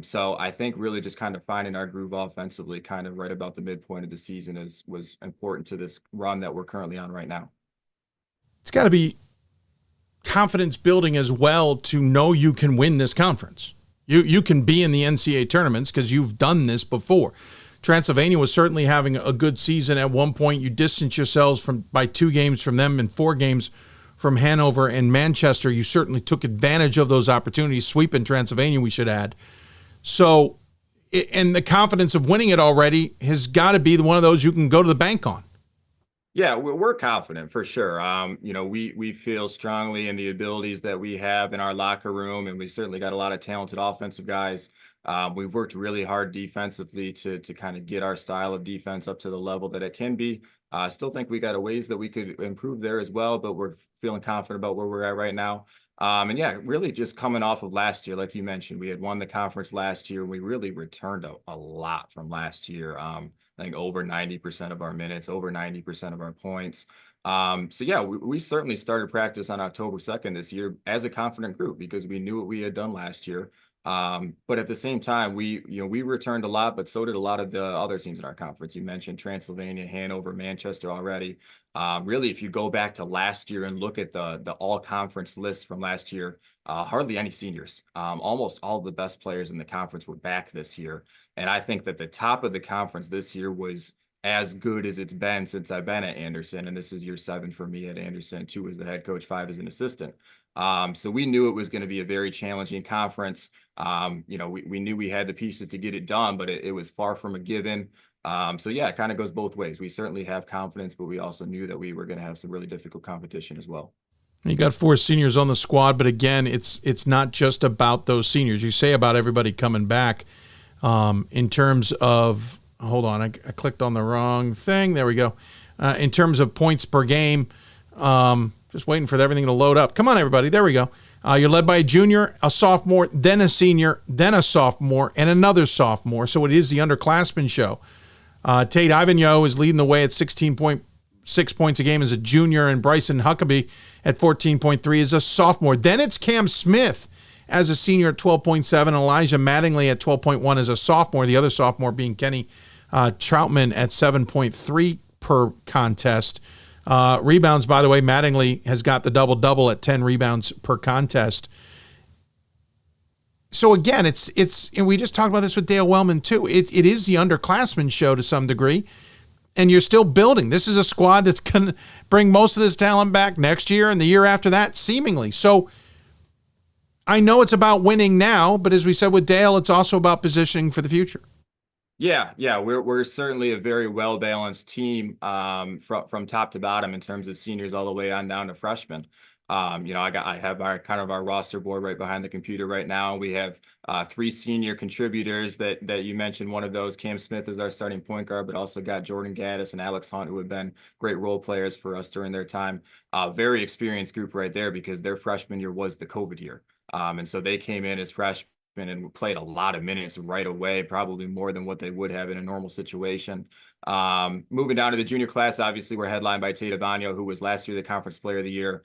[SPEAKER 12] So I think really just kind of finding our groove offensively kind of right about the midpoint of the season was important to this run that we're currently on right now.
[SPEAKER 1] It's got to be confidence building as well to know you can win this conference. You can be in the NCAA tournaments because you've done this before. Transylvania was certainly having a good season at one point. You distanced yourselves by 2 games from them and 4 games from Hanover and Manchester. You certainly took advantage of those opportunities. Sweeping Transylvania, we should add. So, and the confidence of winning it already has got to be one of those you can go to the bank on.
[SPEAKER 12] Yeah, we're confident for sure. We feel strongly in the abilities that we have in our locker room, and we certainly got a lot of talented offensive guys. We've worked really hard defensively to kind of get our style of defense up to the level that it can be. I still think we got a ways that we could improve there as well, but we're feeling confident about where we're at right now. And yeah, really just coming off of last year, like you mentioned, we had won the conference last year. We really returned a lot from last year. I think over 90% of our minutes, over 90% of our points. So yeah, we certainly started practice on October 2nd this year as a confident group because we knew what we had done last year. But at the same time, we returned a lot, but so did a lot of the other teams in our conference. You mentioned Transylvania, Hanover, Manchester already. Really, if you go back to last year and look at the all-conference list from last year, hardly any seniors. Almost all of the best players in the conference were back this year. And I think that the top of the conference this year was as good as it's been since I've been at Anderson. And this is year 7 for me at Anderson, 2 as the head coach, 5 as an assistant. So we knew it was going to be a very challenging conference. We knew we had the pieces to get it done, but it was far from a given. So yeah, it kind of goes both ways. We certainly have confidence, but we also knew that we were going to have some really difficult competition as well.
[SPEAKER 1] You got 4 seniors on the squad, but again, it's not just about those seniors. You say about everybody coming back in terms of, hold on, I clicked on the wrong thing. There we go. In terms of points per game, just waiting for everything to load up. Come on, everybody. There we go. You're led by a junior, a sophomore, then a senior, then a sophomore, and another sophomore. So it is the underclassmen show. Tate Ivanyo is leading the way at 16.6 points a game as a junior, and Bryson Huckabee at 14.3 as a sophomore. Then it's Cam Smith as a senior at 12.7, and Elijah Mattingly at 12.1 as a sophomore, the other sophomore being Kenny Troutman at 7.3 per contest. Rebounds, by the way, Mattingly has got the double-double at 10 rebounds per contest. So again, and we just talked about this with Dale Wellman too. It is the underclassmen show to some degree. and you're still building. This is a squad that's going to bring most of this talent back next year and the year after that, seemingly. So I know it's about winning now, but as we said with Dale, it's also about positioning for the future.
[SPEAKER 12] Yeah, we're certainly a very well-balanced team from top to bottom in terms of seniors all the way on down to freshmen. I have our roster board right behind the computer right now. We have 3 senior contributors that you mentioned. One of those, Cam Smith, is our starting point guard, but also got Jordan Gaddis and Alex Hunt, who have been great role players for us during their time. Very experienced group right there because their freshman year was the COVID year. And so they came in as freshmen and played a lot of minutes right away, probably more than what they would have in a normal situation. Moving down to the junior class, obviously we're headlined by Tate Avagno, who was last year the conference player of the year.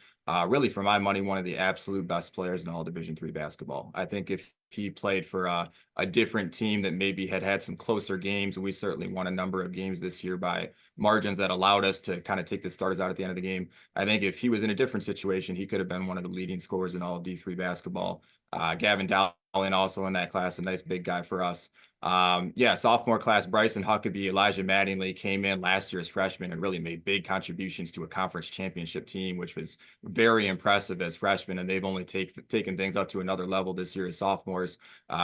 [SPEAKER 12] Really, for my money, one of the absolute best players in all Division III basketball. I think if he played for a different team that maybe had some closer games, and we certainly won a number of games this year by margins that allowed us to kind of take the starters out at the end of the game. I think if he was in a different situation, he could have been one of the leading scorers in all of D3 basketball. Gavin Dowling also in that class, a nice big guy for us. Sophomore class, Bryson Huckabee, Elijah Mattingly came in last year as freshmen and really made big contributions to a conference championship team, which was very impressive as freshmen, and they've only taken things up to another level this year as sophomores.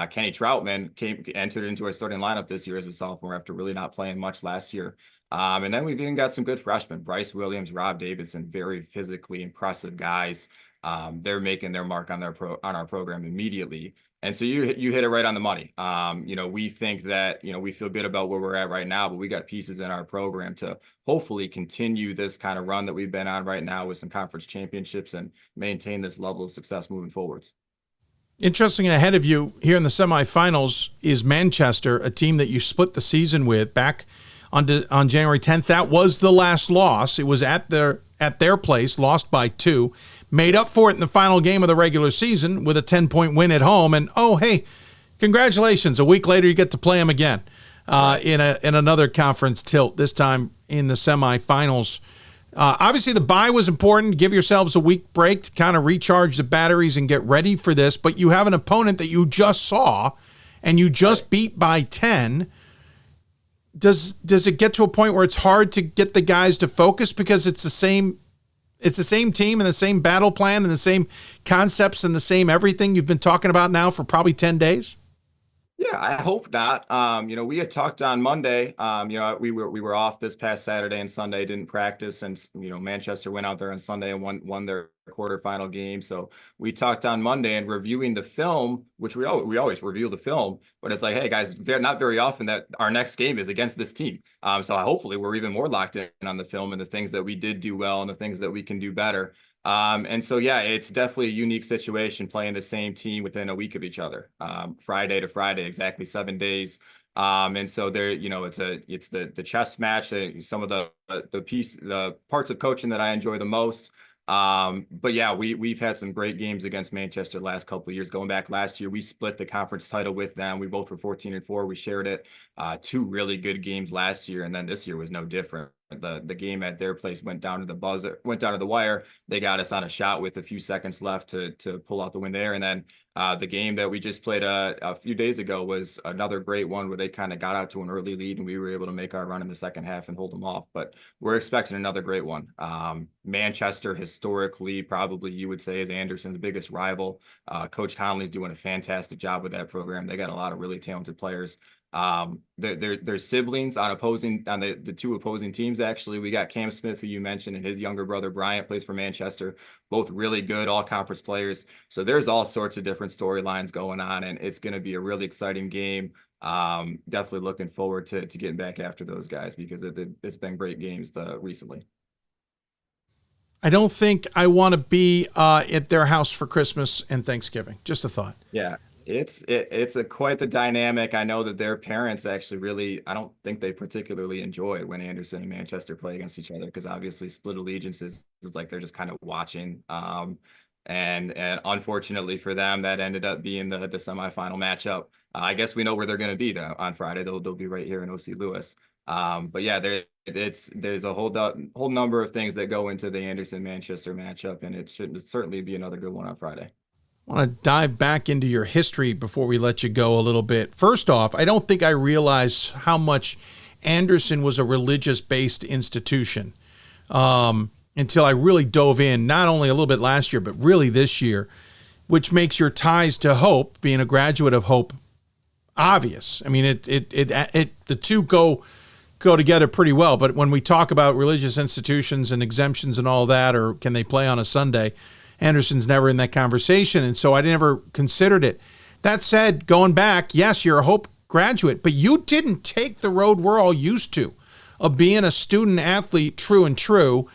[SPEAKER 12] Kenny Troutman entered into our starting lineup this year as a sophomore after really not playing much last year. And then we've even got some good freshmen, Bryce Williams, Rob Davidson, very physically impressive guys. They're making their mark on our program immediately. And so you hit it right on the money. We think that, we feel good about where we're at right now, but we got pieces in our program to hopefully continue this kind of run that we've been on right now with some conference championships and maintain this level of success moving forwards.
[SPEAKER 1] Interesting, ahead of you here in the semifinals is Manchester, a team that you split the season with back on January 10th. That was the last loss. It was at their place, lost by 2. Made up for it in the final game of the regular season with a 10-point win at home. And, oh, hey, congratulations. A week later, you get to play them again in another conference tilt, this time in the semifinals. Obviously, the bye was important. Give yourselves a week break to kind of recharge the batteries and get ready for this. But you have an opponent that you just saw and you just beat by 10. Does it get to a point where it's hard to get the guys to focus because it's the same team and the same battle plan and the same concepts and the same everything you've been talking about now for probably 10 days?
[SPEAKER 12] Yeah, I hope not. We had talked on Monday. We were off this past Saturday and Sunday, didn't practice, and Manchester went out there on Sunday and won their quarterfinal game. So we talked on Monday and reviewing the film, which we always review the film, but it's like, hey guys, not very often that our next game is against this team. So hopefully we're even more locked in on the film and the things that we did do well and the things that we can do better. And so, yeah, it's definitely a unique situation playing the same team within a week of each other, Friday to Friday, exactly 7 days. And so there, it's the chess match, some of the parts of coaching that I enjoy the most. But yeah, we've had some great games against Manchester the last couple of years. Going back last year, we split the conference title with them. We both were 14-4. We shared it. 2 really good games last year, and then this year was no different. The game at their place went down to the wire. They got us on a shot with a few seconds left to pull out the win there. And then the game that we just played a few days ago was another great one where they kind of got out to an early lead and we were able to make our run in the second half and hold them off. But we're expecting another great one. Manchester historically, probably you would say, is Anderson's biggest rival. Coach Conley's doing a fantastic job with that program. They got a lot of really talented players. They're siblings on the 2 opposing teams. Actually, we got Cam Smith, who you mentioned, and his younger brother Bryant plays for Manchester, both really good all conference players. So there's all sorts of different storylines going on, and it's going to be a really exciting game. Definitely looking forward to getting back after those guys because it's been great games recently.
[SPEAKER 1] I don't think I want to be at their house for Christmas and Thanksgiving. Just a thought.
[SPEAKER 12] Yeah. It's quite the dynamic. I know that their parents actually I don't think they particularly enjoy when Anderson and Manchester play against each other because obviously split allegiances is like they're just kind of watching. And unfortunately for them, that ended up being the semifinal matchup. I guess we know where they're going to be though on Friday. They'll be right here in OC Lewis. But yeah, there's a whole number of things that go into the Anderson-Manchester matchup, and it should certainly be another good one on Friday.
[SPEAKER 1] I want to dive back into your history before we let you go a little bit. First off, I don't think I realize how much Anderson was a religious-based institution until I really dove in, not only a little bit last year, but really this year, which makes your ties to Hope, being a graduate of Hope, obvious. I mean, the two go together pretty well. But when we talk about religious institutions and exemptions and all that, or can they play on a Sunday, Anderson's never in that conversation, and so I never considered it. That said, going back, yes, you're a Hope graduate, but you didn't take the road we're all used to of being a student athlete, true and true,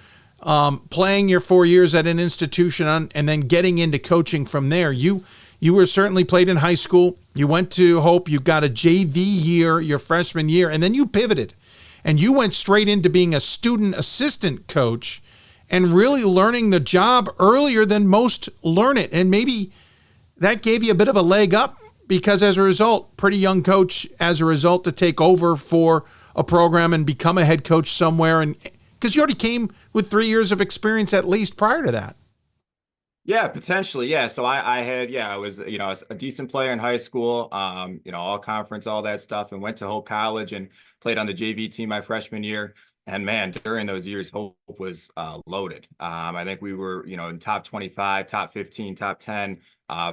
[SPEAKER 1] playing your 4 years at an institution and then getting into coaching from there. You were certainly played in high school. You went to Hope. You got a JV year, your freshman year, and then you pivoted. And you went straight into being a student assistant coach and really learning the job earlier than most learn it. And maybe that gave you a bit of a leg up because as a result, pretty young coach as a result to take over for a program and become a head coach somewhere. And because you already came with 3 years of experience at least prior to that.
[SPEAKER 12] Yeah, potentially. Yeah. So I was, a decent player in high school, all conference, all that stuff, and went to Hope College and played on the JV team my freshman year. And man, during those years, Hope was loaded. I think we were, in top 25, top 15, top 10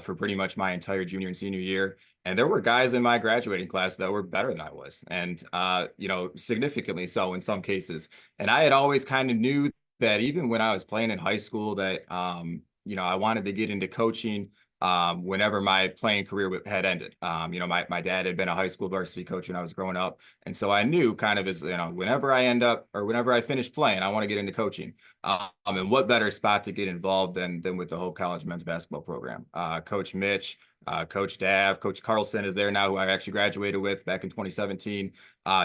[SPEAKER 12] for pretty much my entire junior and senior year. And there were guys in my graduating class that were better than I was, and, significantly so in some cases. And I had always kind of knew that even when I was playing in high school that, I wanted to get into coaching whenever my playing career had ended. My dad had been a high school varsity coach when I was growing up. And so I knew kind of as, whenever I finish playing, I want to get into coaching. And what better spot to get involved than with the Hope College men's basketball program. Coach Mitch, Coach Dav, Coach Carlson is there now, who I actually graduated with back in 2017.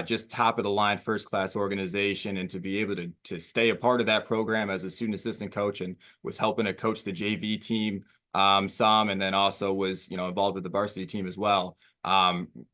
[SPEAKER 12] Just top of the line, first class organization, and to be able to stay a part of that program as a student assistant coach, and was helping to coach the JV team some, and then also was, involved with the varsity team as well.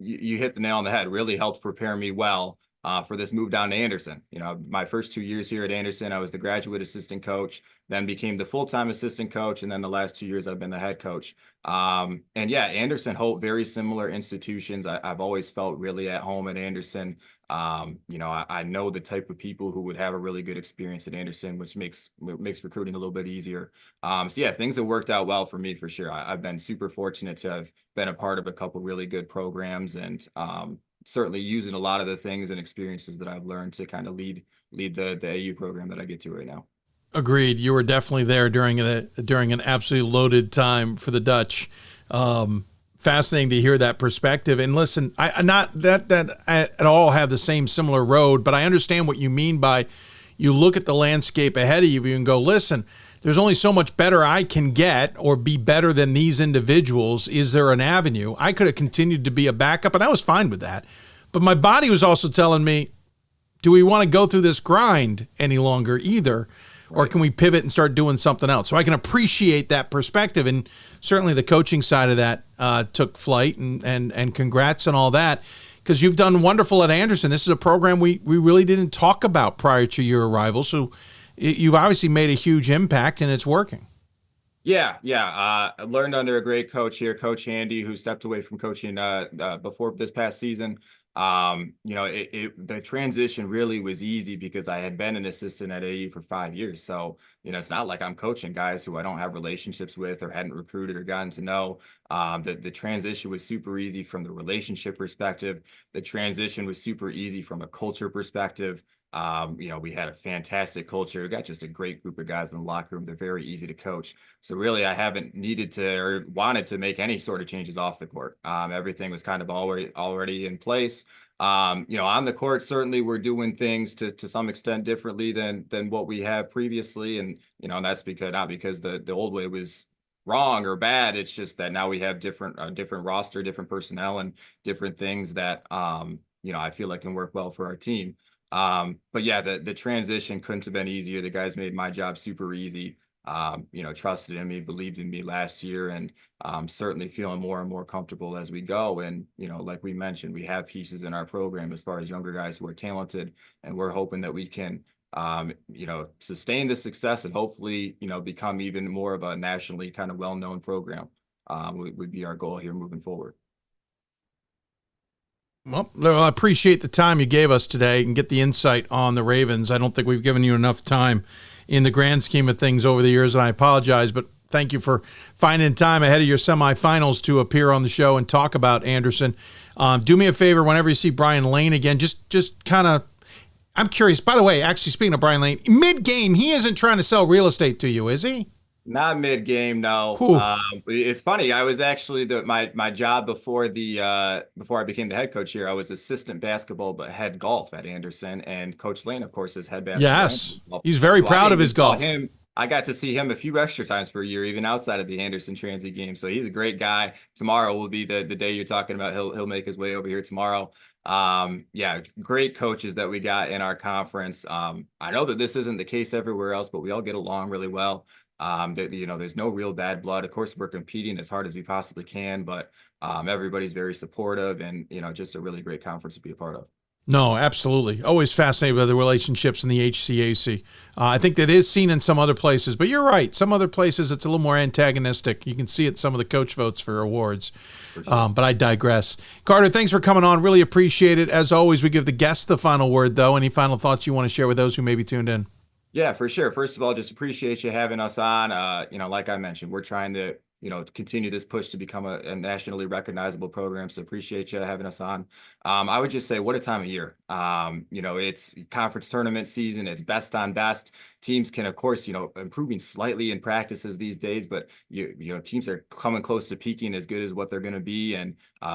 [SPEAKER 12] You hit the nail on the head. Really helped prepare me well for this move down to Anderson. My first 2 years here at Anderson, I was the graduate assistant coach, then became the full-time assistant coach, and then the last 2 years I've been the head coach. And yeah, Anderson, Hope, very similar institutions. I've always felt really at home at Anderson. I know the type of people who would have a really good experience at Anderson, which makes recruiting a little bit easier. So yeah, things have worked out well for me for sure. I've been super fortunate to have been a part of a couple really good programs, and certainly using a lot of the things and experiences that I've learned to kind of lead the AU program that I get to right now.
[SPEAKER 1] Agreed. You were definitely there during an absolutely loaded time for the Dutch. Fascinating to hear that perspective. And listen, I not that at all have the same similar road, but I understand what you mean by you look at the landscape ahead of you and go, listen, there's only so much better I can get or be better than these individuals. Is there an avenue? I could have continued to be a backup, and I was fine with that. But my body was also telling me, do we want to go through this grind any longer either? Or can we pivot and start doing something else? So I can appreciate that perspective. And certainly the coaching side of that took flight, and congrats and all that, because you've done wonderful at Anderson. This is a program we really didn't talk about prior to your arrival. So you've obviously made a huge impact, and it's working.
[SPEAKER 12] Yeah. I learned under a great coach here, Coach Handy, who stepped away from coaching before this past season. The transition really was easy because I had been an assistant at AU for 5 years. So, it's not like I'm coaching guys who I don't have relationships with or hadn't recruited or gotten to know. The transition was super easy from the relationship perspective. The transition was super easy from a culture perspective. We had a fantastic culture. We got just a great group of guys in the locker room. They're very easy to coach. So really, I haven't needed to or wanted to make any sort of changes off the court. Everything was kind of already in place. On the court, certainly we're doing things to some extent differently than what we have previously. And, that's not because the old way was wrong or bad. It's just that now we have different roster, different personnel, and different things that, I feel like can work well for our team. But yeah, the transition couldn't have been easier. The guys made my job super easy. Trusted in me, believed in me last year, and certainly feeling more and more comfortable as we go. And, like we mentioned, we have pieces in our program as far as younger guys who are talented, and we're hoping that we can, sustain the success and hopefully, become even more of a nationally kind of well-known program. Would be our goal here moving forward.
[SPEAKER 1] Well, I appreciate the time you gave us today and get the insight on the Ravens. I don't think we've given you enough time in the grand scheme of things over the years, and I apologize, but thank you for finding time ahead of your semifinals to appear on the show and talk about Anderson. Do me a favor, whenever you see Brian Lane again, just kind of, I'm curious. By the way, actually, speaking of Brian Lane, mid-game, he isn't trying to sell real estate to you, is he?
[SPEAKER 12] Not mid-game, no. It's funny. I was actually my job before I became the head coach here. I was assistant basketball but head golf at Anderson, and Coach Lane, of course, is head basketball.
[SPEAKER 1] Yes, he's very proud of his golf.
[SPEAKER 12] I got to see him a few extra times per year, even outside of the Anderson Transy game. So he's a great guy. Tomorrow will be the day you're talking about. He'll make his way over here tomorrow. Yeah, great coaches that we got in our conference. I know that this isn't the case everywhere else, but we all get along really well. There's no real bad blood. Of course, we're competing as hard as we possibly can, but everybody's very supportive, and just a really great conference to be a part of.
[SPEAKER 1] No, absolutely. Always fascinated by the relationships in the HCAC. I think that is seen in some other places, but you're right. Some other places it's a little more antagonistic. You can see it in some of the coach votes for awards. For sure. But I digress. Carter, thanks for coming on. Really appreciate it. As always, we give the guests the final word, though. Any final thoughts you want to share with those who may be tuned in?
[SPEAKER 12] Yeah, for sure. First of all, just appreciate you having us on. Like I mentioned, we're trying to continue this push to become a nationally recognizable program. So appreciate you having us on. I would just say, what a time of year. It's conference tournament season. It's best on best. Teams can, of course, improving slightly in practices these days, but teams are coming close to peaking as good as what they're going to be. And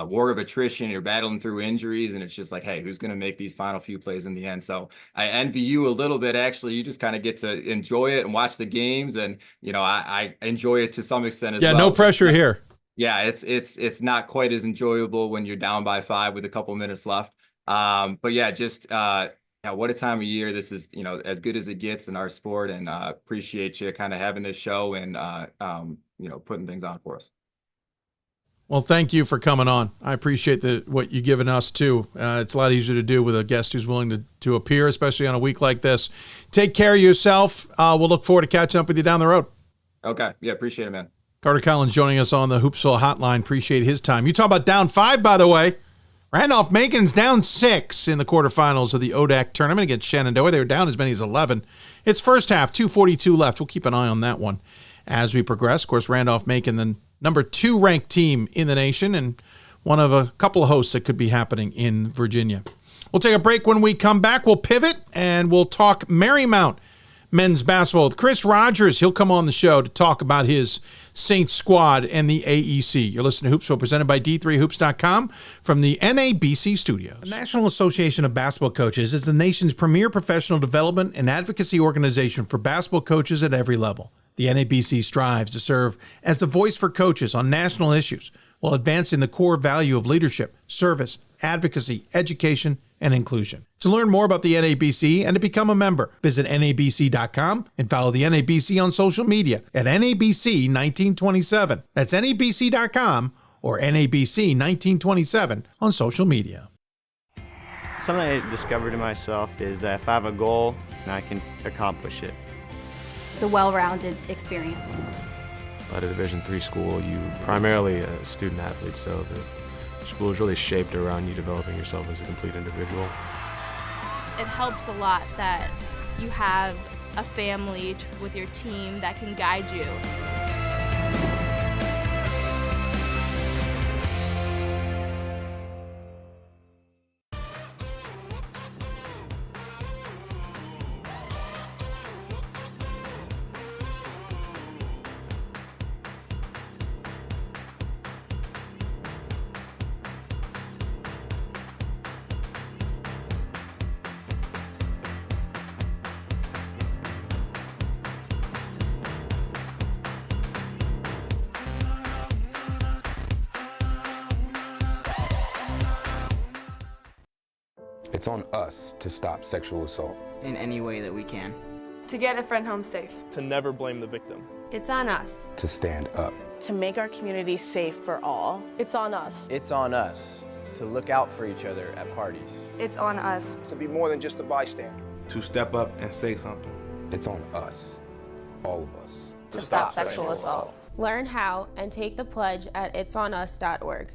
[SPEAKER 12] war of attrition, you're battling through injuries, and it's just like, hey, who's going to make these final few plays in the end? So I envy you a little bit. Actually, you just kind of get to enjoy it and watch the games, and I enjoy it to some extent as well.
[SPEAKER 1] Yeah, no pressure here.
[SPEAKER 12] Yeah, it's not quite as enjoyable when you're down by 5 with a couple minutes left. But yeah, just what a time of year. This is as good as it gets in our sport, and appreciate you kind of having this show and putting things on for us.
[SPEAKER 1] Well, thank you for coming on. I appreciate what you've given us too. It's a lot easier to do with a guest who's willing to appear, especially on a week like this. Take care of yourself. We'll look forward to catching up with you down the road.
[SPEAKER 12] Okay. Yeah, appreciate it, man.
[SPEAKER 1] Carter Collins joining us on the Hoopsville Hotline. Appreciate his time. You talk about down 5, by the way. Randolph-Macon's down 6 in the quarterfinals of the ODAC tournament against Shenandoah. They were down as many as 11. It's first half, 2:42 left. We'll keep an eye on that one as we progress. Of course, Randolph-Macon, the number 2 ranked team in the nation, and one of a couple of hosts that could be happening in Virginia. We'll take a break. When we come back, we'll pivot, and we'll talk Marymount men's basketball with Chris Rogers. He'll come on the show to talk about his Saints squad and the AEC. You're listening to Hoopsville, presented by D3Hoops.com from the NABC studios. The National Association of Basketball Coaches is the nation's premier professional development and advocacy organization for basketball coaches at every level. The NABC strives to serve as the voice for coaches on national issues while advancing the core value of leadership, service, advocacy, education, and inclusion. To learn more about the NABC and to become a member, visit NABC.com and follow the NABC on social media at NABC 1927. That's NABC.com or NABC 1927 on social media.
[SPEAKER 2] Something I discovered in myself is that if I have a goal, I can accomplish it.
[SPEAKER 3] It's a well-rounded experience.
[SPEAKER 6] At a Division III school, you primarily a student athlete, so the school is really shaped around you developing yourself as a complete individual.
[SPEAKER 11] It helps a lot that you have a family with your team that can guide you.
[SPEAKER 14] It's on us to stop sexual assault.
[SPEAKER 25] In any way that we can.
[SPEAKER 8] To get a friend home safe.
[SPEAKER 26] To never blame the victim.
[SPEAKER 3] It's on us.
[SPEAKER 14] To stand up.
[SPEAKER 27] To make our community safe for all. It's on us.
[SPEAKER 28] It's on us to look out for each other at parties.
[SPEAKER 3] It's on us.
[SPEAKER 29] To be more than just a bystander.
[SPEAKER 30] To step up and say something.
[SPEAKER 14] It's on us. All of us.
[SPEAKER 3] To stop sexual assault.
[SPEAKER 31] Learn how and take the pledge at itsonus.org.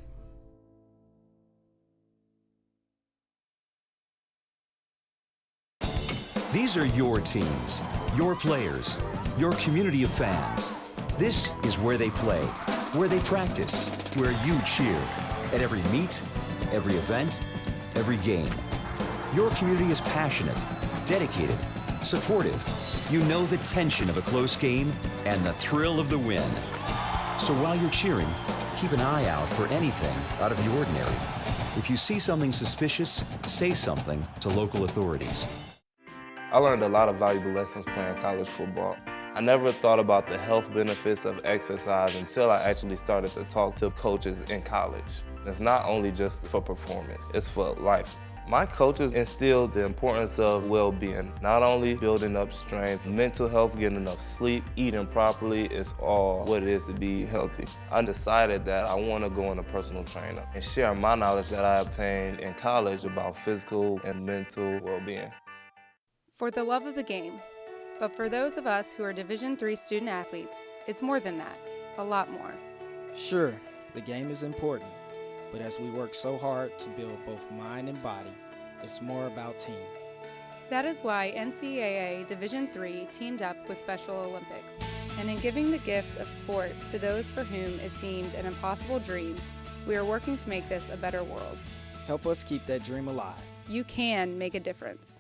[SPEAKER 7] These are your teams, your players, your community of fans. This is where they play, where they practice, where you cheer. At every meet, every event, every game. Your community is passionate, dedicated, supportive. You know the tension of a close game and the thrill of the win. So while you're cheering, keep an eye out for anything out of the ordinary. If you see something suspicious, say something to local authorities.
[SPEAKER 13] I learned a lot of valuable lessons playing college football. I never thought about the health benefits of exercise until I actually started to talk to coaches in college. It's not only just for performance, it's for life. My coaches instilled the importance of well-being, not only building up strength, mental health, getting enough sleep, eating properly is all what it is to be healthy. I decided that I want to go into personal trainer and share my knowledge that I obtained in college about physical and mental well-being.
[SPEAKER 9] For the love of the game, but for those of us who are Division III student athletes, it's more than that, a lot more.
[SPEAKER 15] Sure, the game is important, but as we work so hard to build both mind and body, it's more about team.
[SPEAKER 9] That is why NCAA Division III teamed up with Special Olympics, and in giving the gift of sport to those for whom it seemed an impossible dream, we are working to make this a better world.
[SPEAKER 15] Help us keep that dream alive.
[SPEAKER 9] You can make a difference.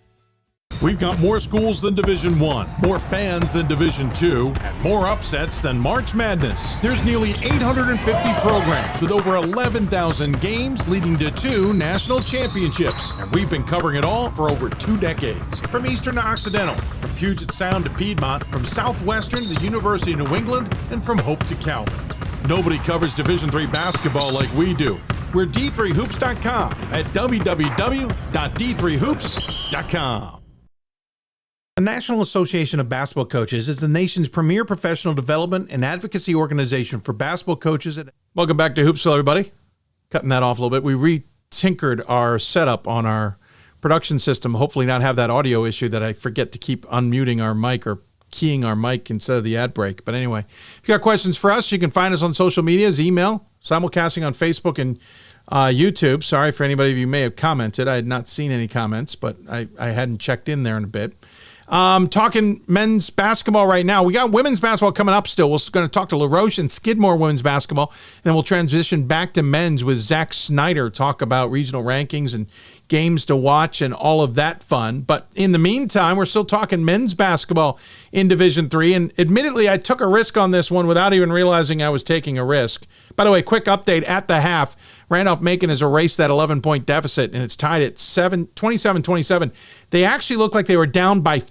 [SPEAKER 1] We've got more schools than Division I, more fans than Division II, and more upsets than March Madness. There's nearly 850 programs with over 11,000 games leading to 2 national championships. And we've been covering it all for over 2 decades. From Eastern to Occidental, from Puget Sound to Piedmont, from Southwestern to the University of New England, and from Hope to Calvin. Nobody covers Division III basketball like we do. We're D3Hoops.com at www.d3hoops.com. The National Association of Basketball Coaches is the nation's premier professional development and advocacy organization for basketball coaches. Welcome back to Hoopsville, everybody. Cutting that off a little bit. We re-tinkered our setup on our production system. Hopefully not have that audio issue that I forget to keep unmuting our mic or keying our mic instead of the ad break. But anyway, if you got questions for us, you can find us on social medias, email, simulcasting on Facebook and YouTube. Sorry for anybody of you who may have commented. I had not seen any comments, but I hadn't checked in there in a bit. Talking men's basketball right now. We got women's basketball coming up still. We're going to talk to Roche and Skidmore women's basketball. And then we'll transition back to men's with Zach Snyder, talk about regional rankings and games to watch and all of that fun. But in the meantime, we're still talking men's basketball in Division III. And admittedly, I took a risk on this one without even realizing I was taking a risk. By the way, quick update at the half. Randolph-Macon has erased that 11-point deficit, and it's tied at 27-27. They actually look like they were down by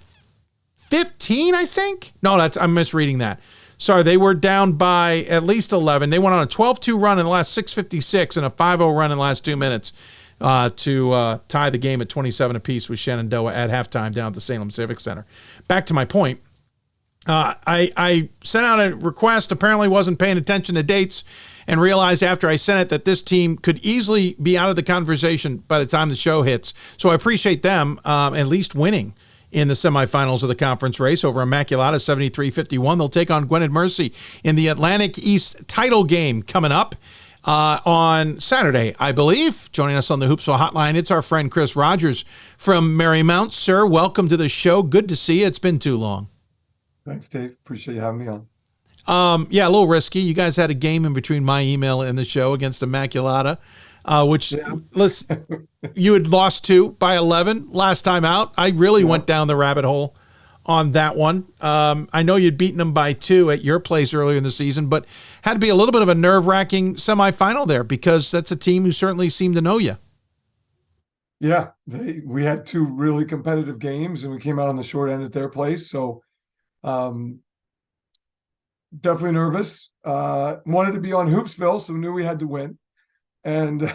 [SPEAKER 1] 15, I think? No, I'm misreading that. Sorry, they were down by at least 11. They went on a 12-2 run in the last 6:56 and a 5-0 run in the last 2 minutes to tie the game at 27 apiece with Shenandoah at halftime down at the Salem Civic Center. Back to my point. I sent out a request, apparently wasn't paying attention to dates, and realized after I sent it that this team could easily be out of the conversation by the time the show hits. So I appreciate them at least winning in the semifinals of the conference race over Immaculata 73-51. They'll take on Gwynedd Mercy in the Atlantic East title game coming up on Saturday, I believe. Joining us on the Hoopsville Hotline, it's our friend Chris Rogers from Marymount. Sir, welcome to the show. Good to see you. It's been too long.
[SPEAKER 17] Thanks, Dave. Appreciate you having me on.
[SPEAKER 1] Yeah, a little risky. You guys had a game in between my email and the show against Immaculata, which listen, you had lost to by 11 last time out. I really went down the rabbit hole on that one. I know you'd beaten them by 2 at your place earlier in the season, but had to be a little bit of a nerve-wracking semifinal there because that's a team who certainly seemed to know you.
[SPEAKER 17] Yeah, we had 2 really competitive games, and we came out on the short end at their place. So definitely nervous. Wanted to be on Hoopsville, so knew we had to win. And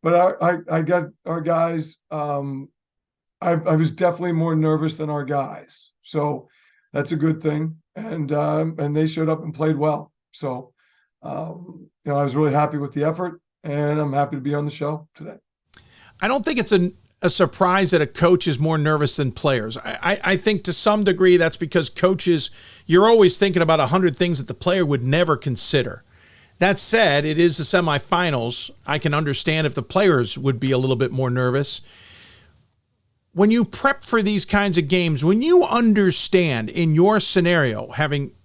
[SPEAKER 17] but I got our guys. I was definitely more nervous than our guys, so that's a good thing. And they showed up and played well. So I was really happy with the effort, and I'm happy to be on the show today.
[SPEAKER 1] I don't think it's a surprise that a coach is more nervous than players. I think to some degree that's because coaches, you're always thinking about 100 things that the player would never consider. That said, it is the semifinals. I can understand if the players would be a little bit more nervous. when you prep for these kinds of games, when you understand in your scenario,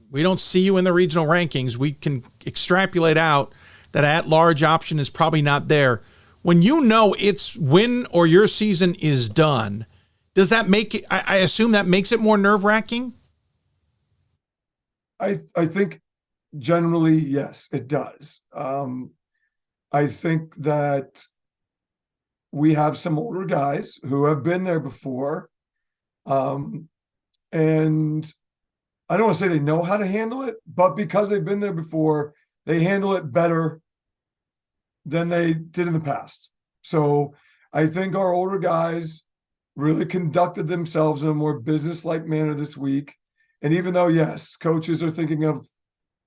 [SPEAKER 1] we don't see you in the regional rankings, we can extrapolate out that at-large option is probably not there. When you know it's win or your season is done, does that make it, I assume that makes it more nerve-wracking?
[SPEAKER 17] I think generally, yes, it does. I think that we have some older guys who have been there before. And I don't want to say they know how to handle it, but because they've been there before, they handle it better than they did in the past. So I think our older guys really conducted themselves in a more business-like manner this week. And even though, yes, coaches are thinking of,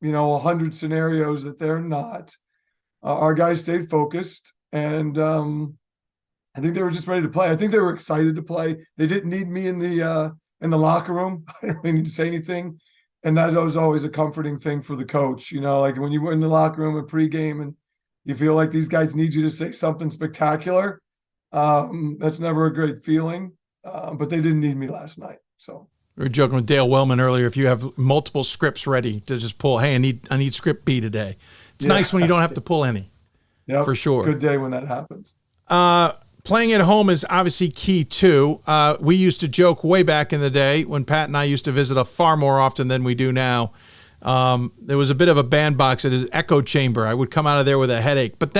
[SPEAKER 17] 100 scenarios that they're not, our guys stayed focused. And I think they were just ready to play. I think they were excited to play. They didn't need me in the locker room. I don't really need to say anything. And that was always a comforting thing for the coach. Like when you were in the locker room at pregame and you feel like these guys need you to say something spectacular, that's never a great feeling. But they didn't need me last night. So
[SPEAKER 1] we were joking with Dale Wellman earlier. If you have multiple scripts ready to just pull, hey, I need script B today. It's nice when you don't have to pull any.
[SPEAKER 17] Yeah,
[SPEAKER 1] for sure.
[SPEAKER 17] Good day when that happens.
[SPEAKER 1] Playing at home is obviously key too. We used to joke way back in the day when Pat and I used to visit far more often than we do now. There was a bit of a bandbox at his echo chamber. I would come out of there with a headache. But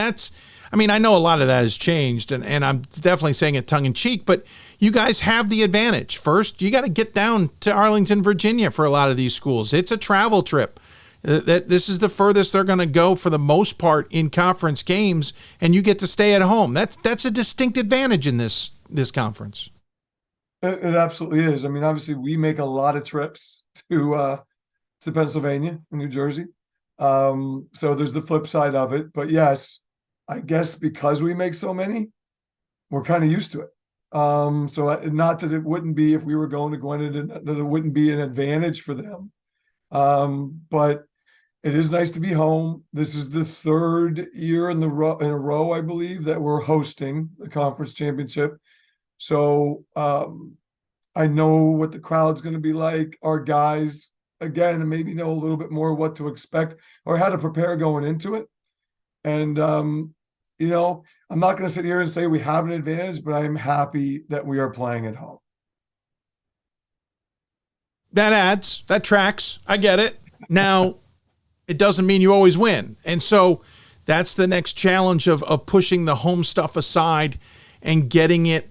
[SPEAKER 1] I know a lot of that has changed, and I'm definitely saying it tongue in cheek, but you guys have the advantage. First, you got to get down to Arlington, Virginia for a lot of these schools. It's a travel trip. This is the furthest they're going to go for the most part in conference games, and you get to stay at home. That's a distinct advantage in this conference.
[SPEAKER 17] It absolutely is. Obviously, we make a lot of trips to Pennsylvania and New Jersey. So there's the flip side of it. But yes, I guess because we make so many, we're kind of used to it. So not that it wouldn't be if we were going to Gwinnett, that it wouldn't be an advantage for them. But it is nice to be home. This is the third year in a row, I believe, that we're hosting the conference championship. So I know what the crowd's going to be like. Our guys, again, maybe know a little bit more what to expect or how to prepare going into it. And, I'm not going to sit here and say we have an advantage, but I'm happy that we are playing at home.
[SPEAKER 1] That tracks. I get it. Now, it doesn't mean you always win. And so that's the next challenge of pushing the home stuff aside and getting it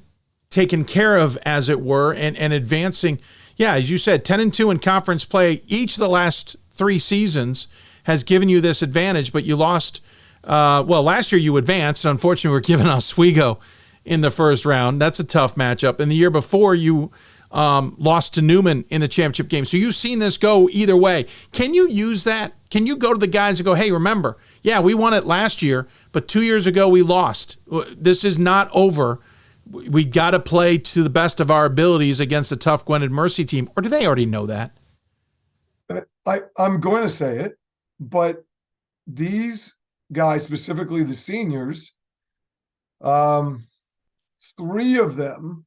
[SPEAKER 1] taken care of, as it were, and advancing. Yeah, as you said, 10-2 in conference play each of the last 3 seasons has given you this advantage, but you lost. Last year you advanced. Unfortunately, we're giving Oswego in the first round. That's a tough matchup. And the year before, you lost to Newman in the championship game. So you've seen this go either way. Can you use that? Can you go to the guys and go, hey, remember, yeah, we won it last year, but 2 years ago we lost. This is not over. We got to play to the best of our abilities against a tough Gwinnett Mercy team. Or do they already know that?
[SPEAKER 17] I'm going to say it, but these guys, specifically the seniors, 3 of them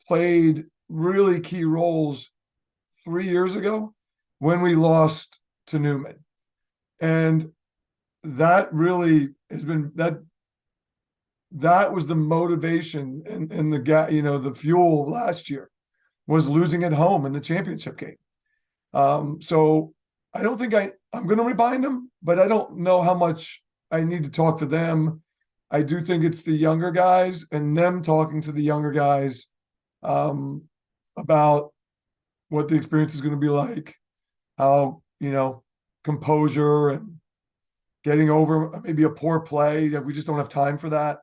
[SPEAKER 17] played really key roles 3 years ago when we lost to Newman. And that really has been that was the motivation and the fuel last year was losing at home in the championship game. So I don't think I'm going to remind them, but I don't know how much I need to talk to them. I do think it's the younger guys and them talking to the younger guys about what the experience is going to be like, how, composure and getting over maybe a poor play, that we just don't have time for that.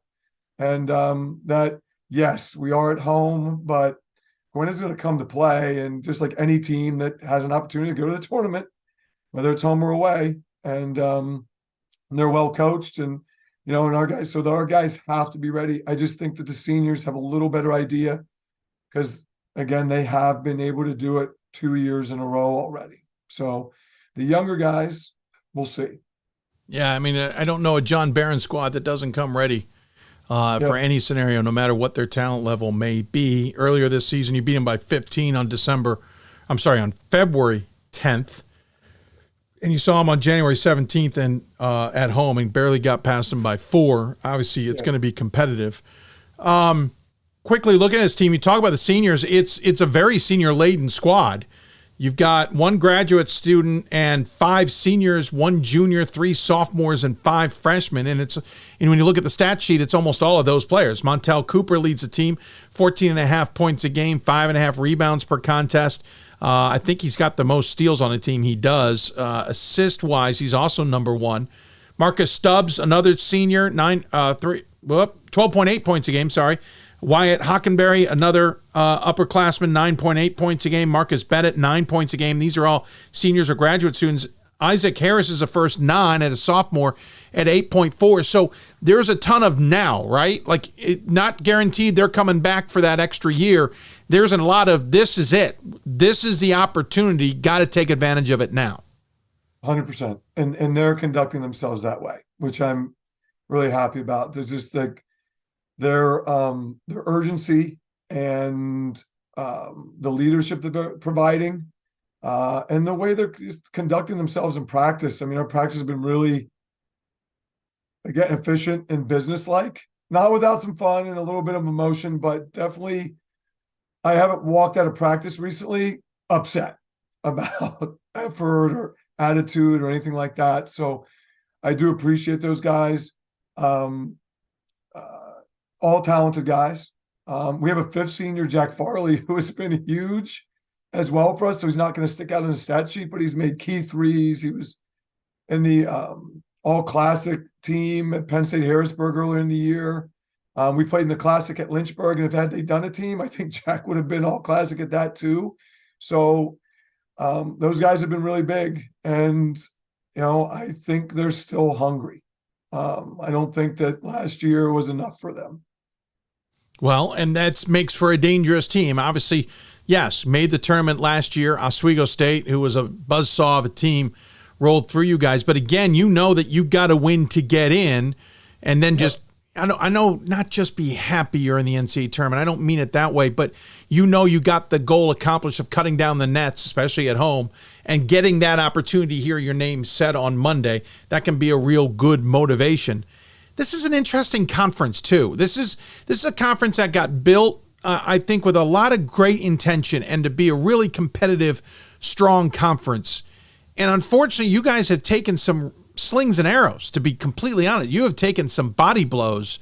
[SPEAKER 17] And that, yes, we are at home, but Gwinnett's going to come to play. And just like any team that has an opportunity to go to the tournament, whether it's home or away, and they're well coached and, and our guys have to be ready. I just think that the seniors have a little better idea because, again, they have been able to do it 2 years in a row already. So the younger guys, we'll see.
[SPEAKER 1] Yeah, I don't know a John Barron squad that doesn't come ready. for any scenario, no matter what their talent level may be. Earlier this season, you beat them by 15 on February 10th. And you saw them on January 17th and at home and barely got past them by 4. Obviously, it's going to be competitive. Quickly looking at this team, you talk about the seniors. It's a very senior-laden squad. You've got 1 graduate student and 5 seniors, 1 junior, 3 sophomores, and 5 freshmen. And when you look at the stat sheet, it's almost all of those players. Montel Cooper leads the team, 14.5 points a game, 5.5 rebounds per contest. I think he's got the most steals on the team. He does. Assist-wise, he's also number 1. Marcus Stubbs, another senior, 12.8 points a game, Wyatt Hockenberry, another upperclassman, 9.8 points a game. Marcus Bennett, 9 points a game. These are all seniors or graduate students. Isaac Harris is a first non at a sophomore at 8.4. So there's a ton of now, right? Not guaranteed they're coming back for that extra year. There's a lot of this is it. This is the opportunity. Got to take advantage of it now.
[SPEAKER 17] 100%. And they're conducting themselves that way, which I'm really happy about. There's just their urgency and the leadership that they're providing and the way they're just conducting themselves in practice. I mean, our practice has been really, again, efficient and businesslike, not without some fun and a little bit of emotion, but definitely I haven't walked out of practice recently upset about effort or attitude or anything like that. So I do appreciate those guys. All talented guys. We have a 5th senior, Jack Farley, who has been huge as well for us. So he's not going to stick out in the stat sheet, but he's made key threes. He was in the all-classic team at Penn State Harrisburg earlier in the year. We played in the classic at Lynchburg, and if had they done a team, I think Jack would have been all-classic at that too. So those guys have been really big, and I think they're still hungry. I don't think that last year was enough for them.
[SPEAKER 1] Well, and that makes for a dangerous team. Obviously, yes, made the tournament last year. Oswego State, who was a buzzsaw of a team, rolled through you guys. But again, you know that you got to win to get in, and then just I know not just be happy you're in the NCAA tournament. I don't mean it that way, but you got the goal accomplished of cutting down the nets, especially at home, and getting that opportunity to hear your name said on Monday. That can be a real good motivation. This is an interesting conference too. This is a conference that got built, I think, with a lot of great intention and to be a really competitive, strong conference. And unfortunately, you guys have taken some slings and arrows, to be completely honest. You have taken some body blows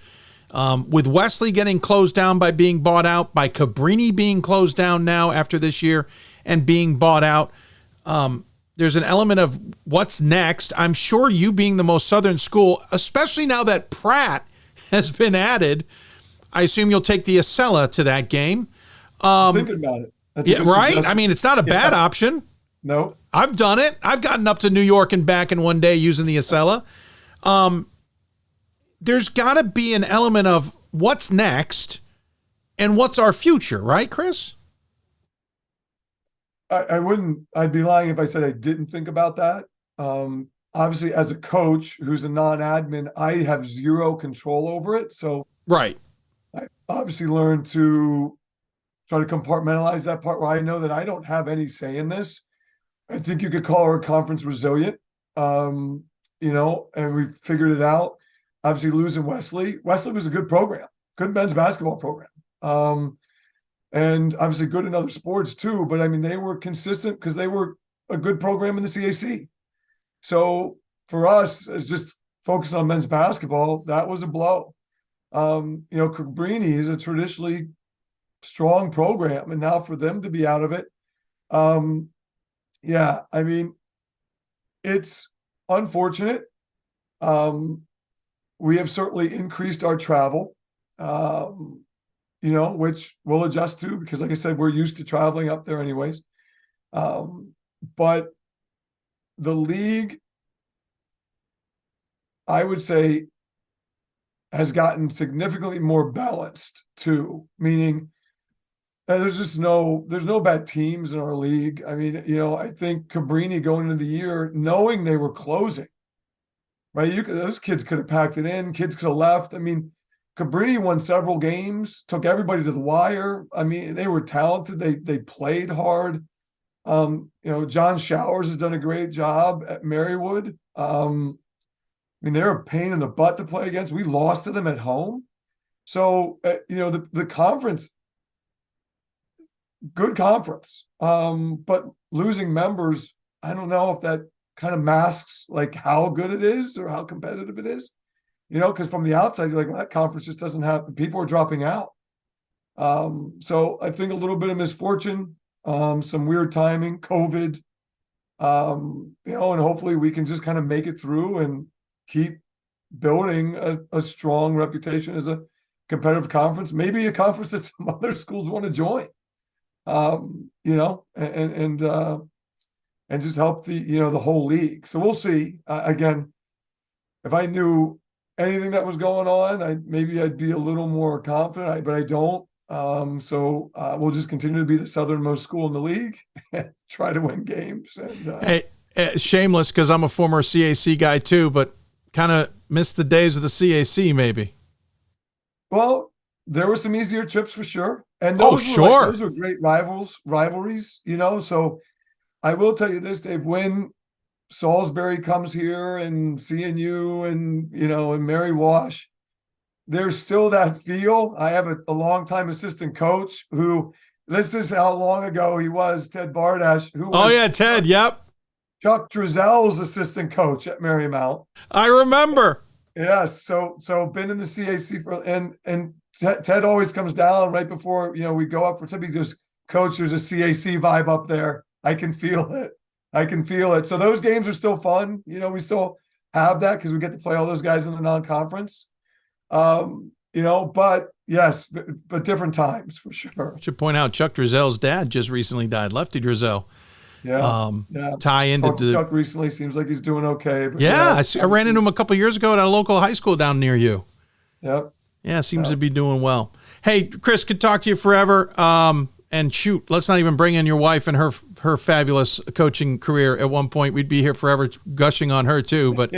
[SPEAKER 1] with Wesley getting closed down by being bought out, by Cabrini being closed down now after this year and being bought out. There's an element of what's next. I'm sure you being the most southern school, especially now that Pratt has been added, I assume you'll take the Acela to that game.
[SPEAKER 17] Thinking about it.
[SPEAKER 1] Yeah, right? I mean, it's not a bad option.
[SPEAKER 17] No.
[SPEAKER 1] I've done it. I've gotten up to New York and back in one day using the Acela. There's got to be an element of what's next and what's our future, right, Chris?
[SPEAKER 17] I'd be lying if I said I didn't think about that. Obviously, as a coach who's a non-admin, I have zero control over it. So
[SPEAKER 1] right.
[SPEAKER 17] I obviously learned to try to compartmentalize that part where I know that I don't have any say in this. I think you could call our conference resilient, and we figured it out. Obviously, losing Wesley was a good program, good men's basketball program. And obviously good in other sports too, but I mean, they were consistent because they were a good program in the CAC. So for us, as just focusing on men's basketball, that was a blow. Cabrini is a traditionally strong program, and now for them to be out of it, yeah, I mean, it's unfortunate. We have certainly increased our travel. Which we'll adjust to because, like I said, we're used to traveling up there anyways. But the league, I would say, has gotten significantly more balanced too, meaning there's no bad teams in our league. I mean, I think Cabrini going into the year, knowing they were closing, right? Those kids could have packed it in, kids could have left. I mean, Cabrini won several games, took everybody to the wire. I mean, they were talented. They played hard. John Showers has done a great job at Marywood. I mean, they're a pain in the butt to play against. We lost to them at home. So, the conference, good conference. But losing members, I don't know if that kind of masks like how good it is or how competitive it is. Because from the outside, you're like, well, that conference just doesn't have, people are dropping out. So I think a little bit of misfortune, some weird timing, COVID, and hopefully we can just kind of make it through and keep building a strong reputation as a competitive conference, maybe a conference that some other schools want to join, and just help the whole league. So we'll see. Again, if I knew anything that was going on, I'd be a little more confident, but I don't. So we'll just continue to be the southernmost school in the league and try to win games. And,
[SPEAKER 1] hey, shameless, because I'm a former CAC guy too, but kind of missed the days of the CAC maybe.
[SPEAKER 17] Well, there were some easier trips for sure. And those were great rivalries, So I will tell you this, Dave, when Salisbury comes here and CNU and Mary Wash, there's still that feel. I have a longtime assistant coach who, this is how long ago he was, Ted Bardash.
[SPEAKER 1] Ted, yep.
[SPEAKER 17] Chuck Drizel's assistant coach at Marymount.
[SPEAKER 1] I remember.
[SPEAKER 17] Yes, so been in the CAC for, and Ted always comes down right before, we go up for tipping. Goes, Coach, there's a CAC vibe up there. I can feel it. So those games are still fun. We still have that because we get to play all those guys in the non-conference. But yes, but different times for sure.
[SPEAKER 1] I should point out Chuck Drizel's dad just recently died, Lefty Drizel.
[SPEAKER 17] Yeah.
[SPEAKER 1] Tie into
[SPEAKER 17] Chuck recently seems like he's doing okay. But
[SPEAKER 1] I ran into him a couple of years ago at a local high school down near you.
[SPEAKER 17] Yep.
[SPEAKER 1] Yeah, seems to be doing well. Hey, Chris, could talk to you forever. And shoot, let's not even bring in your wife and her fabulous coaching career. At one point, we'd be here forever gushing on her too. But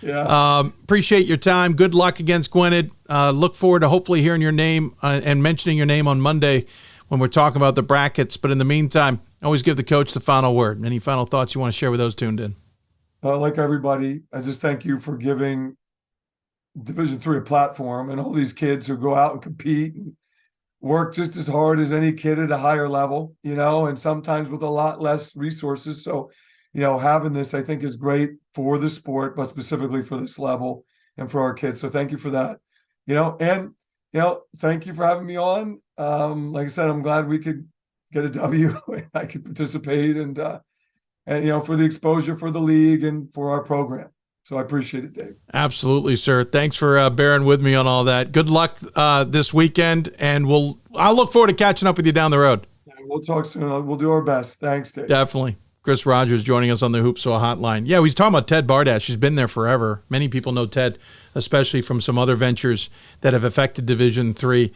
[SPEAKER 1] appreciate your time. Good luck against Gwynedd. Look forward to hopefully hearing your name and mentioning your name on Monday when we're talking about the brackets. But in the meantime, always give the coach the final word. Any final thoughts you want to share with those tuned in?
[SPEAKER 17] Like everybody, I just thank you for giving Division III a platform and all these kids who go out and compete and work just as hard as any kid at a higher level, and sometimes with a lot less resources. So, having this, I think, is great for the sport, but specifically for this level and for our kids. So thank you for that, thank you for having me on. Like I said, I'm glad we could get a W and I could participate and for the exposure for the league and for our program. So I appreciate it, Dave.
[SPEAKER 1] Absolutely, sir. Thanks for bearing with me on all that. Good luck this weekend, and I'll look forward to catching up with you down the road.
[SPEAKER 17] Yeah, we'll talk soon. We'll do our best. Thanks, Dave.
[SPEAKER 1] Definitely. Chris Rogers joining us on the Hoopsville Hotline. Yeah, he's talking about Ted Bardash. He's been there forever. Many people know Ted, especially from some other ventures that have affected Division III.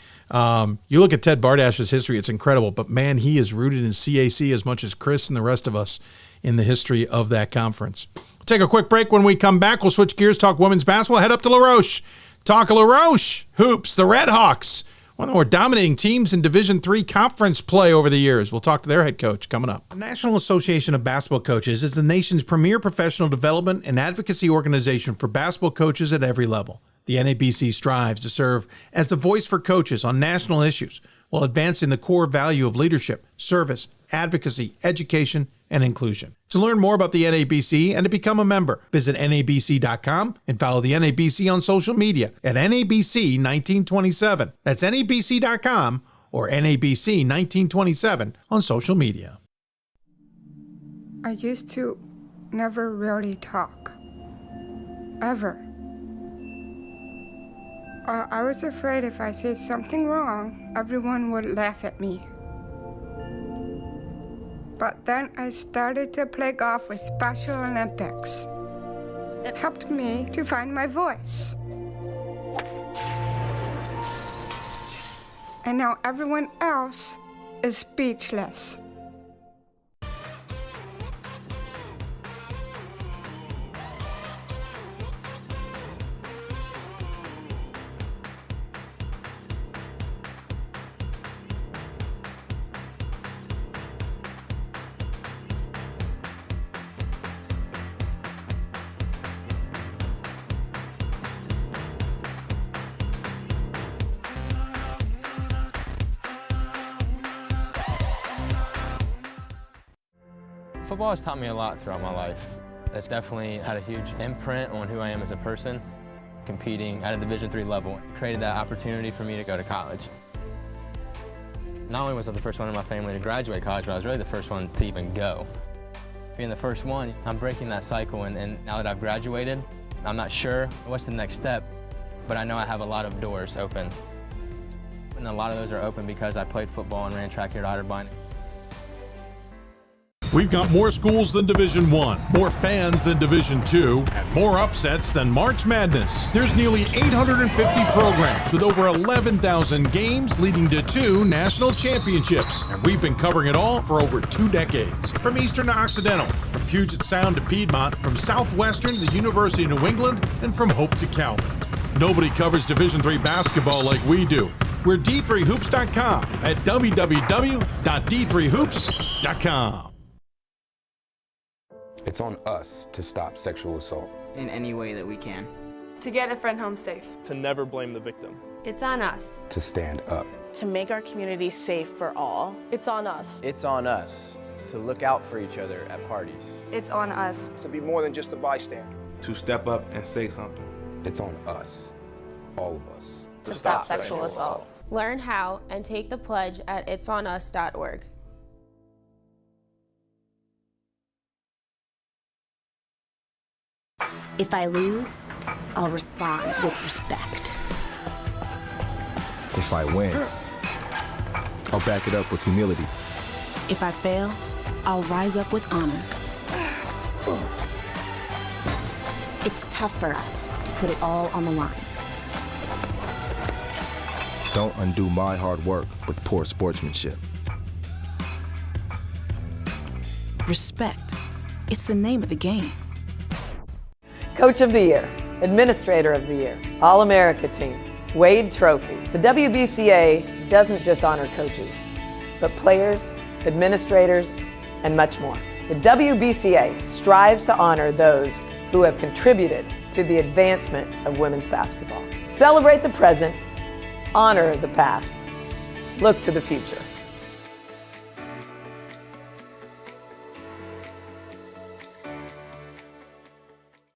[SPEAKER 1] You look at Ted Bardash's history, it's incredible. But, man, he is rooted in CAC as much as Chris and the rest of us in the history of that conference. Take a quick break. When we come back, we'll switch gears, talk women's basketball, head up to La Roche. Talk La Roche hoops, the Red Hawks, one of the more dominating teams in Division III conference play over the years. We'll talk to their head coach coming up. The National Association of Basketball Coaches is the nation's premier professional development and advocacy organization for basketball coaches at every level. The NABC strives to serve as the voice for coaches on national issues while advancing the core value of leadership, service, advocacy, education, and inclusion. To learn more about the NABC and to become a member, visit NABC.com and follow the NABC on social media at NABC 1927. That's NABC.com or NABC 1927 on social media.
[SPEAKER 4] I used to never really talk. Ever. I was afraid if I said something wrong, everyone would laugh at me. But then I started to play golf with Special Olympics. It helped me to find my voice. And now everyone else is speechless.
[SPEAKER 28] Football has taught me a lot throughout my life. It's definitely had a huge imprint on who I am as a person. Competing at a Division III level created that opportunity for me to go to college. Not only was I the first one in my family to graduate college, but I was really the first one to even go. Being the first one, I'm breaking that cycle, and now that I've graduated, I'm not sure what's the next step, but I know I have a lot of doors open. And a lot of those are open because I played football and ran track here at Otterbein.
[SPEAKER 1] We've got more schools than Division I, more fans than Division II, and more upsets than March Madness. There's nearly 850 programs with over 11,000 games leading to 2 national championships. And we've been covering it all for over 2 decades. From Eastern to Occidental, from Puget Sound to Piedmont, from Southwestern to the University of New England, and from Hope to Calvin. Nobody covers Division III basketball like we do. We're D3Hoops.com at www.D3Hoops.com.
[SPEAKER 14] It's on us to stop sexual assault.
[SPEAKER 5] In any way that we can.
[SPEAKER 8] To get a friend home safe.
[SPEAKER 16] To never blame the victim.
[SPEAKER 3] It's on us.
[SPEAKER 14] To stand up.
[SPEAKER 27] To make our community safe for all. It's on us.
[SPEAKER 28] It's on us to look out for each other at parties.
[SPEAKER 3] It's on us.
[SPEAKER 29] To be more than just a bystander.
[SPEAKER 30] To step up and say something.
[SPEAKER 14] It's on us, all of us.
[SPEAKER 3] To stop sexual assault.
[SPEAKER 18] Learn how and take the pledge at itsonus.org.
[SPEAKER 19] If I lose, I'll respond with respect.
[SPEAKER 20] If I win, I'll back it up with humility.
[SPEAKER 19] If I fail, I'll rise up with honor. It's tough for us to put it all on the line.
[SPEAKER 20] Don't undo my hard work with poor sportsmanship.
[SPEAKER 19] Respect. It's the name of the game.
[SPEAKER 21] Coach of the Year, Administrator of the Year, All-America Team, Wade Trophy. The WBCA doesn't just honor coaches, but players, administrators, and much more. The WBCA strives to honor those who have contributed to the advancement of women's basketball. Celebrate the present, honor the past, look to the future.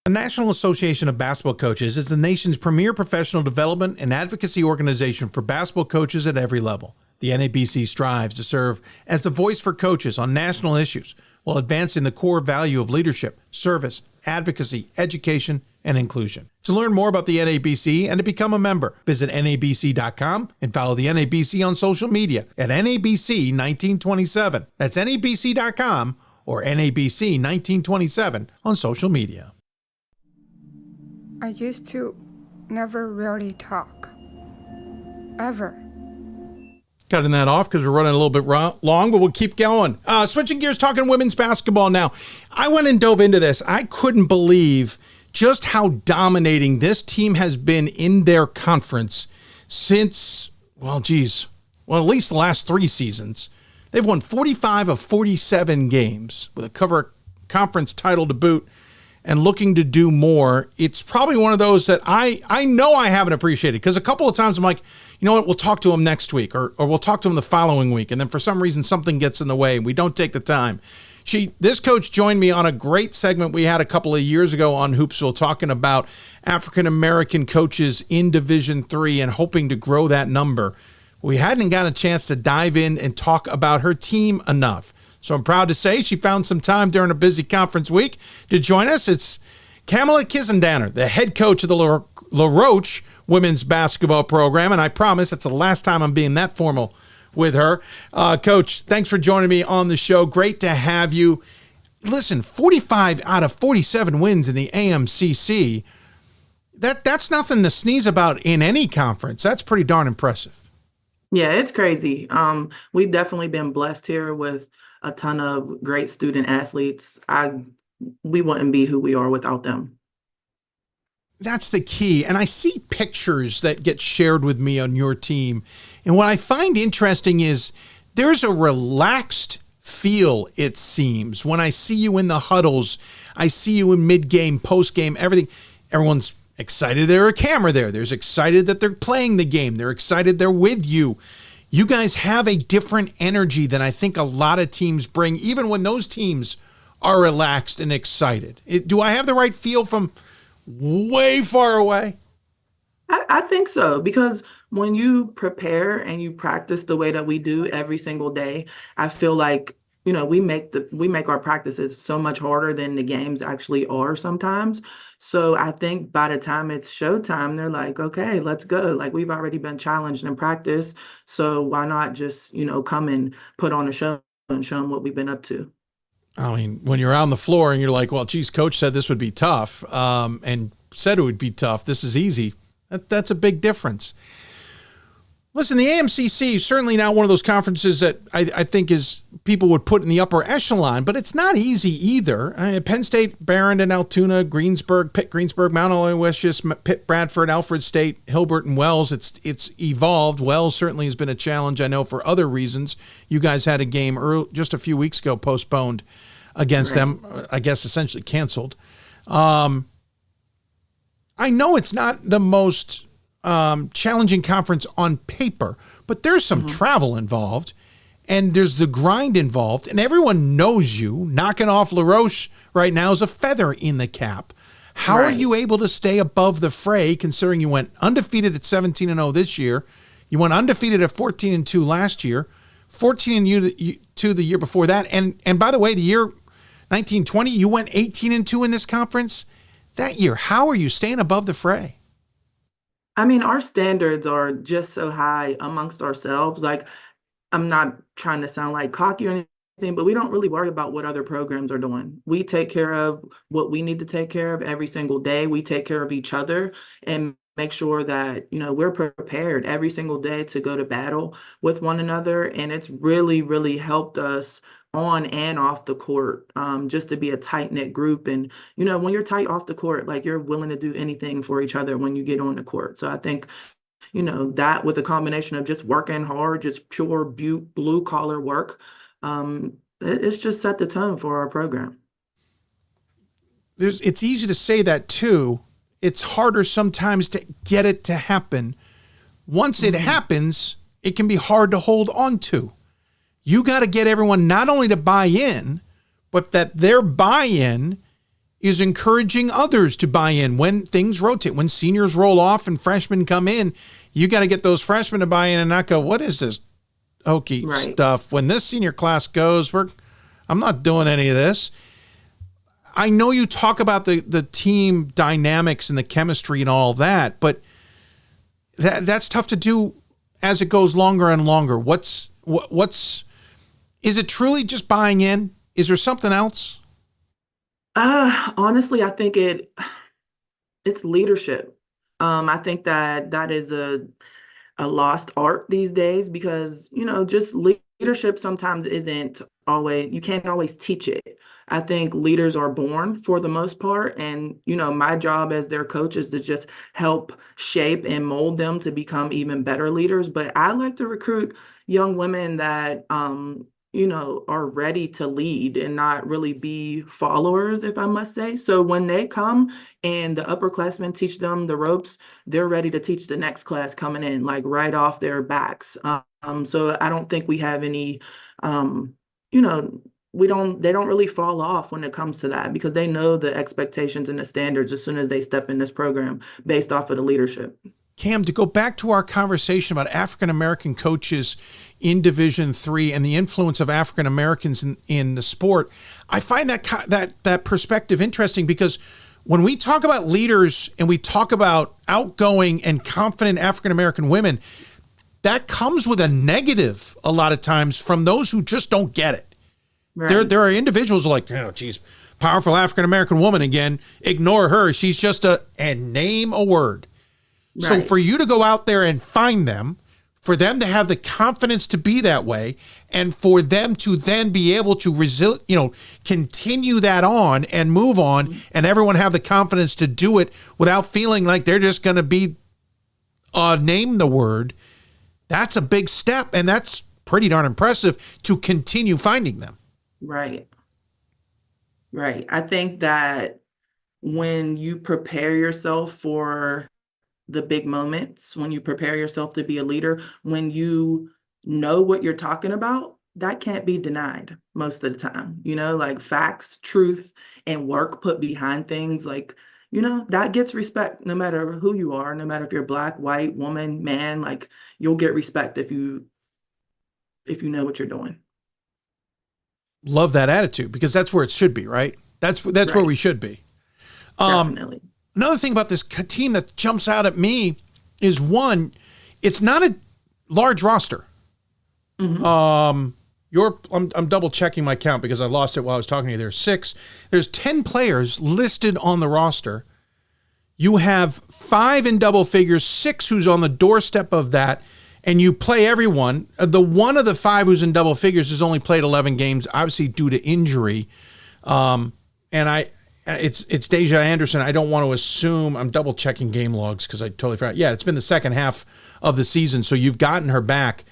[SPEAKER 1] The National Association of Basketball Coaches is the nation's premier professional development and advocacy organization for basketball coaches at every level. The NABC strives to serve as the voice for coaches on national issues while advancing the core value of leadership, service, advocacy, education, and inclusion. To learn more about the NABC and to become a member, visit NABC.com and follow the NABC on social media at NABC1927. That's NABC.com or NABC1927 on social media.
[SPEAKER 4] I used to never really talk. Ever.
[SPEAKER 1] Cutting that off because we're running a little bit long, but we'll keep going. Switching gears, talking women's basketball now. I went and dove into this. I couldn't believe just how dominating this team has been in their conference since, at least the last 3 seasons. They've won 45 of 47 games with a conference title to boot. And looking to do more. It's probably one of those that I know I haven't appreciated, because a couple of times I'm like, you know what, we'll talk to him next week or we'll talk to him the following week. And then for some reason, something gets in the way and we don't take the time. This coach joined me on a great segment we had a couple of years ago on Hoopsville talking about African-American coaches in Division III and hoping to grow that number. We hadn't got a chance to dive in and talk about her team enough. So I'm proud to say she found some time during a busy conference week to join us. It's Kamala Gissendanner, the head coach of the La Roche women's basketball program. And I promise it's the last time I'm being that formal with her. Coach, thanks for joining me on the show. Great to have you. Listen, 45 out of 47 wins in the AMCC. That's nothing to sneeze about in any conference. That's pretty darn impressive.
[SPEAKER 23] Yeah, it's crazy. We've definitely been blessed here with a ton of great student athletes. We wouldn't be who we are without them.
[SPEAKER 1] That's the key. And I see pictures that get shared with me on your team. And what I find interesting is there's a relaxed feel, it seems. When I see you in the huddles, I see you in mid-game, post-game, everything. Everyone's excited there's a camera there. There's excited that they're playing the game. They're excited they're with you. You guys have a different energy than I think a lot of teams bring, even when those teams are relaxed and excited. Do I have the right feel from way far away?
[SPEAKER 23] I think so, because when you prepare and you practice the way that we do every single day, I feel like, we make our practices so much harder than the games actually are sometimes. So I think by the time it's showtime, they're like, okay, let's go. Like, we've already been challenged in practice, so why not just, come and put on a show and show them what we've been up to.
[SPEAKER 1] I mean, when you're on the floor and you're like, well, geez, coach said this would be tough, and said it would be tough. This is easy. That's a big difference. Listen, the AMCC is certainly not one of those conferences that I think is people would put in the upper echelon, but it's not easy either. Penn State, Barron, Altoona, Greensburg, Pitt, Greensburg, Mount Olive, West Just, Pitt, Bradford, Alfred State, Hilbert, and Wells. It's evolved. Wells certainly has been a challenge, I know, for other reasons. You guys had a game just a few weeks ago postponed against them, I guess essentially canceled. I know it's not the most challenging conference on paper, but there's some travel involved, and there's the grind involved, and everyone knows you. Knocking off Roche right now is a feather in the cap. How are you able to stay above the fray, considering you went undefeated at 17-0 this year, you went undefeated at 14-2 last year, 14-2 the year before that, and by the way, the year 1920, you went 18-2 in this conference that year. How are you staying above the fray?
[SPEAKER 23] I mean, our standards are just so high amongst ourselves. Like, I'm not trying to sound like cocky or anything, but we don't really worry about what other programs are doing. We take care of what we need to take care of every single day. We take care of each other and make sure that, we're prepared every single day to go to battle with one another. And it's really, really helped us on and off the court, just to be a tight-knit group. And, when you're tight off the court, like, you're willing to do anything for each other when you get on the court. So I think, that with a combination of just working hard, just pure blue-collar work, it's just set the tone for our program.
[SPEAKER 1] It's easy to say that, too. It's harder sometimes to get it to happen. Once it happens, it can be hard to hold on to. You got to get everyone not only to buy in, but that their buy-in is encouraging others to buy in when things rotate. When seniors roll off and freshmen come in, you got to get those freshmen to buy in and not go, what is this hokey stuff? When this senior class goes, I'm not doing any of this. I know you talk about the team dynamics and the chemistry and all that, but that's tough to do as it goes longer and longer. Is it truly just buying in? Is there something else?
[SPEAKER 23] Honestly, I think it's leadership. I think that is a lost art these days because, just leadership sometimes isn't always, you can't always teach it. I think leaders are born for the most part. And, my job as their coach is to just help shape and mold them to become even better leaders. But I like to recruit young women that, are ready to lead and not really be followers, if I must say. So when they come and the upperclassmen teach them the ropes, they're ready to teach the next class coming in, like right off their backs. So I don't think we have any, they don't really fall off when it comes to that because they know the expectations and the standards as soon as they step in this program based off of the leadership.
[SPEAKER 1] Cam, to go back to our conversation about African-American coaches in Division III and the influence of African-Americans in the sport, I find that perspective interesting because when we talk about leaders and we talk about outgoing and confident African-American women, that comes with a negative a lot of times from those who just don't get it. Right. There are individuals who are like, oh, geez, powerful African-American woman again, ignore her. She's just and name a word. Right. So for you to go out there and find them, for them to have the confidence to be that way, and for them to then be able to continue that on and move on, and everyone have the confidence to do it without feeling like they're just going to be name the word, that's a big step, and that's pretty darn impressive to continue finding them.
[SPEAKER 23] Right. I think that when you prepare yourself for the big moments, when you prepare yourself to be a leader, when you know what you're talking about, that can't be denied most of the time, like facts, truth, and work put behind things, like, that gets respect no matter who you are, no matter if you're black, white, woman, man, like you'll get respect if you know what you're doing.
[SPEAKER 1] Love that attitude, because that's where it should be, right? That's right. Where we should be.
[SPEAKER 23] Definitely.
[SPEAKER 1] Another thing about this team that jumps out at me is, one, it's not a large roster. Mm-hmm. I'm double checking my count because I lost it while I was talking to you. There's 10 players listed on the roster. You have 5 in double figures, 6 who's on the doorstep of that, and you play everyone. The one of the 5 who's in double figures has only played 11 games, obviously due to injury. It's Deja Anderson. I don't want to assume. I'm double checking game logs because I totally forgot. Yeah, it's been the second half of the season, so you've gotten her back.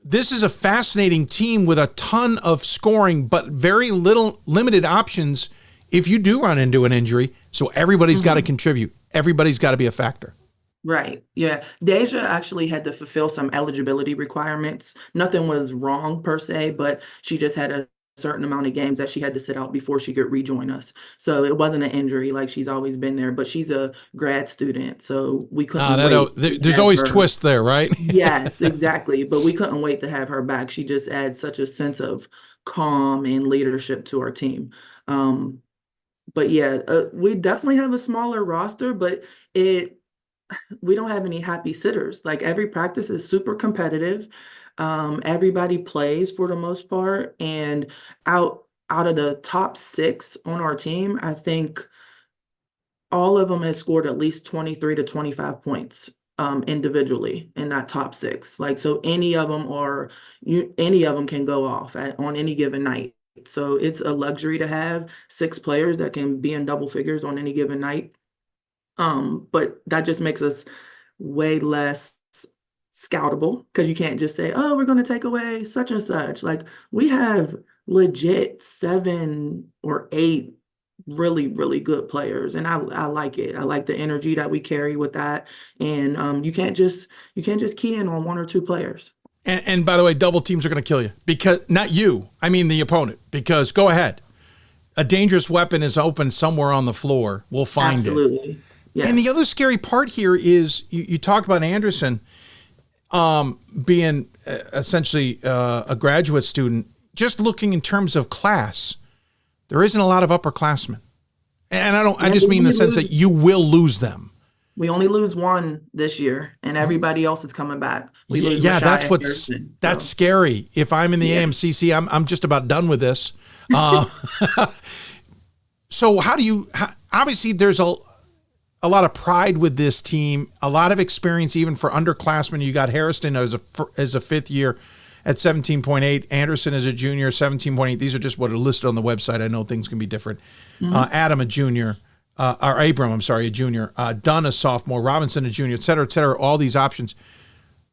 [SPEAKER 1] This is a fascinating team with a ton of scoring, but very limited options if you do run into an injury. So everybody's got to contribute. Everybody's got to be a factor.
[SPEAKER 23] Right. Yeah. Deja actually had to fulfill some eligibility requirements. Nothing was wrong per se, but she just had a certain amount of games that she had to sit out before she could rejoin us. So it wasn't an injury, like she's always been there, but she's a grad student, so we couldn't wait.
[SPEAKER 1] There's always twists there, right?
[SPEAKER 23] Yes, exactly. But we couldn't wait to have her back. She just adds such a sense of calm and leadership to our team. But yeah, we definitely have a smaller roster, but we don't have any happy sitters. Like every practice is super competitive. Everybody plays for the most part, and out of the top 6 on our team, I think all of them has scored at least 23 to 25 points individually in that top 6. Like, so any of them can go off on any given night. So it's a luxury to have 6 players that can be in double figures on any given night. But that just makes us way less scoutable, because you can't just say, oh, we're going to take away such and such. Like, we have legit 7 or 8 really, really good players, and I like it. I like the energy that we carry with that. And you can't just key in on 1 or 2 players.
[SPEAKER 1] And by the way, double teams are going to kill you, because not you, I mean the opponent, because go ahead. A dangerous weapon is open somewhere on the floor. We'll find
[SPEAKER 23] Absolutely. Yes.
[SPEAKER 1] And the other scary part here is you talked about Anderson being essentially a graduate student. Just looking in terms of class, there isn't a lot of upperclassmen. And I just mean in the sense that you will lose them.
[SPEAKER 23] We only lose 1 this year, and everybody else is coming back. We lose
[SPEAKER 1] yeah,
[SPEAKER 23] Roche
[SPEAKER 1] that's scary. If I'm in the AMCC, I'm just about done with this. So obviously there's a lot of pride with this team, a lot of experience even for underclassmen. You got Harrison as a 5th year at 17.8, Anderson as a junior, 17.8. These are just what are listed on the website. I know things can be different. Adam, a junior. Abram, a junior, Dunn, a sophomore, Robinson, a junior, et cetera, all these options.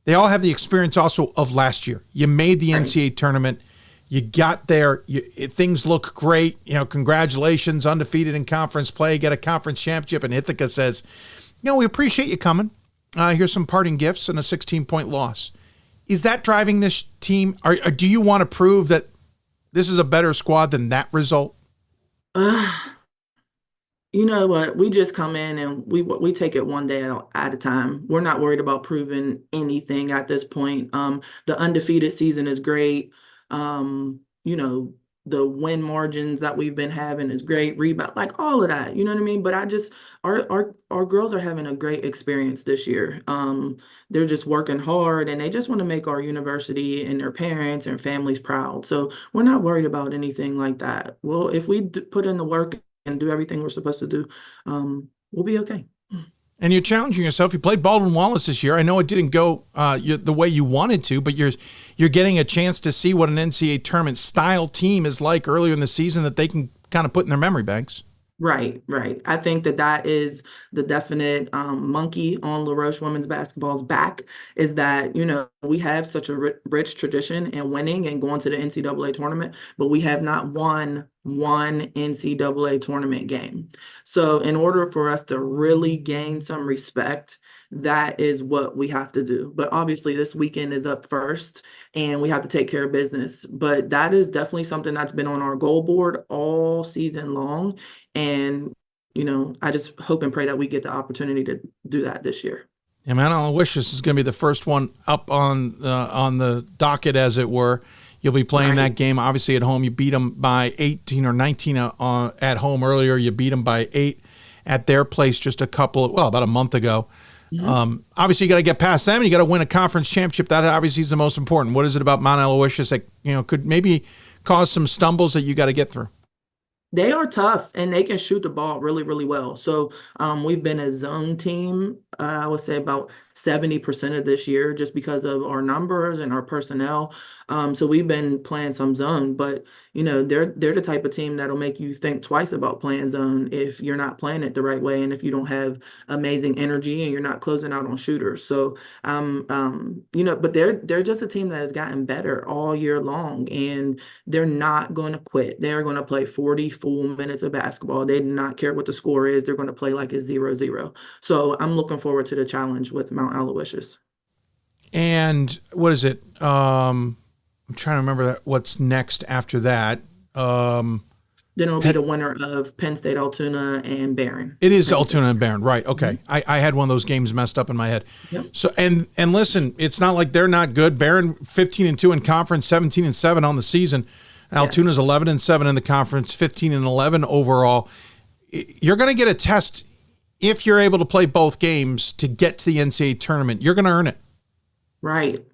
[SPEAKER 1] They all have the experience also of last year. You made the NCAA tournament. You got there. Things look great. Congratulations, undefeated in conference play, get a conference championship. And Ithaca says, we appreciate you coming. Here's some parting gifts and a 16-point loss. Is that driving this team? Or do you want to prove that this is a better squad than that result?
[SPEAKER 23] You know what? We just come in and we take it one day at a time. We're not worried about proving anything at this point. The undefeated season is great. The win margins that we've been having is great. Rebound, like all of that. You know what I mean? But our girls are having a great experience this year. They're just working hard, and they just want to make our university and their parents and families proud. So we're not worried about anything like that. Well, if we put in the work and do everything we're supposed to do, we'll be okay.
[SPEAKER 1] And you're challenging yourself. You played Baldwin Wallace this year. I know it didn't go the way you wanted to, but you're getting a chance to see what an NCAA tournament style team is like earlier in the season that they can kind of put in their memory banks.
[SPEAKER 23] Right. I think that is the definite monkey on LaRoche women's basketball's back, is that, we have such a rich tradition in winning and going to the NCAA tournament, but we have not won one NCAA tournament game. So in order for us to really gain some respect, that is what we have to do. But obviously this weekend is up first and we have to take care of business. But that is definitely something that's been on our goal board all season long. And, I just hope and pray that we get the opportunity to do that this year.
[SPEAKER 1] Yeah, Mount Aloysius is going to be the first one up on the docket, as it were. You'll be playing that game, obviously, at home. You beat them by 18 or 19 at home earlier. You beat them by 8 at their place just about a month ago. Mm-hmm. Obviously, you got to get past them, and you got to win a conference championship. That obviously is the most important. What is it about Mount Aloysius that could maybe cause some stumbles that you got to get through?
[SPEAKER 23] They are tough and they can shoot the ball really, really well. So we've been a zone team, I would say about 70% of this year just because of our numbers and our personnel. So we've been playing some zone, but they're the type of team that'll make you think twice about playing zone if you're not playing it the right way and if you don't have amazing energy and you're not closing out on shooters. So but they're just a team that has gotten better all year long, and they're not going to quit. They're going to play 40 full minutes of basketball. They do not care what the score is. They're going to play like it's 0-0. So I'm looking forward to the challenge with Mount Aloysius.
[SPEAKER 1] And what is it? I'm trying to remember what's next after that.
[SPEAKER 23] Then it'll be the winner of Penn State, Altoona, and Barron.
[SPEAKER 1] It is Altoona and Barron, right? Okay, mm-hmm. I had one of those games messed up in my head. Yep. So and listen, it's not like they're not good. Barron 15-2 in conference, 17-7 on the season. Altoona's 11-7 in the conference, 15-11 overall. You're going to get a test if you're able to play both games to get to the NCAA tournament. You're going to earn it.
[SPEAKER 23] Right.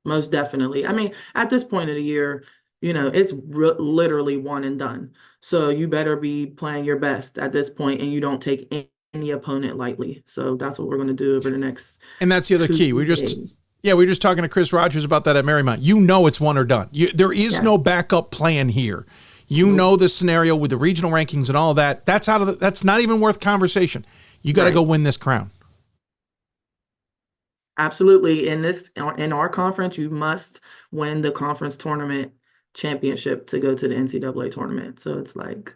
[SPEAKER 23] Most definitely. I mean, at this point of the year, it's literally one and done. So you better be playing your best at this point, and you don't take any opponent lightly. So that's what we're going to do over the next.
[SPEAKER 1] And that's the other key. We were just talking to Chris Rogers about that at Marymount. It's one or done. There is no backup plan here. Know the scenario with the regional rankings and all of that. That's not even worth conversation. You got to go win this crown.
[SPEAKER 23] Absolutely. In our conference, you must win the conference tournament championship to go to the NCAA tournament. So it's like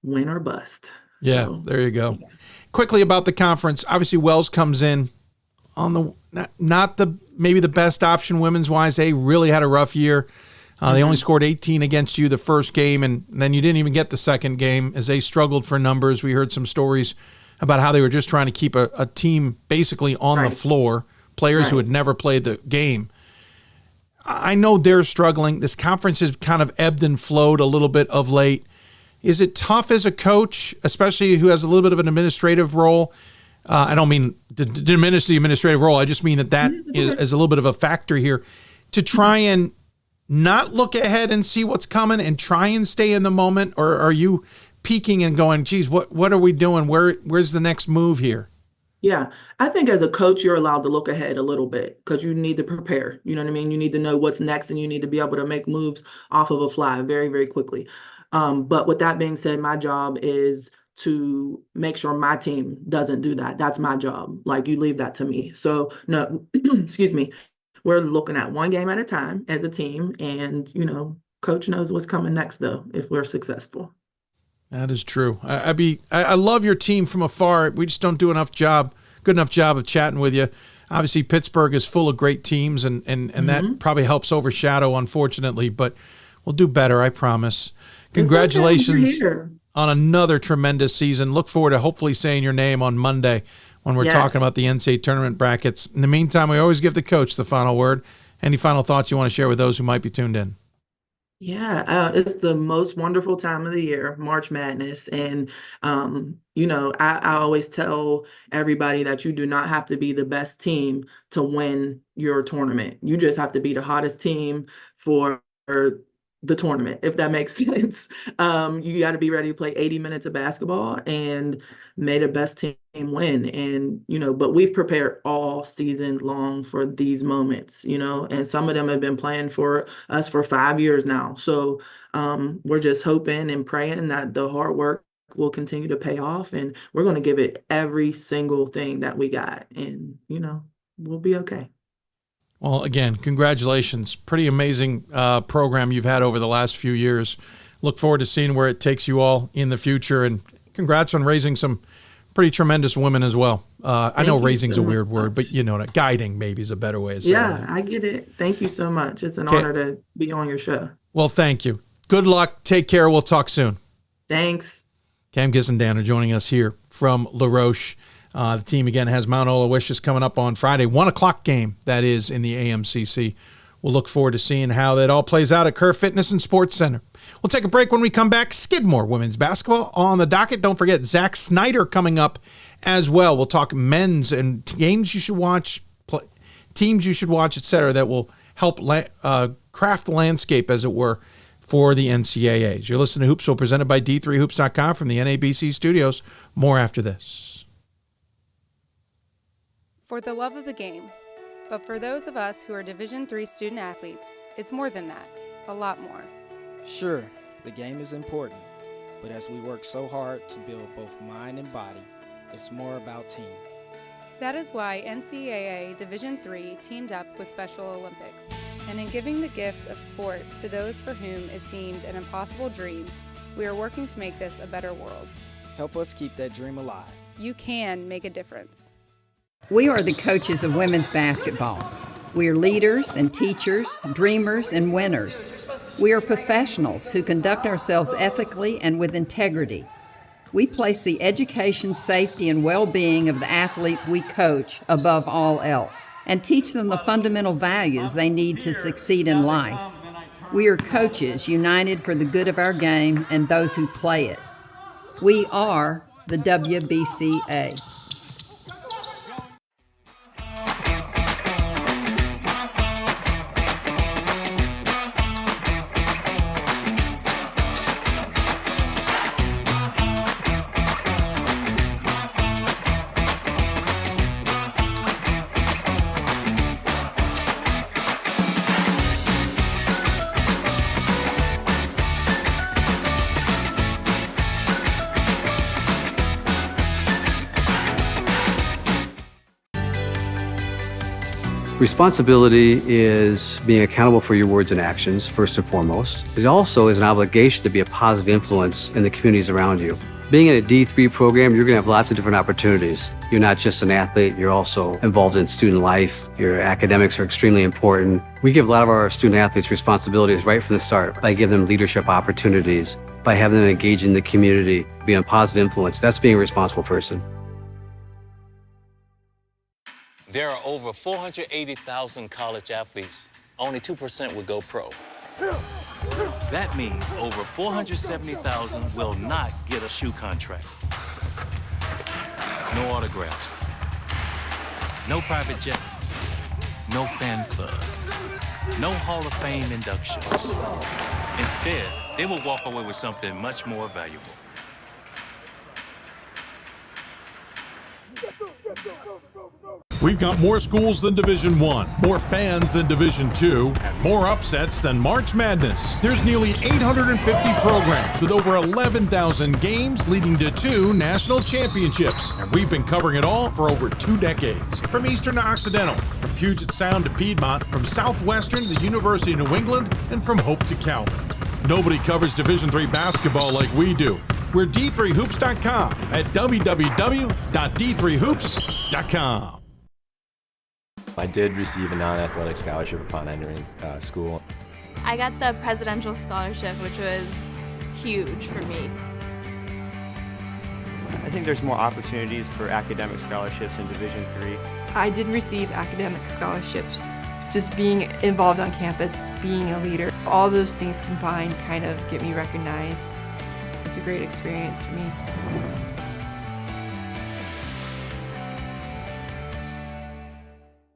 [SPEAKER 23] win or bust.
[SPEAKER 1] Yeah, so, there you go. Yeah. Quickly about the conference. Obviously, Wells comes in on the not the maybe the best option women's wise. They really had a rough year. They only scored 18 against you the first game, and then you didn't even get the second game as they struggled for numbers. We heard some stories about how they were just trying to keep a team basically on the floor, players who had never played the game. I know they're struggling. This conference has kind of ebbed and flowed a little bit of late. Is it tough as a coach, especially who has a little bit of an administrative role? I don't mean to diminish the administrative role. I just mean that is a little bit of a factor here to try and not look ahead and see what's coming and try and stay in the moment? Or are you peeking and going, geez, what are we doing? Where's the next move here?
[SPEAKER 23] Yeah, I think as a coach, you're allowed to look ahead a little bit because you need to prepare. You know what I mean? You need to know what's next, and you need to be able to make moves off of a fly very, very quickly. But with that being said, my job is to make sure my team doesn't do that. That's my job. Like, you leave that to me. So no, excuse me. We're looking at one game at a time as a team, and, coach knows what's coming next, though, if we're successful.
[SPEAKER 1] That is true. I love your team from afar. We just don't do good enough job of chatting with you. Obviously, Pittsburgh is full of great teams, and that probably helps overshadow, unfortunately, but we'll do better, I promise. Congratulations on another tremendous season. Look forward to hopefully saying your name on Monday when we're talking about the NCAA tournament brackets. In the meantime, we always give the coach the final word. Any final thoughts you want to share with those who might be tuned in?
[SPEAKER 23] Yeah, it's the most wonderful time of the year, March Madness. And, I always tell everybody that you do not have to be the best team to win your tournament. You just have to be the hottest team for the tournament, if that makes sense. You got to be ready to play 80 minutes of basketball and may the best team win. And, but we've prepared all season long for these moments, and some of them have been playing for us for 5 years now. So we're just hoping and praying that the hard work will continue to pay off, and we're going to give it every single thing that we got, and, we'll be okay. Well, again, congratulations. Pretty amazing program you've had over the last few years.
[SPEAKER 1] look forward to seeing where it takes you all in the future. And congrats on raising some pretty tremendous women as well. I know raising's a weird word, but you know that guiding maybe is a better way to say it.
[SPEAKER 23] Yeah, I get it. Thank you so much. It's an honor to be on your show.
[SPEAKER 1] Well, thank you. Good luck. Take care. We'll talk soon.
[SPEAKER 23] Thanks.
[SPEAKER 1] Cam Gissendanner joining us here from La Roche. The team, again, has Mount Aloysius coming up on Friday. 1 o'clock game, that is, in the AMCC. We'll look forward to seeing how that all plays out at Kerr Fitness and Sports Center. We'll take a break. When we come back, Skidmore women's basketball on the docket. Don't forget Zach Snyder coming up as well. We'll talk men's and games you should watch, teams you should watch, etc. that will help craft the landscape, as it were, for the NCAAs. You're listening to Hoopsville, presented by D3Hoops.com from the NABC studios. More after this.
[SPEAKER 9] For the love of the game. But for those of us who are Division III student athletes, it's more than that, a lot more.
[SPEAKER 15] Sure, the game is important, but as we work so hard to build both mind and body, it's more about team.
[SPEAKER 9] That is why NCAA Division III teamed up with Special Olympics, and in giving the gift of sport to those for whom it seemed an impossible dream, we are working to make this a better world.
[SPEAKER 15] Help us keep that dream alive.
[SPEAKER 9] You can make a difference.
[SPEAKER 2] We are the coaches of women's basketball. We are leaders and teachers, dreamers and winners. We are professionals who conduct ourselves ethically and with integrity. We place the education, safety, and well-being of the athletes we coach above all else, and teach them the fundamental values they need to succeed in life. We are coaches united for the good of our game and those who play it. We are the WBCA.
[SPEAKER 5] Responsibility is being accountable for your words and actions, first and foremost. It also is an obligation to be a positive influence in the communities around you. Being in a D3 program, you're going to have lots of different opportunities. You're not just an athlete, you're also involved in student life. Your academics are extremely important. We give a lot of our student athletes responsibilities right from the start by giving them leadership opportunities, by having them engage in the community, be a positive influence. That's being a responsible person.
[SPEAKER 6] There are over 480,000 college athletes. Only 2% will go pro. That means over 470,000 will not get a shoe contract. No autographs. No private jets. No fan clubs. No Hall of Fame inductions. Instead, they will walk away with something much more valuable.
[SPEAKER 1] We've got more schools than Division I, more fans than Division II, more upsets than March Madness. There's nearly 850 programs with over 11,000 games leading to 2 national championships. And we've been covering it all for over 2 decades. From Eastern to Occidental, from Puget Sound to Piedmont, from Southwestern to the University of New England, and from Hope to Calvin. Nobody covers Division III basketball like we do. We're D3Hoops.com at www.d3hoops.com.
[SPEAKER 28] I did receive a non-athletic scholarship upon entering school.
[SPEAKER 11] I got the presidential scholarship, which was huge for me.
[SPEAKER 10] I think there's more opportunities for academic scholarships in Division III.
[SPEAKER 12] I did receive academic scholarships. Just being involved on campus, being a leader, all those things combined kind of get me recognized. It's a great experience for me.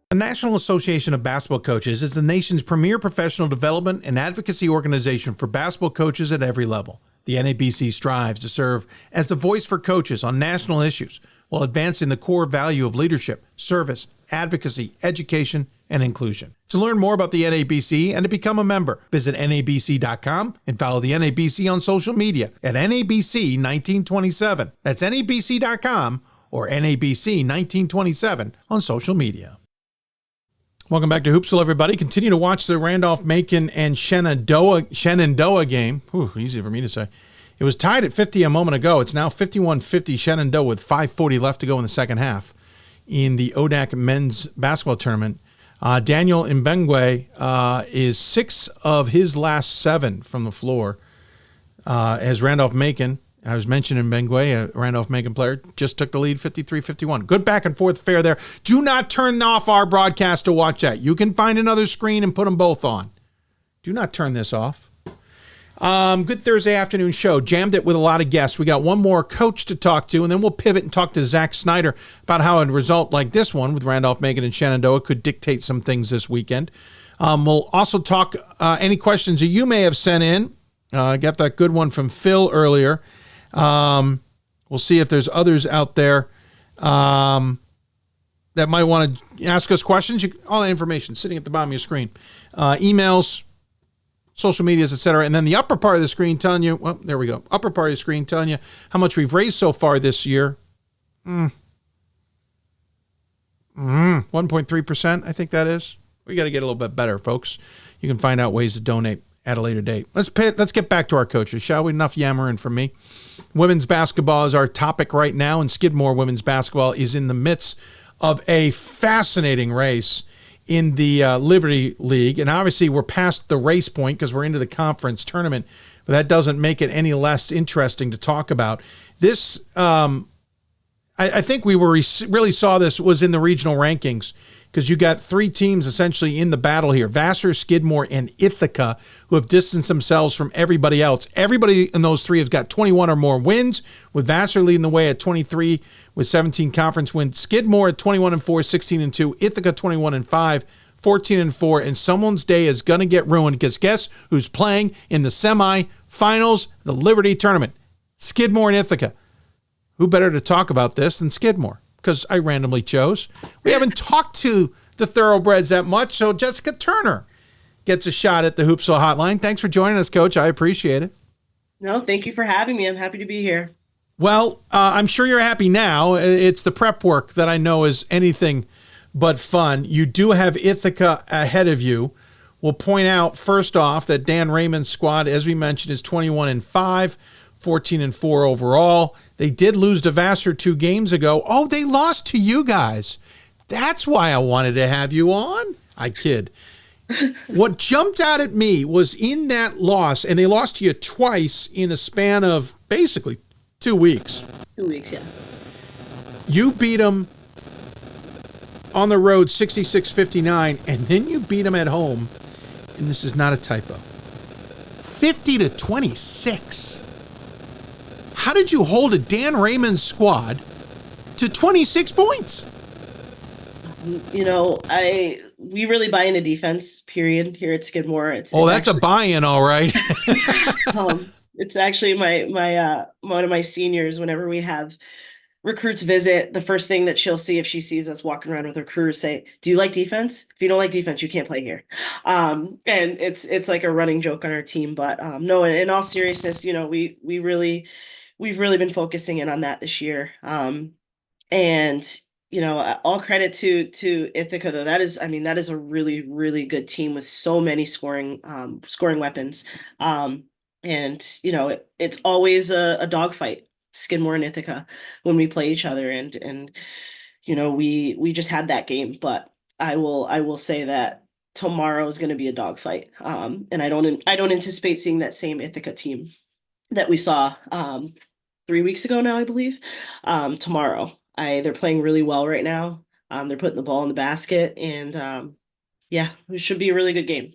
[SPEAKER 1] The National Association of Basketball Coaches is the nation's premier professional development and advocacy organization for basketball coaches at every level. The NABC strives to serve as the voice for coaches on national issues while advancing the core value of leadership, service, advocacy, education, and inclusion. To learn more about the NABC and to become a member, visit NABC.com and follow the NABC on social media at NABC1927. That's NABC.com or NABC1927 on social media. Welcome back to Hoopsville, everybody. Continue to watch the Randolph-Macon and Shenandoah game. Ooh, easy for me to say. It was tied at 50 a moment ago. It's now 51-50 Shenandoah with 5:40 left to go in the second half in the ODAC men's basketball tournament. Daniel Mbengwe is 6 of his last 7 from the floor as Randolph-Macon. I was mentioning Mbengwe, a Randolph-Macon player, just took the lead 53-51. Good back and forth affair there. Do not turn off our broadcast to watch that. You can find another screen and put them both on. Do not turn this off. Good Thursday afternoon show. Jammed it with a lot of guests. We got one more coach to talk to, and then we'll pivot and talk to Zach Snyder about how a result like this one with Randolph-Macon and Shenandoah could dictate some things this weekend. We'll also talk any questions that you may have sent in. I got that good one from Phil earlier. We'll see if there's others out there that might want to ask us questions. All that information sitting at the bottom of your screen. Emails, social medias, etc. And then the upper part of the screen telling you, well, there we go. Upper part of the screen telling you how much we've raised so far this year. 1.3%, I think that is. We got to get a little bit better, folks. You can find out ways to donate at a later date. Let's get back to our coaches, shall we? Enough yammering from me. Women's basketball is our topic right now, and Skidmore women's basketball is in the midst of a fascinating race in the Liberty League. And obviously we're past the race point because we're into the conference tournament, but that doesn't make it any less interesting to talk about. This, I think we really saw this was in the regional rankings, because you got 3 teams essentially in the battle here: Vassar, Skidmore, and Ithaca, who have distanced themselves from everybody else. Everybody in those 3 has got 21 or more wins, with Vassar leading the way at 23 with 17 conference wins. Skidmore at 21-4, 16-2. Ithaca 21-5, 14-4. And someone's day is going to get ruined, because guess who's playing in the semifinals, the Liberty tournament? Skidmore and Ithaca. Who better to talk about this than Skidmore? Because I randomly chose. We haven't talked to the Thoroughbreds that much, so Jessica Turner gets a shot at the Hoopsville Hotline. Thanks for joining us, Coach. I appreciate it.
[SPEAKER 7] No, thank you for having me. I'm happy to be here.
[SPEAKER 1] Well, I'm sure you're happy now. It's the prep work that I know is anything but fun. You do have Ithaca ahead of you. We'll point out, first off, that Dan Raymond's squad, as we mentioned, is 21-5. 14-4 overall. They did lose to Vassar 2 games ago. Oh, they lost to you guys. That's why I wanted to have you on. I kid. What jumped out at me was in that loss, and they lost to you twice in a span of basically 2 weeks.
[SPEAKER 7] 2 weeks, yeah. You
[SPEAKER 1] beat them on the road 66-59, and then you beat them at home, and this is not a typo, 50-26. How did you hold a Dan Raymond squad to 26 points?
[SPEAKER 7] You know, we really buy into defense, period, here at Skidmore.
[SPEAKER 1] That's a buy-in, all right.
[SPEAKER 7] It's actually my one of my seniors, whenever we have recruits visit, the first thing that she'll see if she sees us walking around with her crew is say, "Do you like defense? If you don't like defense, you can't play here." And it's like a running joke on our team. But no, in all seriousness, you know, we've really been focusing in on that this year. And you know, all credit to Ithaca, though. That is a really, really good team with so many scoring weapons. And you know, it's always a dogfight, Skidmore and Ithaca, when we play each other. And you know, we just had that game, but I will say that tomorrow is going to be a dogfight. And I don't anticipate seeing that same Ithaca team that we saw 3 weeks ago now, I believe, tomorrow. They're playing really well right now. They're putting the ball in the basket, and yeah, it should be a really good game.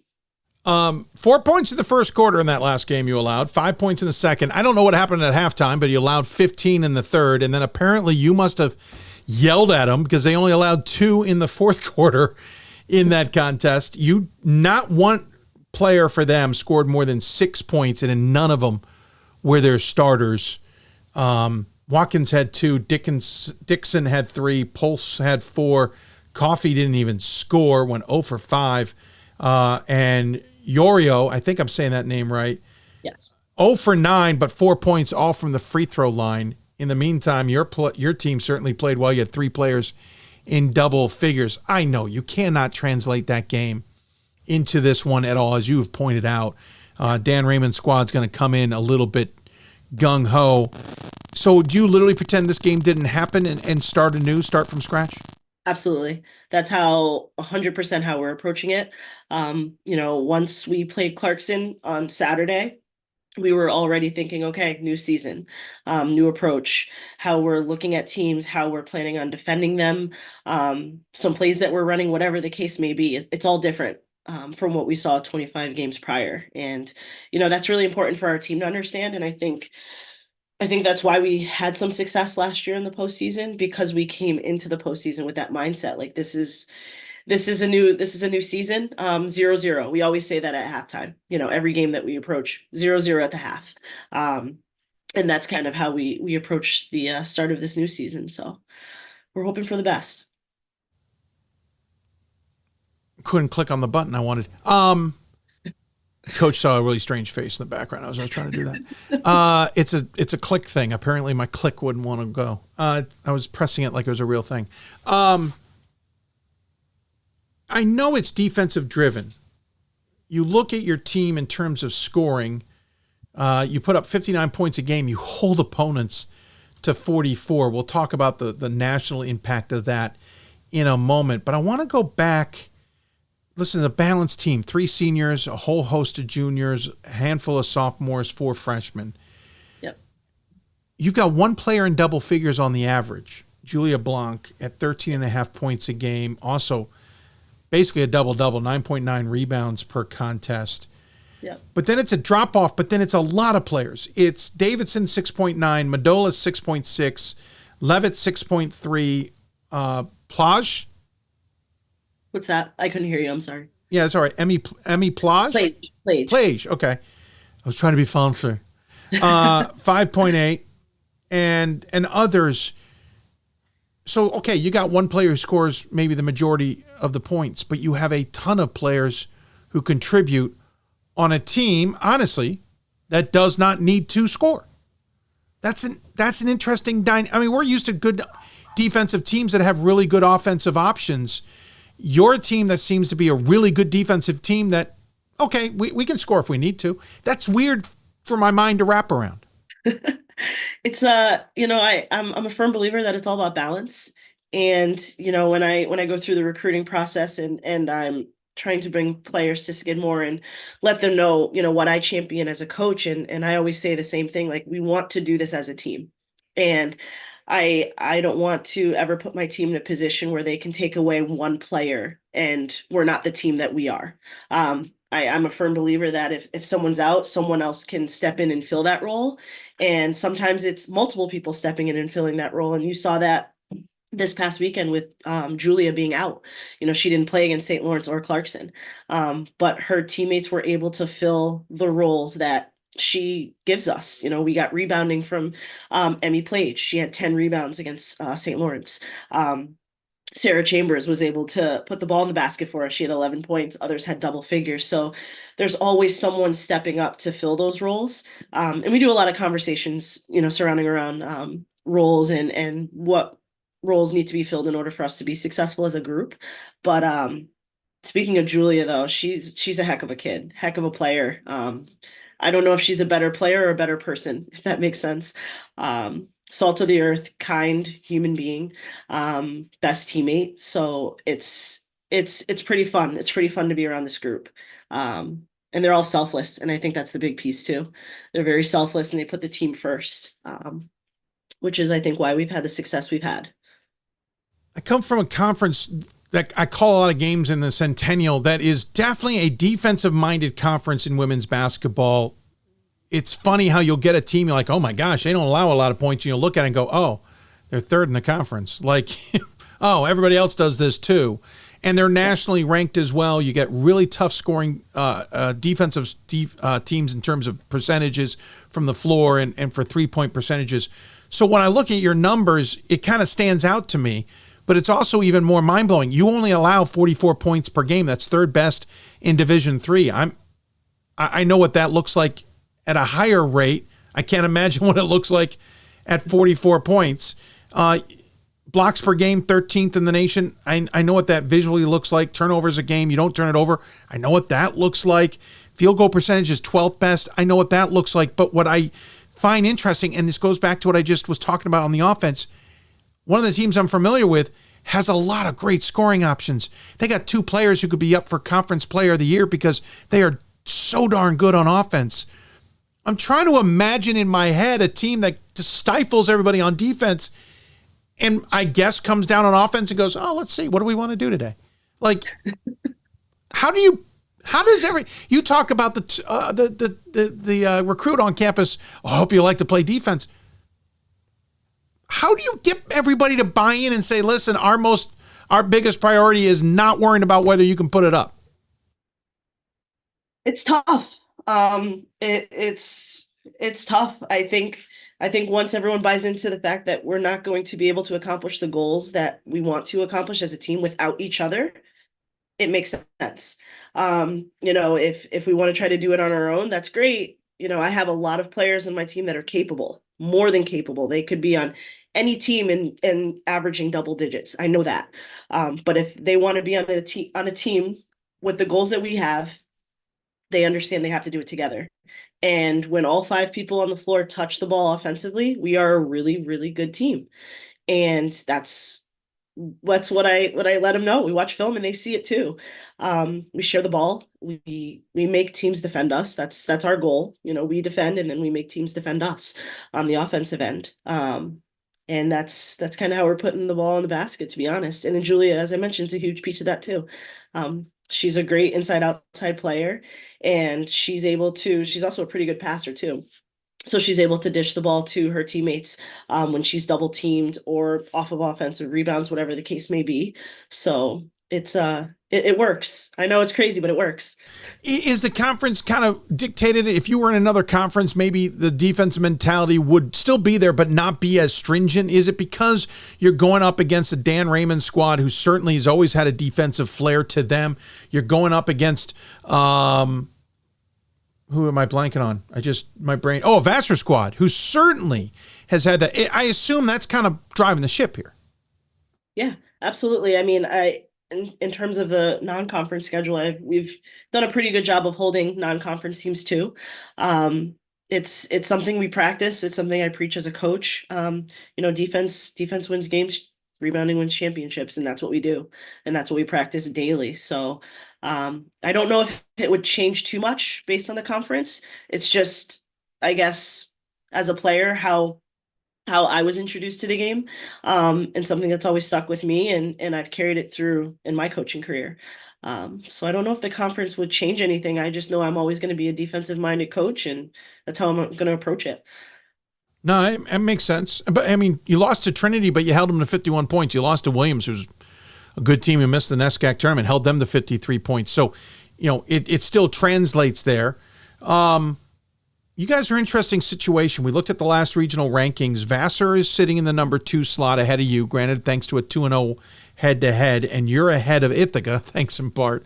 [SPEAKER 1] 4 points in the first quarter in that last game you allowed, 5 points in the second. I don't know what happened at halftime, but you allowed 15 in the third, and then apparently you must have yelled at them because they only allowed 2 in the fourth quarter in that contest. Not one player for them scored more than 6 points, and in none of them were their starters. Watkins had 2, Dixon had 3, Pulse had 4, Coffey didn't even score, went 0 for 5, and Yorio, I think I'm saying that name right.
[SPEAKER 7] Yes.
[SPEAKER 1] 0 for 9, but 4 points all from the free throw line. In the meantime, your team certainly played well. You had 3 players in double figures. I know you cannot translate that game into this one at all, as you've pointed out. Dan Raymond's squad's going to come in a little bit gung-ho. So do you literally pretend this game didn't happen and start from scratch?
[SPEAKER 7] Absolutely. That's how 100% how we're approaching it. Once we played Clarkson on Saturday, we were already thinking, okay, new season, new approach, how we're looking at teams, how we're planning on defending them, some plays that we're running, whatever the case may be. It's all different from what we saw 25 games prior. And, that's really important for our team to understand. And I think that's why we had some success last year in the postseason, because we came into the postseason with that mindset. Like this is a new season. 0-0. We always say that at halftime. Every game that we approach 0-0 at the half. And that's kind of how we approach the start of this new season. So we're hoping for the best.
[SPEAKER 1] Couldn't click on the button I wanted. Coach saw a really strange face in the background. I was trying to do that. It's a click thing. Apparently my click wouldn't want to go. I was pressing it like it was a real thing. I know it's defensive driven. You look at your team in terms of scoring. You put up 59 points a game. You hold opponents to 44. We'll talk about the national impact of that in a moment. But I want to go back. Listen, a balanced team, 3 seniors, a whole host of juniors, a handful of sophomores, 4 freshmen.
[SPEAKER 7] Yep.
[SPEAKER 1] You've got 1 player in double figures on the average, Julia Blanc, at 13.5 points a game. Also, basically a double-double, 9.9 rebounds per contest.
[SPEAKER 7] Yep.
[SPEAKER 1] But then it's a drop-off, but then it's a lot of players. It's Davidson, 6.9, Madola, 6.6, Levitt, 6.3, Plage.
[SPEAKER 7] What's that? I couldn't hear you. I'm sorry.
[SPEAKER 1] Yeah, it's all right. Emmy Plage? Plage. Okay. I was trying to be fancy. 5.8 and others. So, okay, you got 1 player who scores maybe the majority of the points, but you have a ton of players who contribute on a team, honestly, that does not need to score. That's an interesting I mean, we're used to good defensive teams that have really good offensive options. You're a team that seems to be a really good defensive team that, okay, we can score if we need to. That's weird for my mind to wrap around.
[SPEAKER 7] It's I'm a firm believer that it's all about balance. And, when I go through the recruiting process and I'm trying to bring players to Skidmore and let them know, what I champion as a coach. And I always say the same thing, like, we want to do this as a team. And I don't want to ever put my team in a position where they can take away 1 player and we're not the team that we are. I'm a firm believer that if someone's out, someone else can step in and fill that role. And sometimes it's multiple people stepping in and filling that role. And you saw that this past weekend with Julia being out. She didn't play against St. Lawrence or Clarkson, but her teammates were able to fill the roles that she gives us. We got rebounding from Emmy Plage. She had 10 rebounds against St. Lawrence. Sarah Chambers was able to put the ball in the basket for us. She had 11 points. Others had double figures. So there's always someone stepping up to fill those roles. And we do a lot of conversations, surrounding around roles and what roles need to be filled in order for us to be successful as a group. But speaking of Julia, though, she's a heck of a kid, heck of a player. I don't know if she's a better player or a better person, if that makes sense. Salt of the earth, kind human being, best teammate. So it's pretty fun. It's pretty fun to be around this group. And they're all selfless. And I think that's the big piece too. They're very selfless and they put the team first, which is, I think, why we've had the success we've had.
[SPEAKER 1] I come from a conference that I call a lot of games in the Centennial that is definitely a defensive-minded conference in women's basketball. It's funny how you'll get a team, you're like, oh my gosh, they don't allow a lot of points. And you'll look at it and go, oh, they're 3rd in the conference. Like, oh, everybody else does this too. And they're nationally ranked as well. You get really tough scoring defensive teams in terms of percentages from the floor and for 3-point percentages. So when I look at your numbers, it kind of stands out to me. But it's also even more mind-blowing. You only allow 44 points per game. That's 3rd best in Division III. I know what that looks like at a higher rate. I can't imagine what it looks like at 44 points. blocks per game, 13th in the nation. I know what that visually looks like. Turnovers a game, you don't turn it over. I know what that looks like. Field goal percentage is 12th best. I know what that looks like. But what I find interesting, and this goes back to what I just was talking about on the offense, one of the teams I'm familiar with has a lot of great scoring options. They got 2 players who could be up for Conference Player of the Year because they are so darn good on offense. I'm trying to imagine in my head a team that just stifles everybody on defense and I guess comes down on offense and goes, oh, let's see, what do we want to do today? Like, how does you talk about the recruit on campus, oh, I hope you like to play defense. How do you get everybody to buy in and say, listen, our biggest priority is not worrying about whether you can put it up?
[SPEAKER 7] It's tough. It's tough. I think once everyone buys into the fact that we're not going to be able to accomplish the goals that we want to accomplish as a team without each other, it makes sense. If we want to try to do it on our own, that's great. I have a lot of players in my team that are capable, more than capable. They could be on any team and averaging double digits. I know that. But if they want to be on a team with the goals that we have, they understand they have to do it together. And when all 5 people on the floor touch the ball offensively, we are a really, really good team. And that's what I let them know. We watch film and they see it too. We share the ball. We make teams defend us. That's our goal. We defend and then we make teams defend us on the offensive end. And that's kind of how we're putting the ball in the basket, to be honest. And then Julia, as I mentioned, is a huge piece of that too. She's a great inside-outside player, and she's also a pretty good passer too. So she's able to dish the ball to her teammates when she's double teamed or off of offensive rebounds, whatever the case may be. So it works. I know it's crazy, but it works.
[SPEAKER 1] Is the conference kind of dictated? If you were in another conference, maybe the defensive mentality would still be there, but not be as stringent? Is it because you're going up against a Dan Raymond squad who certainly has always had a defensive flair to them? You're going up against, who am I blanking on? A Vassar squad who certainly has had that. I assume that's kind of driving the ship here.
[SPEAKER 7] Yeah, absolutely. I mean, in terms of the non-conference schedule, we've done a pretty good job of holding non-conference teams too. It's something we practice. It's something I preach as a coach. Defense wins games, rebounding wins championships, and that's what we do. And that's what we practice daily. So I don't know if it would change too much based on the conference. It's just, I guess, as a player, how I was introduced to the game, and something that's always stuck with me, and I've carried it through in my coaching career. So I don't know if the conference would change anything. I just know I'm always going to be a defensive-minded coach, and that's how I'm going to approach it.
[SPEAKER 1] No, it makes sense. But, I mean, you lost to Trinity, but you held them to 51 points. You lost to Williams, who's a good team who missed the NESCAC tournament, held them to 53 points. So, it still translates there. You guys are in an interesting situation. We looked at the last regional rankings. Vassar is sitting in the number 2 slot ahead of you, granted thanks to a 2-0 head-to-head, and you're ahead of Ithaca, thanks in part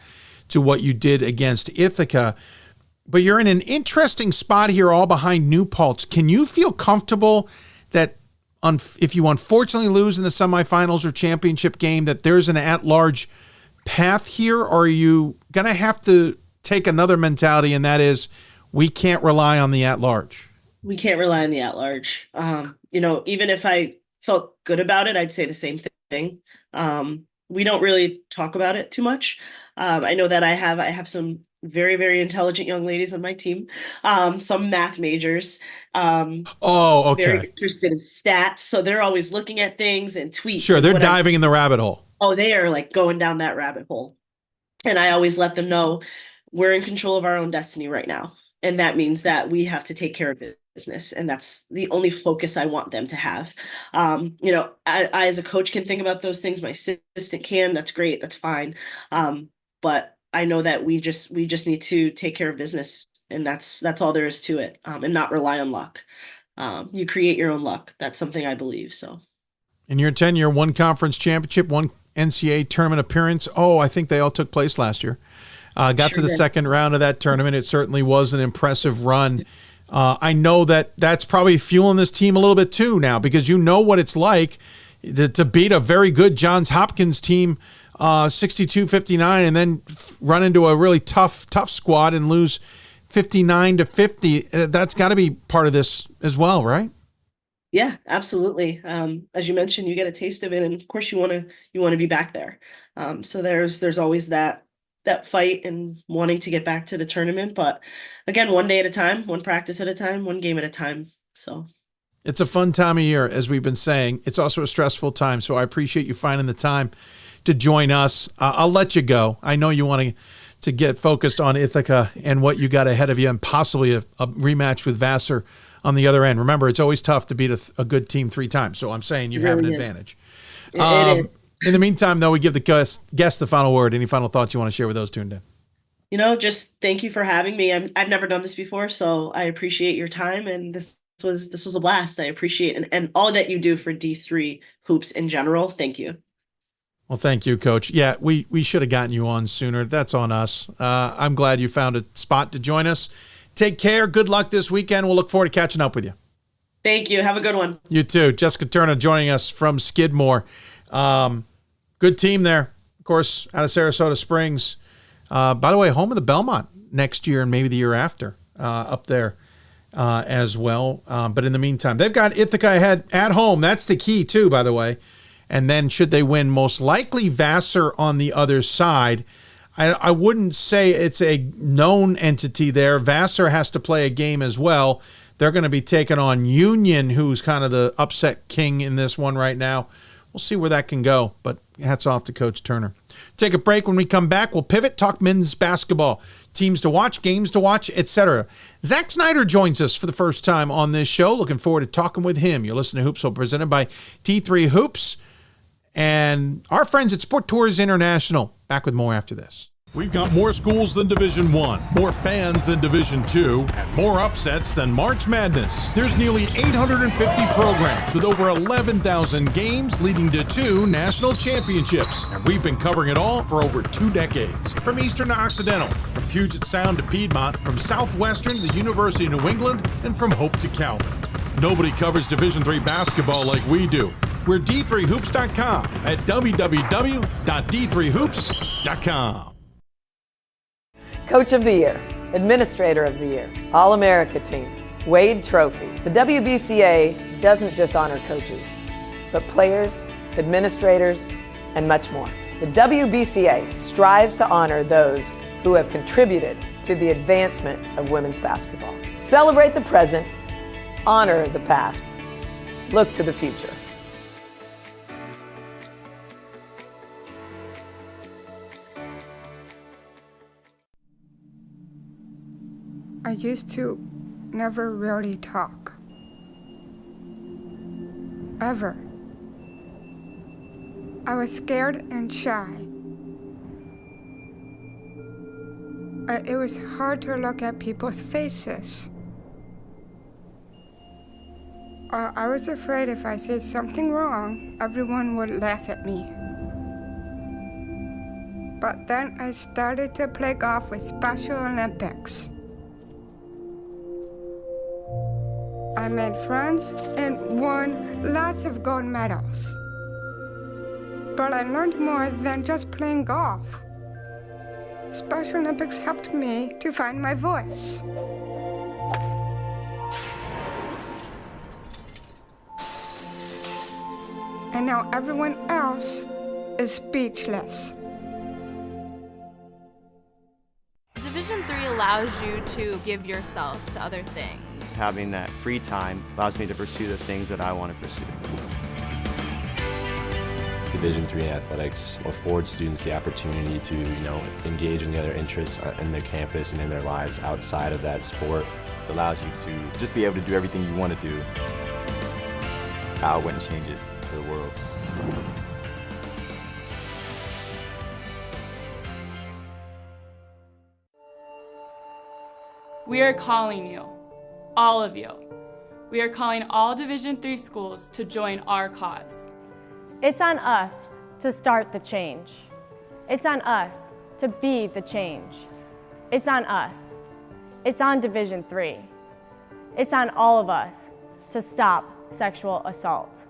[SPEAKER 1] to what you did against Ithaca. But you're in an interesting spot here all behind New Paltz. Can you feel comfortable that if you unfortunately lose in the semifinals or championship game, that there's an at-large path here, or are you going to have to take another mentality, and that is, we can't rely on the at-large?
[SPEAKER 7] We can't rely on the at-large. Even if I felt good about it, I'd say the same thing. We don't really talk about it too much. I know that I have some very, very intelligent young ladies on my team, some math majors.
[SPEAKER 1] Okay.
[SPEAKER 7] Very interested in stats. So they're always looking at things and tweets.
[SPEAKER 1] Sure, they're diving in the rabbit hole.
[SPEAKER 7] Oh, they are like going down that rabbit hole. And I always let them know we're in control of our own destiny right now. And that means that we have to take care of business. And that's the only focus I want them to have. I as a coach can think about those things. My assistant can. That's great. That's fine. But I know that we just need to take care of business. And that's all there is to it. And not rely on luck. You create your own luck. That's something I believe. So
[SPEAKER 1] in your tenure, 1 conference championship, 1 NCAA tournament appearance. I think they all took place last year. Got to the second round of that tournament. It certainly was an impressive run. I know that's probably fueling this team a little bit too now, because you know what it's like to beat a very good Johns Hopkins team 62-59 and then run into a really tough squad and lose 59-50. That's got to be part of this as well, right?
[SPEAKER 7] Yeah, absolutely. As you mentioned, you get a taste of it, and of course you want to be back there. So there's always that fight and wanting to get back to the tournament. But again, one day at a time, one practice at a time, one game at a time. So
[SPEAKER 1] it's a fun time of year, as we've been saying. It's also a stressful time. So I appreciate you finding the time to join us. I'll let you go. I know you want to get focused on Ithaca and what you got ahead of you, and possibly a rematch with Vassar on the other end. Remember, it's always tough to beat a good team 3 times. So I'm saying you have an advantage.
[SPEAKER 7] It is.
[SPEAKER 1] In the meantime, though, we give the guest the final word. Any final thoughts you want to share with those tuned in?
[SPEAKER 7] Just thank you for having me. I've never done this before, so I appreciate your time, and this was a blast. I appreciate and all that you do for D3 hoops in general. Thank you.
[SPEAKER 1] Well, thank you, Coach. Yeah, we should have gotten you on sooner. That's on us. I'm glad you found a spot to join us. Take care. Good luck this weekend. We'll look forward to catching up with you.
[SPEAKER 7] Thank you. Have a good one.
[SPEAKER 1] You too. Jessica Turner joining us from Skidmore. Good team there. Of course, out of Sarasota Springs. By the way, home of the Belmont next year and maybe the year after up there as well. But in the meantime, they've got Ithaca ahead at home. That's the key too, by the way. And then should they win, most likely Vassar on the other side. I wouldn't say it's a known entity there. Vassar has to play a game as well. They're going to be taking on Union, who's kind of the upset king in this one right now. We'll see where that can go, but hats off to Coach Turner. Take a break. When we come back, we'll pivot, talk men's basketball, teams to watch, games to watch, etc. Zach Snyder joins us for the first time on this show. Looking forward to talking with him. You're listening to Hoopsville, presented by D3 Hoops and our friends at Sport Tours International. Back with more after this.
[SPEAKER 8] We've got more schools than Division I, more fans than Division II, and more upsets than March Madness. There's nearly 850 programs with over 11,000 games leading to 2 national championships. And we've been covering it all for over 2 decades. From Eastern to Occidental, from Puget Sound to Piedmont, from Southwestern to the University of New England, and from Hope to Calvin. Nobody covers Division III basketball like we do. We're D3Hoops.com at www.d3hoops.com.
[SPEAKER 21] Coach of the Year, Administrator of the Year, All-America Team, Wade Trophy. The WBCA doesn't just honor coaches, but players, administrators, and much more. The WBCA strives to honor those who have contributed to the advancement of women's basketball. Celebrate the present, honor the past, look to the future.
[SPEAKER 4] I used to never really talk. Ever. I was scared and shy. It was hard to look at people's faces. I was afraid if I said something wrong, everyone would laugh at me. But then I started to play golf with Special Olympics. I made friends and won lots of gold medals. But I learned more than just playing golf. Special Olympics helped me to find my voice. And now everyone else is speechless.
[SPEAKER 11] Division III allows you to give yourself to other things.
[SPEAKER 10] Having that free time allows me to pursue the things that I want to pursue.
[SPEAKER 13] Division III athletics affords students the opportunity to, engage in the other interests in their campus and in their lives outside of that sport.
[SPEAKER 16] It allows you to just be able to do everything you want to do. I wouldn't change it for the world.
[SPEAKER 17] We are calling you, all of you. We are calling all Division III schools to join our cause.
[SPEAKER 22] It's on us to start the change. It's on us to be the change. It's on us. It's on Division III. It's on all of us to stop sexual assault.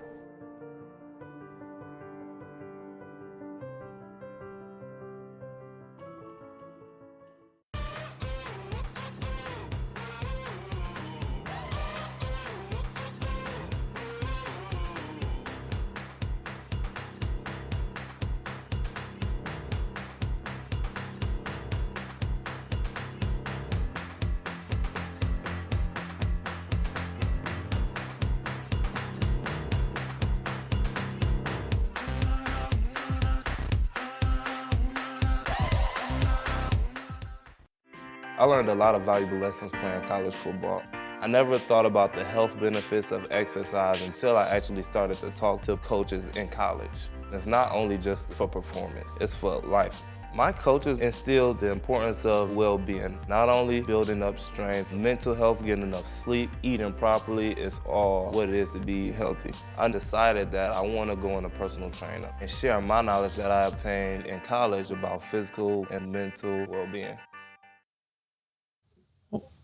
[SPEAKER 3] I learned a lot of valuable lessons playing college football. I never thought about the health benefits of exercise until I actually started to talk to coaches in college. It's not only just for performance, it's for life. My coaches instilled the importance of well-being, not only building up strength, mental health, getting enough sleep, eating properly is all what it is to be healthy. I decided that I want to go on a personal trainer and share my knowledge that I obtained in college about physical and mental well-being.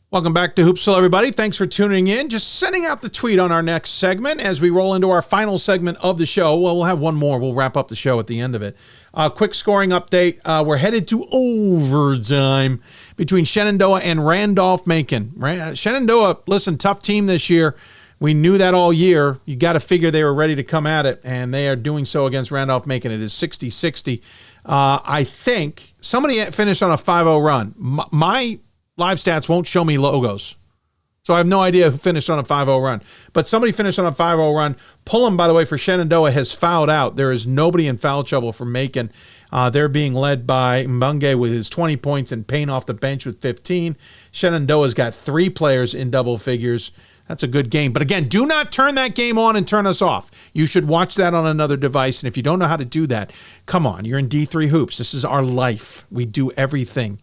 [SPEAKER 1] Welcome back to Hoopsville, everybody. Thanks for tuning in. Just sending out the tweet on our next segment as we roll into our final segment of the show. Well, we'll have one more. We'll wrap up the show at the end of it. Quick scoring update. We're headed to overtime between Shenandoah and Randolph-Macon. Shenandoah, listen, tough team this year. We knew that all year. You got to figure they were ready to come at it, and they are doing so against Randolph-Macon. It is 60-60. I think somebody finished on a 5-0 run. My live stats won't show me logos, so I have no idea who finished on a 5-0 run. But somebody finished on a 5-0 run. Pullum, by the way, for Shenandoah has fouled out. There is nobody in foul trouble for Macon. They're being led by Mbunge with his 20 points and Payne off the bench with 15. Shenandoah's got 3 players in double figures. That's a good game. But again, do not turn that game on and turn us off. You should watch that on another device. And if you don't know how to do that, come on. You're in D3 Hoops. This is our life. We do everything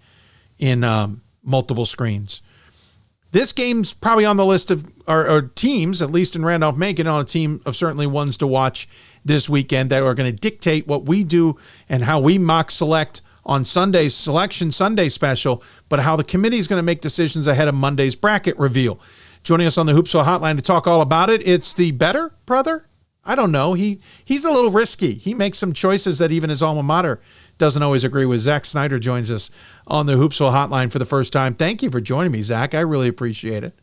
[SPEAKER 1] in multiple screens. This game's probably on the list of or teams, at least in Randolph-Macon, on a team of certainly ones to watch this weekend that are going to dictate what we do and how we mock select on Sunday's Selection Sunday special, but how the committee is going to make decisions ahead of Monday's bracket reveal. Joining us on the Hoopsville Hotline to talk all about it, it's the better brother? I don't know. He's a little risky. He makes some choices that even his alma mater doesn't always agree with. Zach Snyder joins us on the Hoopsville Hotline for the first time. Thank you for joining me, Zach. I really appreciate it.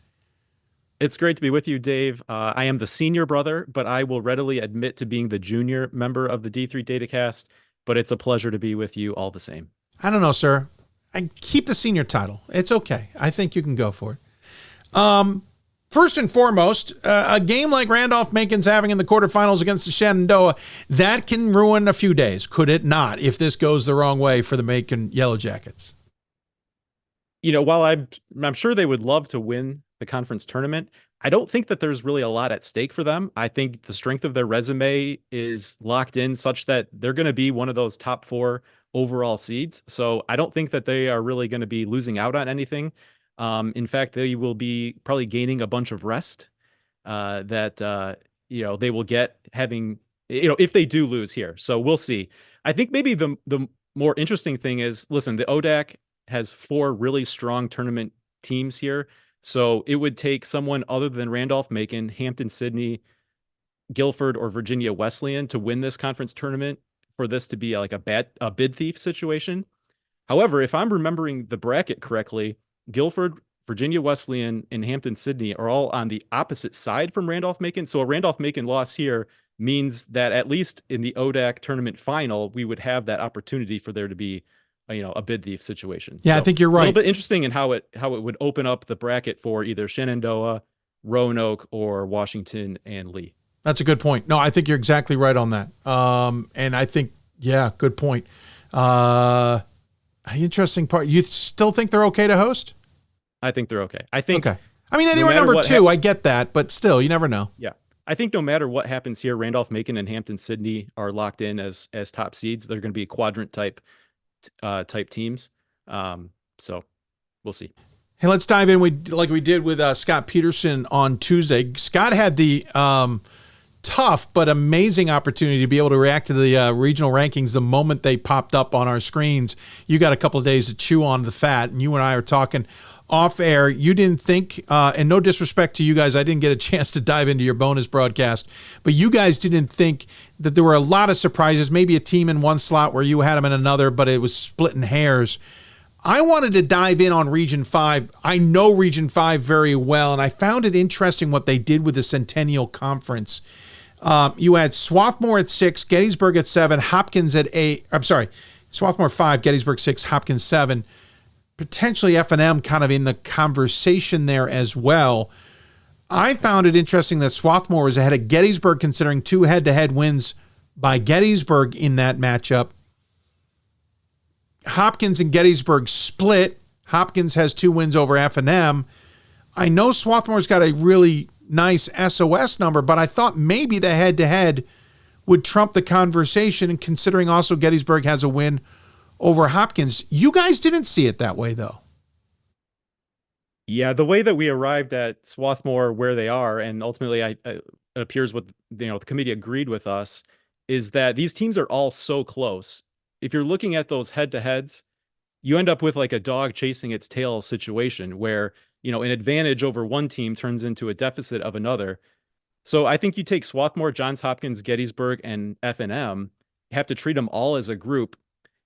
[SPEAKER 14] It's great to be with you, Dave. I am the senior brother, but I will readily admit to being the junior member of the D3 DataCast, but it's a pleasure to be with you all the same.
[SPEAKER 1] I don't know, sir. I keep the senior title. It's okay. I think you can go for it. First and foremost, a game like Randolph-Macon's having in the quarterfinals against the Shenandoah, that can ruin a few days, could it not, if this goes the wrong way for the Macon Yellow Jackets?
[SPEAKER 14] You know, while I'm sure they would love to win the conference tournament, I don't think that there's really a lot at stake for them. I think the strength of their resume is locked in such that they're going to be one of those top 4 overall seeds. So I don't think that they are really going to be losing out on anything. In fact, they will be probably gaining a bunch of rest that they will get having, if they do lose here. So we'll see. I think maybe the more interesting thing is, listen, the ODAC has 4 really strong tournament teams here. So it would take someone other than Randolph-Macon, Hampton-Sydney, Guilford, or Virginia Wesleyan to win this conference tournament for this to be like a bid thief situation. However, if I'm remembering the bracket correctly, Guilford, Virginia Wesleyan, and Hampton-Sydney are all on the opposite side from Randolph-Macon. So a Randolph-Macon loss here means that at least in the ODAC tournament final, we would have that opportunity for there to be, a bid thief situation.
[SPEAKER 1] Yeah, so I think you're right.
[SPEAKER 14] A little bit interesting in how it would open up the bracket for either Shenandoah, Roanoke, or Washington and Lee.
[SPEAKER 1] That's a good point. No, I think you're exactly right on that. And I think, yeah, good point. Interesting part. You still think they're okay to host?
[SPEAKER 14] I think they're okay. I think.
[SPEAKER 1] Okay. I mean, they were number 2. I get that, but still, you never know.
[SPEAKER 14] Yeah. I think no matter what happens here, Randolph-Macon and Hampton-Sydney are locked in as top seeds. They're going to be quadrant type teams. So we'll see.
[SPEAKER 1] Hey, let's dive in. We did with Scott Peterson on Tuesday. Scott had the tough but amazing opportunity to be able to react to the regional rankings the moment they popped up on our screens. You got a couple of days to chew on the fat, and you and I are talking off air. You didn't think, and no disrespect to you guys, I didn't get a chance to dive into your bonus broadcast, but you guys didn't think that there were a lot of surprises, maybe a team in one slot where you had them in another, but it was splitting hairs. I wanted to dive in on Region 5. I know Region 5 very well, and I found it interesting what they did with the Centennial Conference. You had Swarthmore at 6, Gettysburg at 7, Hopkins at 8. I'm sorry, Swarthmore 5, Gettysburg 6, Hopkins 7. Potentially F&M kind of in the conversation there as well. I found it interesting that Swarthmore was ahead of Gettysburg, considering 2 head-to-head wins by Gettysburg in that matchup. Hopkins and Gettysburg split. Hopkins has 2 wins over F&M. I know Swarthmore's got a really nice SOS number, but I thought maybe the head-to-head would trump the conversation, and considering also Gettysburg has a win over Hopkins. You guys didn't see it that way, though.
[SPEAKER 14] Yeah, the way that we arrived at Swarthmore where they are, and ultimately it appears what the committee agreed with us, is that these teams are all so close. If you're looking at those head-to-heads, you end up with like a dog chasing its tail situation where, an advantage over one team turns into a deficit of another. So I think you take Swarthmore, Johns Hopkins, Gettysburg, and F&M, you have to treat them all as a group.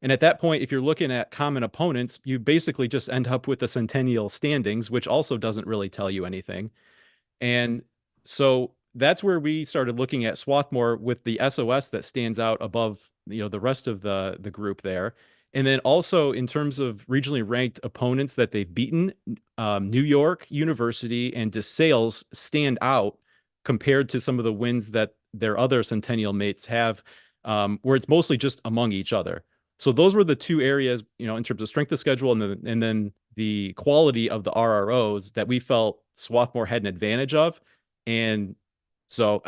[SPEAKER 14] And at that point, if you're looking at common opponents, you basically just end up with the Centennial standings, which also doesn't really tell you anything. And so that's where we started looking at Swarthmore with the SOS that stands out above, the rest of the group there. And then also in terms of regionally ranked opponents that they've beaten, New York University and DeSales stand out compared to some of the wins that their other Centennial mates have, where it's mostly just among each other. So those were the 2 areas, in terms of strength of schedule and then the quality of the RROs that we felt Swarthmore had an advantage of. And so,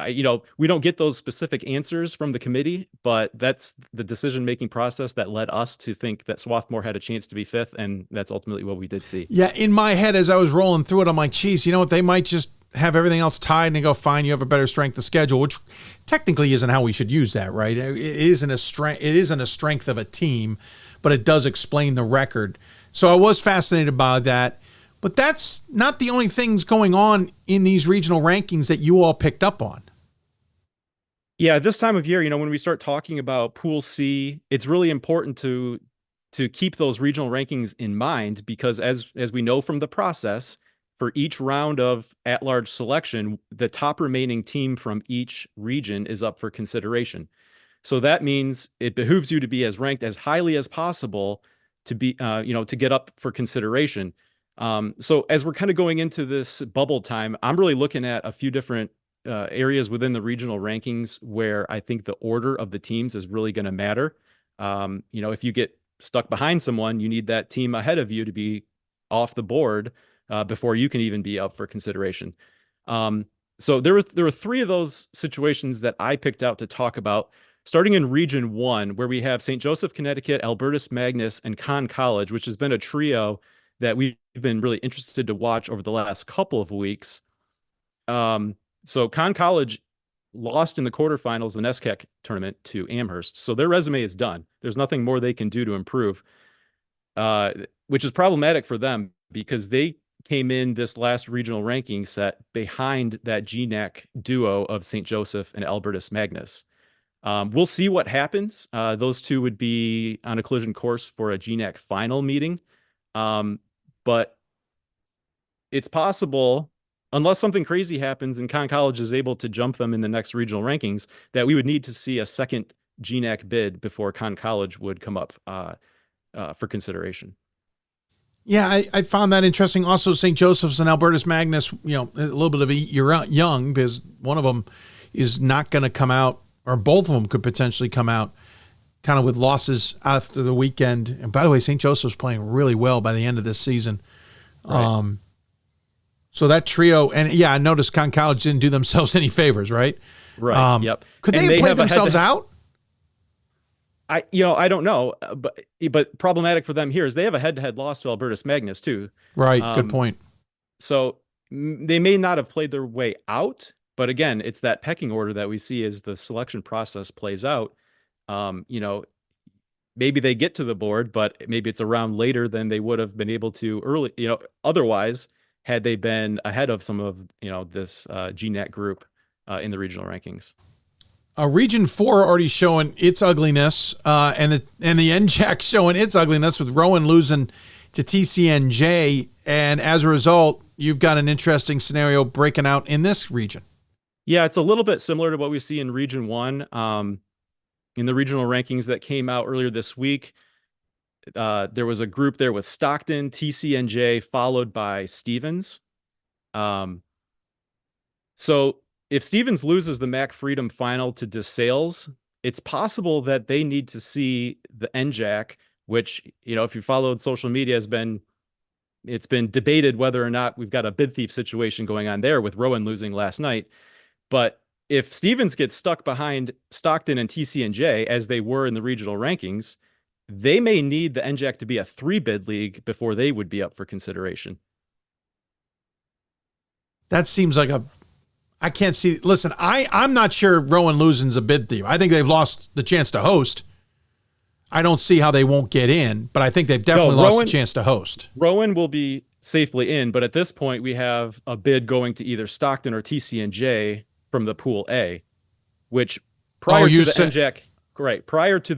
[SPEAKER 14] we don't get those specific answers from the committee, but that's the decision-making process that led us to think that Swarthmore had a chance to be 5th, and that's ultimately what we did see.
[SPEAKER 1] Yeah, in my head, as I was rolling through it, I'm like, geez, you know what? They might just have everything else tied and they go, fine, you have a better strength of schedule, which technically isn't how we should use that, right? It isn't a strength of a team, but it does explain the record. So I was fascinated by that. But that's not the only things going on in these regional rankings that you all picked up on.
[SPEAKER 14] Yeah, this time of year, when we start talking about Pool C, it's really important to keep those regional rankings in mind, because as we know from the process, for each round of at-large selection, the top remaining team from each region is up for consideration. So that means it behooves you to be as ranked as highly as possible to be, to get up for consideration. So as we're kind of going into this bubble time, I'm really looking at a few different areas within the regional rankings where I think the order of the teams is really going to matter. If you get stuck behind someone, you need that team ahead of you to be off the board before you can even be up for consideration. So there were 3 of those situations that I picked out to talk about, starting in Region 1, where we have St. Joseph, Connecticut, Albertus Magnus, and Conn College, which has been a trio that we've been really interested to watch over the last couple of weeks. So Conn College lost in the quarterfinals of the NESCAC tournament to Amherst. So their resume is done. There's nothing more they can do to improve, which is problematic for them because they came in this last regional ranking set behind that GNAC duo of St. Joseph and Albertus Magnus. We'll see what happens. Those 2 would be on a collision course for a GNAC final meeting. But it's possible, unless something crazy happens and Conn College is able to jump them in the next regional rankings, that we would need to see a second GNAC bid before Conn College would come up for consideration.
[SPEAKER 1] Yeah, I found that interesting. Also, St. Joseph's and Albertus Magnus, a little bit of a you're young, because one of them is not going to come out, or both of them could potentially come out kind of with losses after the weekend. And by the way, St. Joseph's playing really well by the end of this season. Right. So that trio, and yeah, I noticed Conn College didn't do themselves any favors, right?
[SPEAKER 14] Right. Yep.
[SPEAKER 1] Could they have played themselves out?
[SPEAKER 14] I don't know, but problematic for them here is they have a head-to-head loss to Albertus Magnus too.
[SPEAKER 1] Right. Good point.
[SPEAKER 14] So they may not have played their way out, but again, it's that pecking order that we see as the selection process plays out. Maybe they get to the board, but maybe it's a round later than they would have been able to early, otherwise, had they been ahead of some of, this GNAT group in the regional rankings.
[SPEAKER 1] Region 4 already showing its ugliness, and the NJAC showing its ugliness with Rowan losing to TCNJ. And as a result, you've got an interesting scenario breaking out in this region.
[SPEAKER 14] Yeah, it's a little bit similar to what we see in Region 1. In the regional rankings that came out earlier this week, there was a group there with Stockton, TCNJ, followed by Stevens. So if Stevens loses the MAC Freedom final to DeSales, it's possible that they need to see the NJAC, which, if you followed social media, has been It's been debated whether or not we've got a bid thief situation going on there with Rowan losing last night. But if Stevens gets stuck behind Stockton and TCNJ as they were in the regional rankings, they may need the NJAC to be a 3-bid league before they would be up for consideration.
[SPEAKER 1] That seems like I can't see. Listen, I'm not sure Rowan losing's a bid thief. I think they've lost the chance to host. I don't see how they won't get in, but I think they've definitely lost the chance to host.
[SPEAKER 14] Rowan will be safely in, but at this point we have a bid going to either Stockton or TCNJ from the Pool A, which prior to the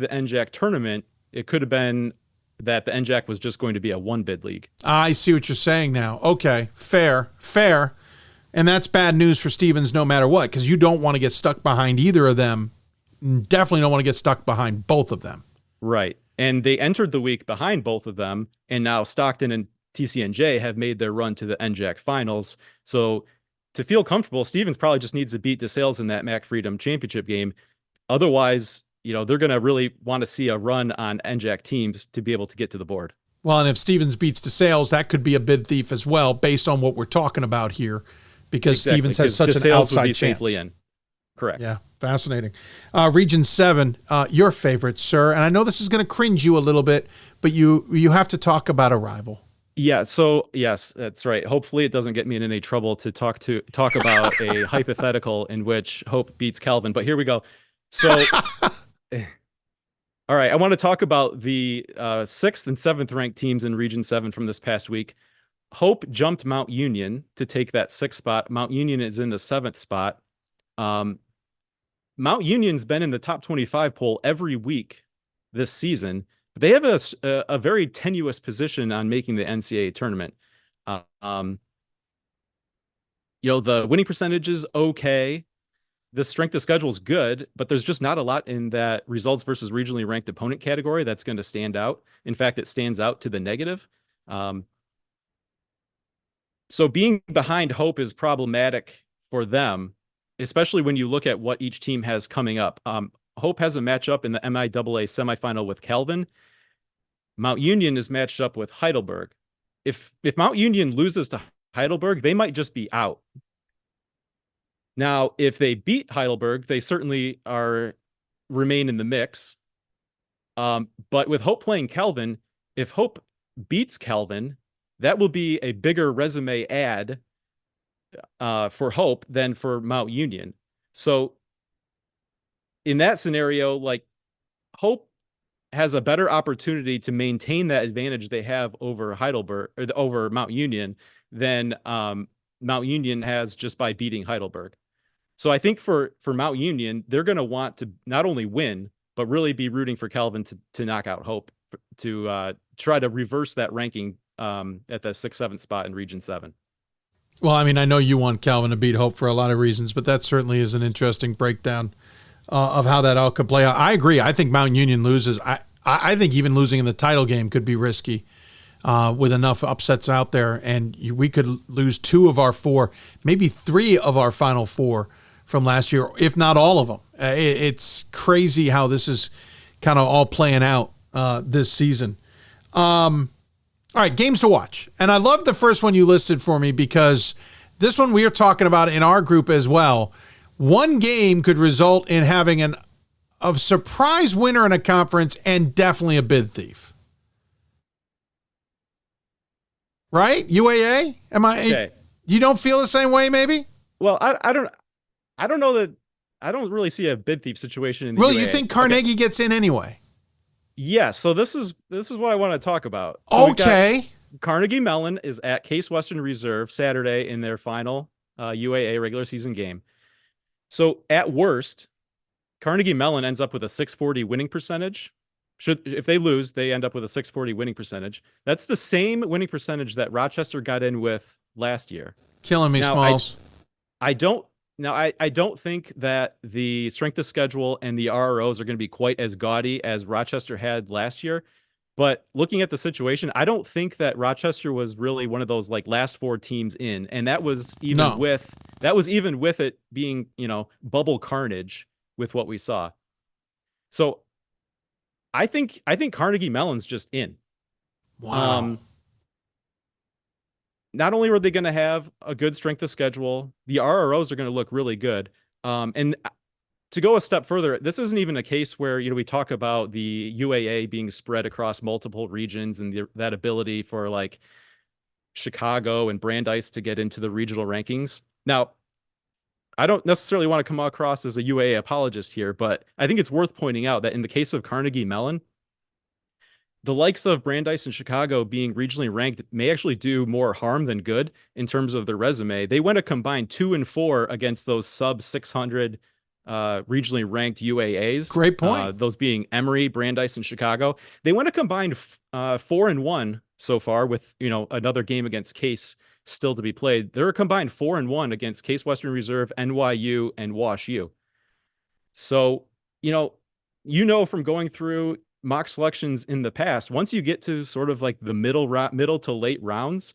[SPEAKER 14] NJAC tournament, it could have been that the NJAC was just going to be a 1-bid league.
[SPEAKER 1] I see what you're saying now. Okay, fair. And that's bad news for Stevens no matter what, because you don't want to get stuck behind either of them. Definitely don't want to get stuck behind both of them.
[SPEAKER 14] Right. And they entered the week behind both of them, and now Stockton and TCNJ have made their run to the NJAC finals. So to feel comfortable, Stevens probably just needs to beat DeSales in that MAC Freedom Championship game. Otherwise, they're going to really want to see a run on NJAC teams to be able to get to the board.
[SPEAKER 1] Well, and if Stevens beats DeSales, that could be a bid thief as well, based on what we're talking about here, because Stevens has such an outside chance.
[SPEAKER 14] Safely in. Correct.
[SPEAKER 1] Yeah, fascinating. Region 7, your favorite, sir. And I know this is going to cringe you a little bit, but you have to talk about a rival.
[SPEAKER 14] Yeah, so yes, that's right. Hopefully it doesn't get me in any trouble to talk about a hypothetical in which Hope beats Calvin, but here we go. So all right, I want to talk about the 6th and 7th ranked teams in Region 7 from this past week. Hope jumped Mount Union to take that 6th spot. Mount Union is in the 7th spot. Mount Union's been in the top 25 poll every week this season, but they have a very tenuous position on making the NCAA tournament. The winning percentage is okay. The strength of schedule is good, but there's just not a lot in that results versus regionally ranked opponent category that's going to stand out. In fact, it stands out to the negative. So being behind Hope is problematic for them, especially when you look at what each team has coming up. Hope has a matchup in the MIAA semifinal with Calvin. Mount Union is matched up with Heidelberg. If Mount Union loses to Heidelberg, they might just be out. Now, if they beat Heidelberg, they certainly remain in the mix. But with Hope playing Calvin, if Hope beats Calvin, that will be a bigger resume add for Hope than for Mount Union. So in that scenario, like, Hope has a better opportunity to maintain that advantage they have over Heidelberg or over Mount Union than Mount Union has just by beating Heidelberg. So I think for Mount Union, they're going to want to not only win, but really be rooting for Calvin to knock out Hope to try to reverse that ranking at the 6th, 7th spot in Region 7.
[SPEAKER 1] Well, I mean, I know you want Calvin to beat Hope for a lot of reasons, but that certainly is an interesting breakdown of how that all could play out. I agree. I think Mount Union loses. I think even losing in the title game could be risky with enough upsets out there, and we could lose 2 of our 4, maybe 3 of our final 4 from last year, if not all of them. It's crazy how this is kind of all playing out this season. All right, games to watch. And I love the first one you listed for me, because this one we are talking about in our group as well. One game could result in having a surprise winner in a conference and definitely a bid thief. Right? UAA?
[SPEAKER 14] Okay.
[SPEAKER 1] You don't feel the same way, maybe?
[SPEAKER 14] Well, I don't know that. I don't really see a bid thief situation in the
[SPEAKER 1] Really,
[SPEAKER 14] UAA.
[SPEAKER 1] you think Carnegie gets in anyway?
[SPEAKER 14] Yeah, so this is what I want to talk about. So
[SPEAKER 1] okay.
[SPEAKER 14] Carnegie Mellon is at Case Western Reserve Saturday in their final UAA regular season game. So at worst, Carnegie Mellon ends up with a 640 winning percentage. If they lose, they end up with a 640 winning percentage. That's the same winning percentage that Rochester got in with last year.
[SPEAKER 1] Killing me,
[SPEAKER 14] now,
[SPEAKER 1] Smalls.
[SPEAKER 14] I don't think that the strength of schedule and the RROs are going to be quite as gaudy as Rochester had last year. But looking at the situation, I don't think that Rochester was really one of those like last 4 teams in, and that was even with it being, bubble carnage with what we saw. So I think Carnegie Mellon's just in.
[SPEAKER 1] Wow.
[SPEAKER 14] not only are they going to have a good strength of schedule, the RROs are going to look really good. And to go a step further, this isn't even a case where, we talk about the UAA being spread across multiple regions and that ability for like Chicago and Brandeis to get into the regional rankings. Now, I don't necessarily want to come across as a UAA apologist here, but I think it's worth pointing out that in the case of Carnegie Mellon, the likes of Brandeis and Chicago being regionally ranked may actually do more harm than good in terms of their resume. They went a combined 2-4 against those sub 600 regionally ranked UAAs.
[SPEAKER 1] Great point.
[SPEAKER 14] Those being Emory, Brandeis, and Chicago. They went a combined 4-1 so far with, another game against Case still to be played. They're a combined 4-1 against Case Western Reserve, NYU, and Wash U. So, from going through mock selections in the past, once you get to sort of like the middle to late rounds,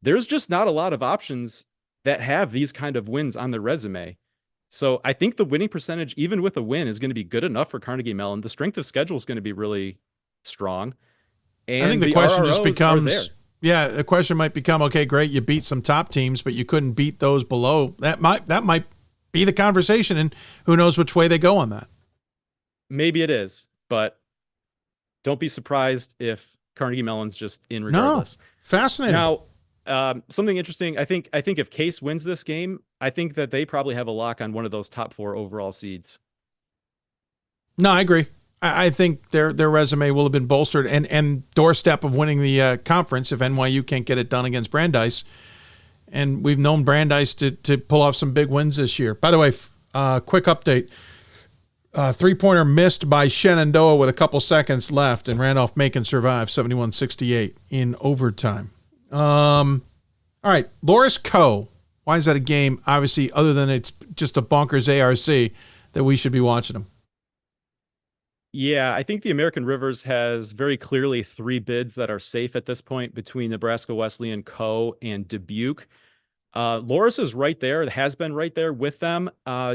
[SPEAKER 14] there's just not a lot of options that have these kind of wins on their resume. So I think the winning percentage, even with a win, is going to be good enough for Carnegie Mellon. The strength of schedule is going to be really strong. And
[SPEAKER 1] I think the question
[SPEAKER 14] RROs
[SPEAKER 1] just becomes, the question might become, okay, great, you beat some top teams, but you couldn't beat those below. That might be the conversation, and who knows which way they go on that.
[SPEAKER 14] Maybe it is, but don't be surprised if Carnegie Mellon's just in regardless.
[SPEAKER 1] No, fascinating.
[SPEAKER 14] Now, something interesting. I think if Case wins this game, I think that they probably have a lock on one of those top 4 overall seeds.
[SPEAKER 1] No, I agree. I think their resume will have been bolstered and doorstep of winning the conference if NYU can't get it done against Brandeis. And we've known Brandeis to pull off some big wins this year. By the way, quick update. Three-pointer missed by Shenandoah with a couple seconds left, and Randolph-Macon survived 71-68 in overtime. All right, Loris Co. Why is that a game, obviously, other than it's just a bonkers ARC, that we should be watching them?
[SPEAKER 14] Yeah, I think the American Rivers has very clearly 3 bids that are safe at this point between Nebraska Wesleyan, Co. and Dubuque. Loris is right there, has been right there with them.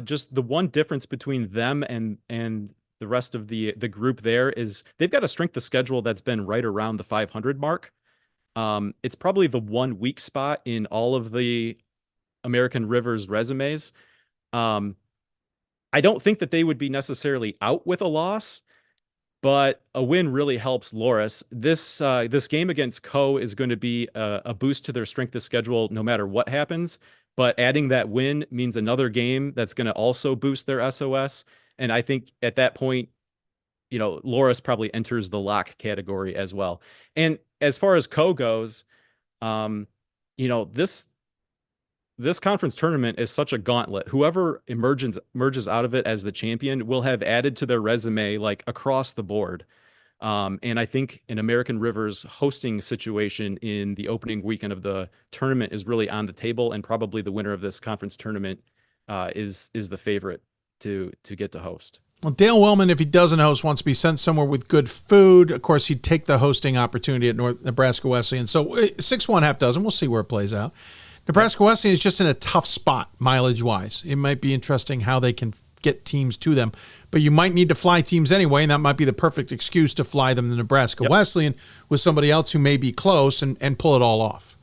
[SPEAKER 14] Just the one difference between them and the rest of the group there is they've got a strength of schedule that's been right around the 500 mark. It's probably the one weak spot in all of the American Rivers resumes. I don't think that they would be necessarily out with a loss, but a win really helps Loris. This game against Co is going to be a boost to their strength of schedule no matter what happens. But adding that win means another game that's going to also boost their SOS. And I think at that point, Loris probably enters the lock category as well. And as far as Co goes, this conference tournament is such a gauntlet. Whoever emerges out of it as the champion will have added to their resume like across the board. And I think an American Rivers hosting situation in the opening weekend of the tournament is really on the table, and probably the winner of this conference tournament is the favorite to get to host.
[SPEAKER 1] Well, Dale Wellman, if he doesn't host, wants to be sent somewhere with good food. Of course, he'd take the hosting opportunity at Nebraska Wesleyan. So 6-1, half dozen. We'll see where it plays out. Nebraska Wesleyan is just in a tough spot mileage-wise. It might be interesting how they can get teams to them, but you might need to fly teams anyway, and that might be the perfect excuse to fly them to Nebraska Wesleyan with somebody else who may be close and pull it all off.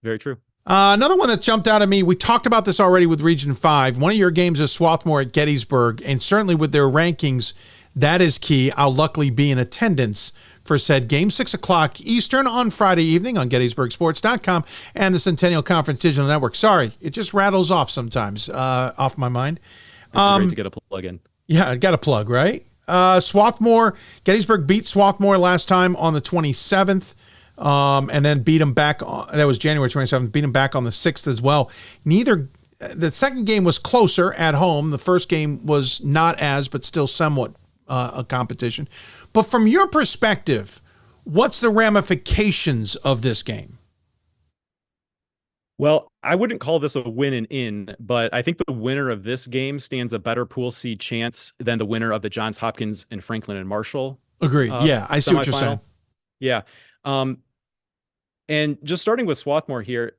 [SPEAKER 14] Very true.
[SPEAKER 1] Another one that jumped out at me, we talked about this already with Region 5. One of your games is Swarthmore at Gettysburg, and certainly with their rankings, that is key. I'll luckily be in attendance for said game, 6 o'clock Eastern on Friday evening on GettysburgSports.com and the Centennial Conference Digital Network. Sorry, it just rattles off sometimes, off my mind.
[SPEAKER 14] It's great to get a plug in.
[SPEAKER 1] Yeah, I got a plug, right? Swarthmore, Gettysburg beat Swarthmore last time on the 27th. And then beat them back. That was January 27th. Beat them back on the 6th as well. The second game was closer at home. The first game was not but still somewhat a competition. But from your perspective, what's the ramifications of this game?
[SPEAKER 14] Well, I wouldn't call this a win and in, but I think the winner of this game stands a better pool seed chance than the winner of the Johns Hopkins and Franklin and Marshall.
[SPEAKER 1] Agreed. Yeah, I see what you're saying.
[SPEAKER 14] Yeah. And just starting with Swarthmore here,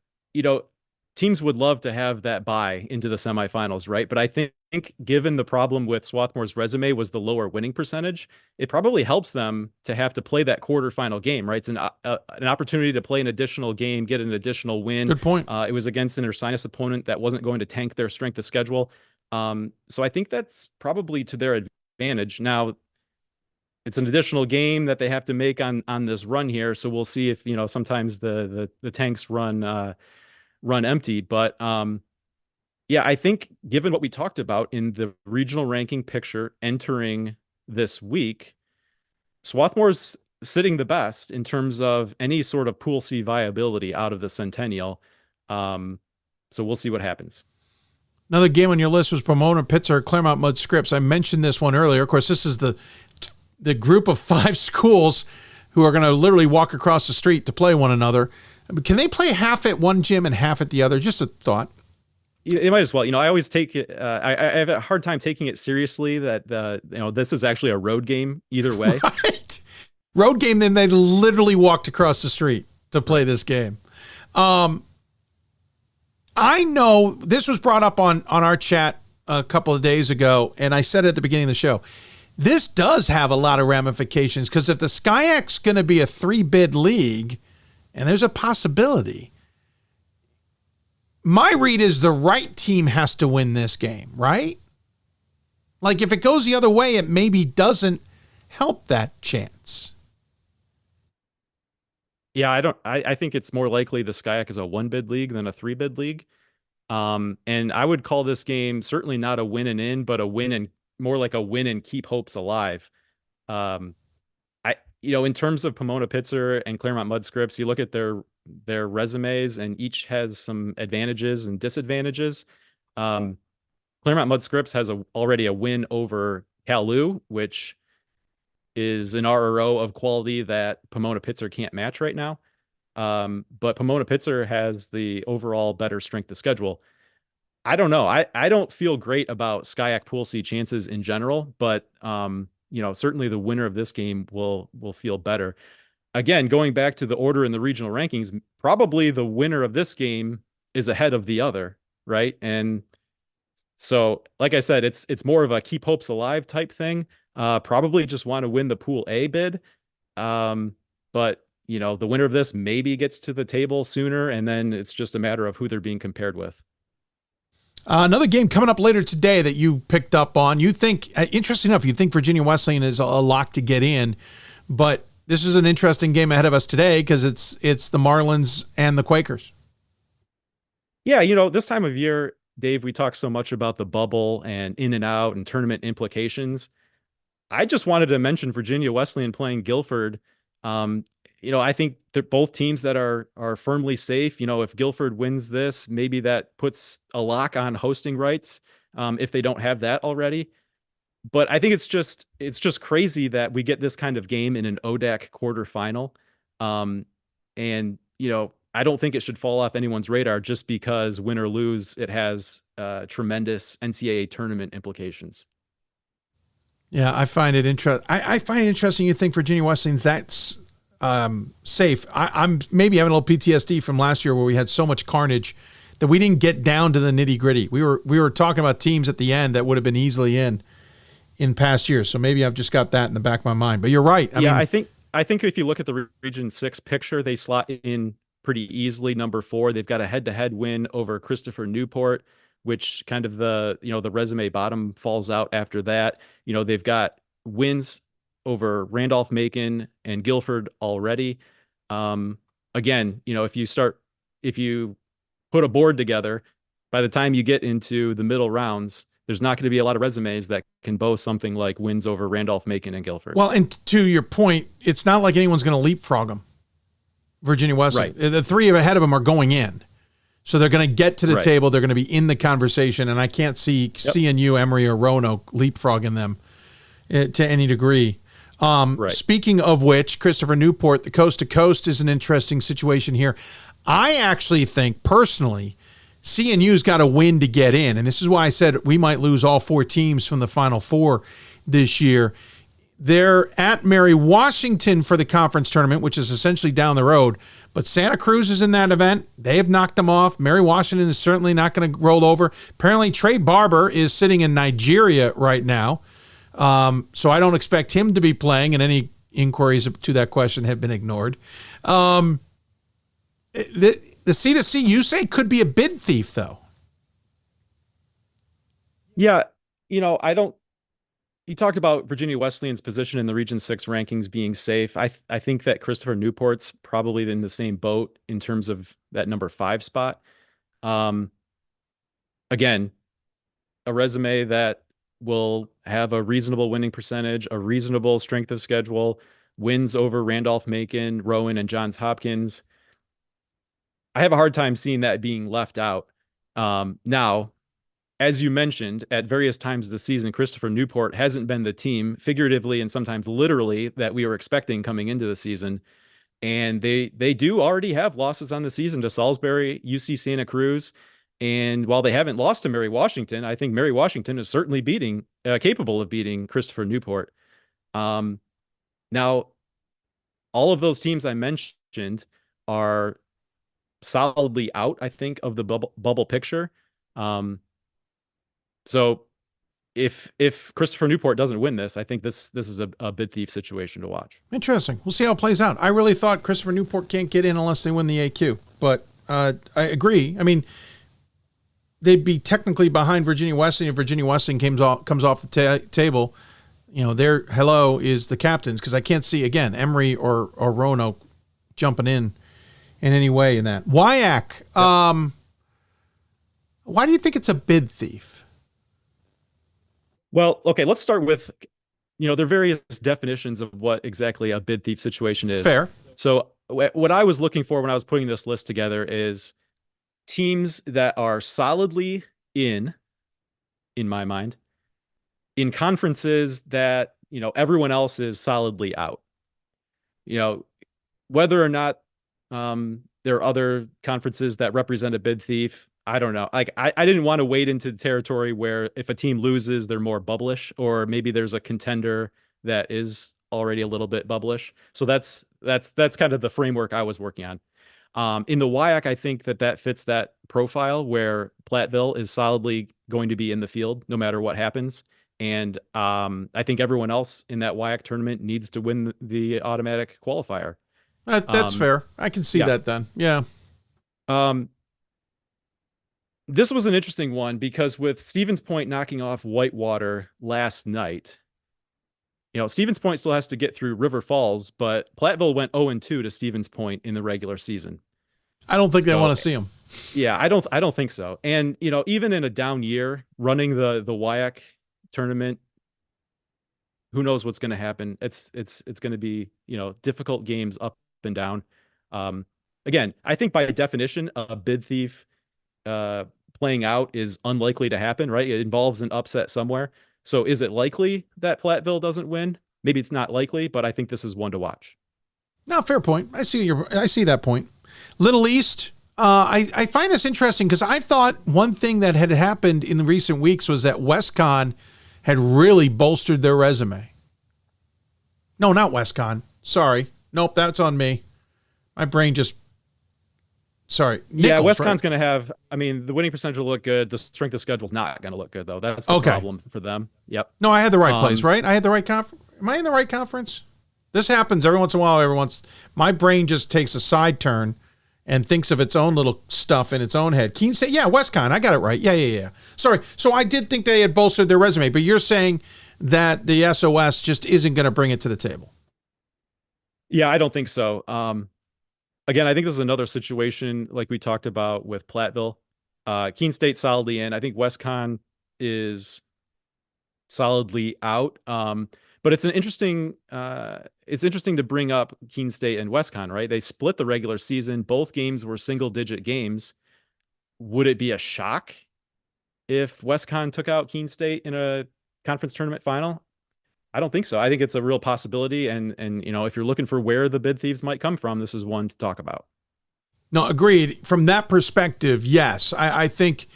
[SPEAKER 14] teams would love to have that bye into the semifinals, right? But I think think given the problem with Swarthmore's resume was the lower winning percentage, it probably helps them to have to play that quarterfinal game, right? It's an opportunity to play an additional game, get an additional win.
[SPEAKER 1] Good point.
[SPEAKER 14] It was against an Ursinus opponent that wasn't going to tank their strength of schedule. So I think that's probably to their advantage. Now, it's an additional game that they have to make on this run here. So we'll see if, sometimes the tanks run empty. But yeah, I think given what we talked about in the regional ranking picture entering this week, Swarthmore's sitting the best in terms of any sort of Pool C viability out of the Centennial. So we'll see what happens.
[SPEAKER 1] Another game on your list was Pomona Pitzer, Claremont Mudd Scripps. I mentioned this one earlier. Of course, this is the group of 5 schools who are going to literally walk across the street to play one another. Can they play half at one gym and half at the other? Just a thought.
[SPEAKER 14] It might as well. I always take it. I have a hard time taking it seriously that this is actually a road game either way.
[SPEAKER 1] Right? Road game. Then they literally walked across the street to play this game. I know this was brought up on our chat a couple of days ago, and I said it at the beginning of the show. This does have a lot of ramifications because if the SCIAC's going to be a 3-bid league, and there's a possibility. My read is the right team has to win this game, right? Like if it goes the other way, it maybe doesn't help that chance.
[SPEAKER 14] Yeah, I think it's more likely the SCIAC is a 1-bid league than a 3-bid league. And I would call this game certainly not a win and in, but a win and more like a win and keep hopes alive. In terms of Pomona Pitzer and Claremont Mudd Scripps, you look at their resumes and each has some advantages and disadvantages. Claremont Mudd Scripps has already a win over Kalu, which is an RRO of quality that Pomona Pitzer can't match right now. But Pomona Pitzer has the overall better strength of schedule. I don't know. I don't feel great about SCIAC Pool C chances in general, but certainly the winner of this game will feel better. Again, going back to the order in the regional rankings, probably the winner of this game is ahead of the other, right? And so, like I said, it's more of a keep hopes alive type thing. Probably just want to win the Pool A bid. But the winner of this maybe gets to the table sooner, and then it's just a matter of who they're being compared with.
[SPEAKER 1] Another game coming up later today that you picked up on. You think, interesting enough, you think Virginia Wesleyan is a lock to get in, but this is an interesting game ahead of us today because it's the Marlins and the Quakers.
[SPEAKER 14] Yeah, this time of year, Dave, we talk so much about the bubble and in and out and tournament implications. I just wanted to mention Virginia Wesleyan playing Guilford. I think they're both teams that are firmly safe. If Guilford wins this, maybe that puts a lock on hosting rights if they don't have that already. But I think it's just crazy that we get this kind of game in an ODAC quarterfinal. I don't think it should fall off anyone's radar just because win or lose, it has tremendous NCAA tournament implications.
[SPEAKER 1] Yeah, I find it interesting. I find it interesting you think Virginia Wesleyan's that's safe. I'm maybe having a little PTSD from last year where we had so much carnage that we didn't get down to the nitty gritty. We were talking about teams at the end that would have been easily in past years. So maybe I've just got that in the back of my mind. But you're right.
[SPEAKER 14] I think if you look at the Region 6 picture, they slot in pretty easily. Number 4, they've got a head-to-head win over Christopher Newport, which kind of the resume bottom falls out after that. They've got wins over Randolph-Macon and Guilford already. Again, if you put a board together, by the time you get into the middle rounds, there's not going to be a lot of resumes that can boast something like wins over Randolph-Macon and Guilford.
[SPEAKER 1] Well, and to your point, it's not like anyone's going to leapfrog them. Virginia Wesleyan. Right. The 3 ahead of them are going in. So they're going to get to the table. They're going to be in the conversation. And I can't see CNU, Emory, or Roanoke leapfrogging them to any degree. Speaking of which, Christopher Newport, the coast to coast is an interesting situation here. I actually think personally, CNU's got to win to get in. And this is why I said we might lose all 4 teams from the Final Four this year. They're at Mary Washington for the conference tournament, which is essentially down the road. But Santa Cruz is in that event. They have knocked them off. Mary Washington is certainly not going to roll over. Apparently, Trey Barber is sitting in Nigeria right now. So I don't expect him to be playing, and any inquiries to that question have been ignored. The C2C, you say, could be a bid thief, though.
[SPEAKER 14] Yeah, you talked about Virginia Wesleyan's position in the Region 6 rankings being safe. I think that Christopher Newport's probably in the same boat in terms of that number 5 spot. Again, a resume that will have a reasonable winning percentage, a reasonable strength of schedule, wins over Randolph-Macon, Rowan, and Johns Hopkins. I have a hard time seeing that being left out. Now, as you mentioned, at various times this season, Christopher Newport hasn't been the team, figuratively and sometimes literally, that we were expecting coming into the season. And they do already have losses on the season to Salisbury, UC Santa Cruz. And while they haven't lost to Mary Washington, I think Mary Washington is certainly capable of beating Christopher Newport. Now, all of those teams I mentioned are solidly out, I think, of the bubble picture. So if Christopher Newport doesn't win this, I think this is a bid thief situation to watch.
[SPEAKER 1] Interesting. We'll see how it plays out. I really thought Christopher Newport can't get in unless they win the AQ, but I agree. I mean, they'd be technically behind Virginia Wesleyan if Virginia Wesleyan comes off the table. Their hello is the captains, because I can't see, again, Emory or Roanoke jumping in any way in that. WIAC, why do you think it's a bid thief?
[SPEAKER 14] Well, okay, let's start with, there are various definitions of what exactly a bid thief situation is.
[SPEAKER 1] Fair.
[SPEAKER 14] So what I was looking for when I was putting this list together is teams that are solidly in my mind, in conferences that, everyone else is solidly out. Whether or not there are other conferences that represent a bid thief, I don't know. Like, I didn't want to wade into the territory where if a team loses, they're more bubblish, or maybe there's a contender that is already a little bit bubblish. So that's kind of the framework I was working on. In the WIAC, I think that fits that profile where Platteville is solidly going to be in the field no matter what happens. And I think everyone else in that WIAC tournament needs to win the automatic qualifier.
[SPEAKER 1] That's fair. I can see that then. Yeah.
[SPEAKER 14] This was an interesting one because with Stevens Point knocking off Whitewater last night, Stevens Point still has to get through River Falls, but Platteville went 0-2 to Stevens Point in the regular season.
[SPEAKER 1] I don't think they want to see them.
[SPEAKER 14] Yeah, I don't think so. And, even in a down year running the WIAC tournament, who knows what's going to happen? It's going to be, difficult games up and down. Again, I think by definition, a bid thief playing out is unlikely to happen, right? It involves an upset somewhere. So is it likely that Platteville doesn't win? Maybe it's not likely, but I think this is one to watch.
[SPEAKER 1] No, fair point. I see that point. Little East, I find this interesting because I thought one thing that had happened in recent weeks was that WestCon had really bolstered their resume. No, not WestCon. Sorry. Nope, that's on me. My brain just... Sorry. Nichols,
[SPEAKER 14] WestCon's going to have, the winning percentage will look good. The strength of schedule is not going to look good, though. That's the problem for them. Yep.
[SPEAKER 1] No, I had the right place, right? I had the right conference. Am I in the right conference? This happens every once in a while. My brain just takes a side turn and thinks of its own little stuff in its own head. Keene State, WestCon, I got it right. Yeah. Sorry. So I did think they had bolstered their resume, but you're saying that the SOS just isn't going to bring it to the table.
[SPEAKER 14] Yeah, I don't think so. Again, I think this is another situation like we talked about with Platteville. Keene State solidly in. I think WestCon is solidly out. But it's interesting to bring up Keene State and WestCon, right? They split the regular season. Both games were single-digit games. Would it be a shock if WestCon took out Keene State in a conference tournament final? I don't think so. I think it's a real possibility. And if you're looking for where the bid thieves might come from, this is one to talk about.
[SPEAKER 1] No, agreed. From that perspective, yes. I think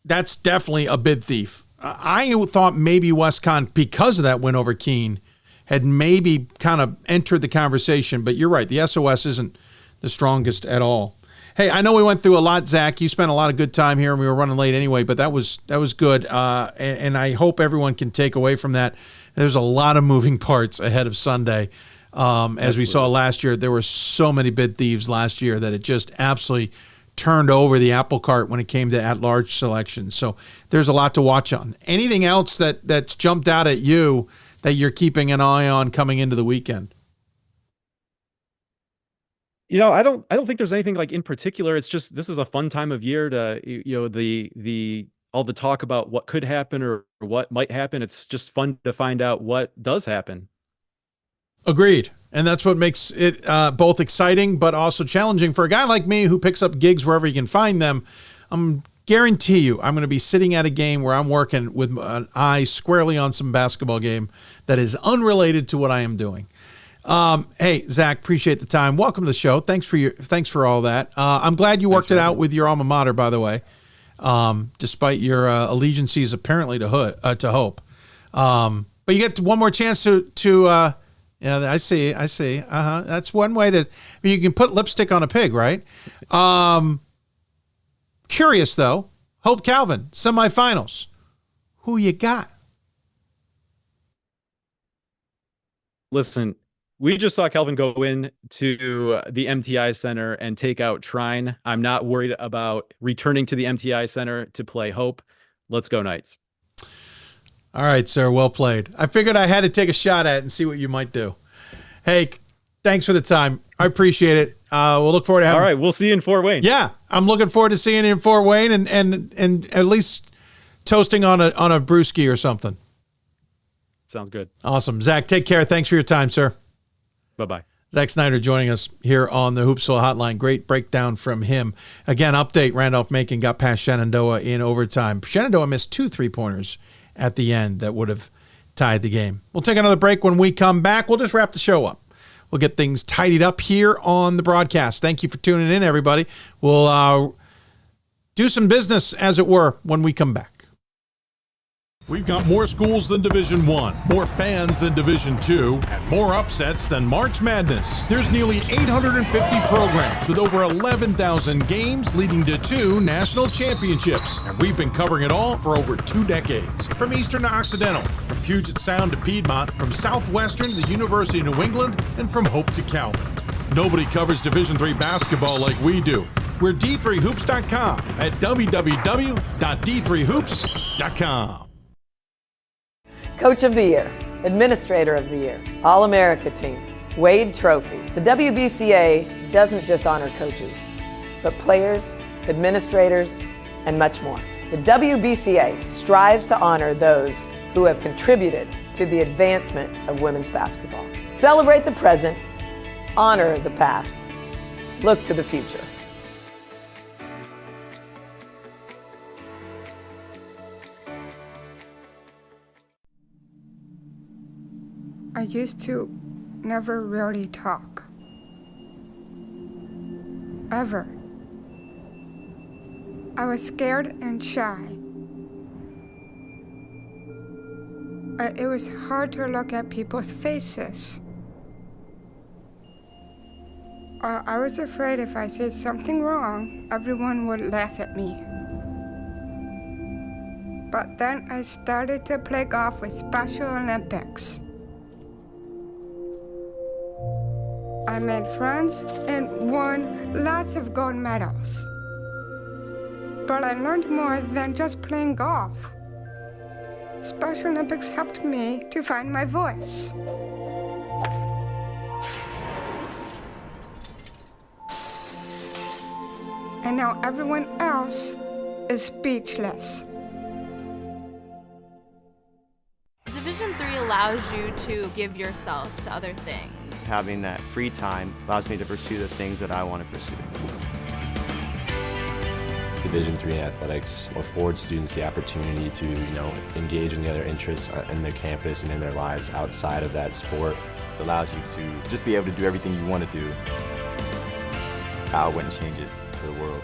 [SPEAKER 1] that's definitely a bid thief. I thought maybe WestCon, because of that win over Keene, had maybe kind of entered the conversation. But you're right, the SOS isn't the strongest at all. Hey, I know we went through a lot, Zach. You spent a lot of good time here, and we were running late anyway, but that was good. And I hope everyone can take away from that. There's a lot of moving parts ahead of Sunday. As we saw last year, there were so many bid thieves last year that it just absolutely turned over the apple cart when it came to at-large selection. So there's a lot to watch on. Anything else that's jumped out at you that you're keeping an eye on coming into the weekend?
[SPEAKER 14] I don't think there's anything like in particular. It's just, this is a fun time of year to, the all the talk about what could happen or what might happen. It's just fun to find out what does happen.
[SPEAKER 1] Agreed. And that's what makes it both exciting but also challenging for a guy like me who picks up gigs wherever he can find them. Guarantee you I'm going to be sitting at a game where I'm working with an eye squarely on some basketball game that is unrelated to what I am doing. Hey, Zach, appreciate the time. Welcome to the show. Thanks for all that. I'm glad you worked it out with your alma mater, by the way, despite your allegiances apparently to Hope. But you get one more chance to yeah, I see. That's one way to. You can put lipstick on a pig, right? Curious though, Hope Calvin semifinals. Who you got?
[SPEAKER 14] Listen, we just saw Calvin go in to the MTI Center and take out Trine. I'm not worried about returning to the MTI Center to play Hope. Let's go Knights.
[SPEAKER 1] All right, sir. Well played. I figured I had to take a shot at it and see what you might do. Hey, thanks for the time. I appreciate it. We'll look forward to having.
[SPEAKER 14] All right, we'll see you in Fort Wayne.
[SPEAKER 1] Yeah, I'm looking forward to seeing you in Fort Wayne and at least toasting on a brewski or something.
[SPEAKER 14] Sounds good.
[SPEAKER 1] Awesome. Zach, take care. Thanks for your time, sir.
[SPEAKER 14] Bye-bye.
[SPEAKER 1] Zach Snyder joining us here on the Hoopsville Hotline. Great breakdown from him. Again, update, Randolph-Macon got past Shenandoah in overtime. Shenandoah missed 2 3-pointers at the end that would have tied the game. We'll take another break. When we come back, we'll just wrap the show up. We'll get things tidied up here on the broadcast. Thank you for tuning in, everybody. We'll do some business, as it were, when we come back.
[SPEAKER 8] We've got more schools than Division I, more fans than Division II, more upsets than March Madness. There's nearly 850 programs with over 11,000 games leading to 2 national championships. And we've been covering it all for over 2 decades. From Eastern to Occidental, from Puget Sound to Piedmont, from Southwestern to the University of New England, and from Hope to Calvin. Nobody covers Division III basketball like we do. We're D3Hoops.com at www.d3hoops.com.
[SPEAKER 21] Coach of the Year, Administrator of the Year, All-America Team, Wade Trophy. The WBCA doesn't just honor coaches, but players, administrators, and much more. The WBCA strives to honor those who have contributed to the advancement of women's basketball. Celebrate the present, honor the past, look to the future.
[SPEAKER 4] I used to never really talk. Ever. I was scared and shy. It was hard to look at people's faces. I was afraid if I said something wrong, everyone would laugh at me. But then I started to play golf with Special Olympics. I made friends and won lots of gold medals. But I learned more than just playing golf. Special Olympics helped me to find my voice. And now everyone else is speechless.
[SPEAKER 11] Division III allows you to give yourself to other things.
[SPEAKER 10] Having that free time allows me to pursue the things that I want to pursue.
[SPEAKER 13] Division III athletics affords students the opportunity to, engage in the other interests in their campus and in their lives outside of that sport.
[SPEAKER 16] It allows you to just be able to do everything you want to do. I wouldn't change it for the world.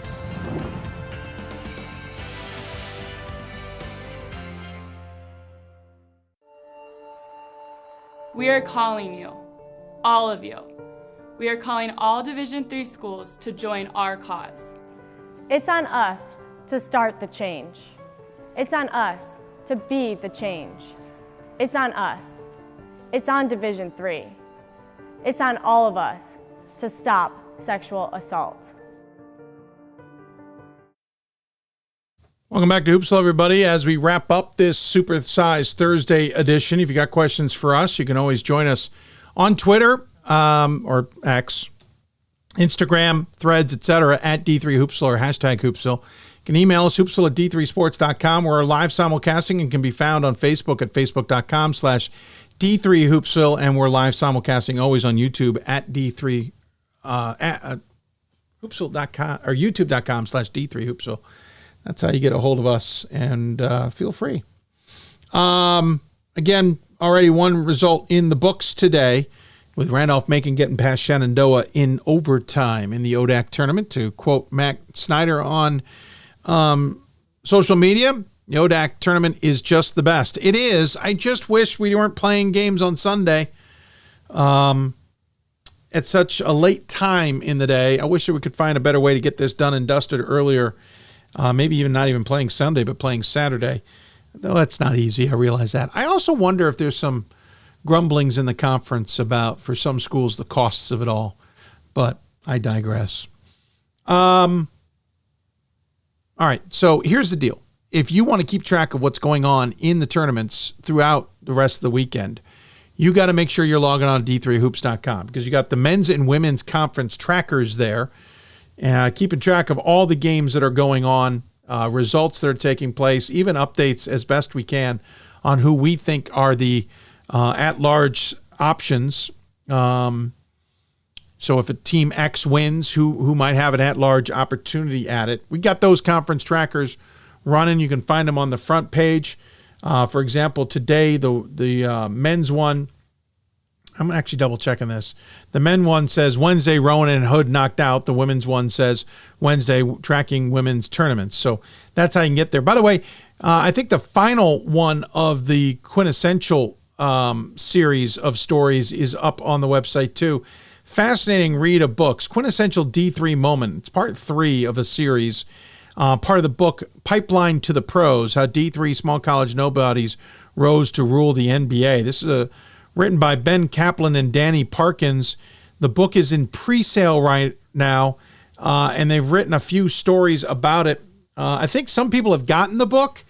[SPEAKER 17] We are calling you, all of you. We are calling all Division III schools to join our cause.
[SPEAKER 22] It's on us to start the change. It's on us to be the change. It's on us. It's on Division III. It's on all of us to stop sexual assault.
[SPEAKER 1] Welcome back to Hoopsville, everybody. As we wrap up this supersized Thursday edition, if you got questions for us, you can always join us on Twitter or X, Instagram, Threads, etc. at D3Hoopsville or hashtag Hoopsville. You can email us, hoopsville at d3sports.com. We're live simulcasting and can be found on Facebook at facebook.com/D3Hoopsville. And we're live simulcasting always on YouTube at D3, hoopsville.com or youtube.com/D3Hoopsville. That's how you get a hold of us, and feel free. Again, already one result in the books today with Randolph-Macon getting past Shenandoah in overtime in the ODAC tournament. To quote Matt Snyder on social media, the ODAC tournament is just the best. It is. I just wish we weren't playing games on Sunday at such a late time in the day. I wish that we could find a better way to get this done and dusted earlier. Maybe even not even playing Sunday, but playing Saturday. Though that's not easy. I realize that. I also wonder if there's some grumblings in the conference about, for some schools, the costs of it all. But I digress. All right, so here's the deal. If you want to keep track of what's going on in the tournaments throughout the rest of the weekend, you got to make sure you're logging on to d3hoops.com because you got the men's and women's conference trackers there. Keeping track of all the games that are going on, results that are taking place, even updates as best we can on who we think are the at-large options. So if a team X wins, who might have an at-large opportunity at it. We got those conference trackers running. You can find them on the front page. For example, today, the men's one, I'm actually double checking this. The men one says Wednesday, Rowan and Hood knocked out. The women's one says Wednesday, tracking women's tournaments. So that's how you can get there. By the way, I think the final one of the quintessential series of stories is up on the website too. Fascinating read of books. Quintessential D3 Moment. It's part 3 of a series. Part of the book, Pipeline to the Pros, How D3 Small College Nobodies Rose to Rule the NBA. This is written by Ben Kaplan and Danny Parkins. The book is in pre-sale right now, and they've written a few stories about it. I think some people have gotten the book.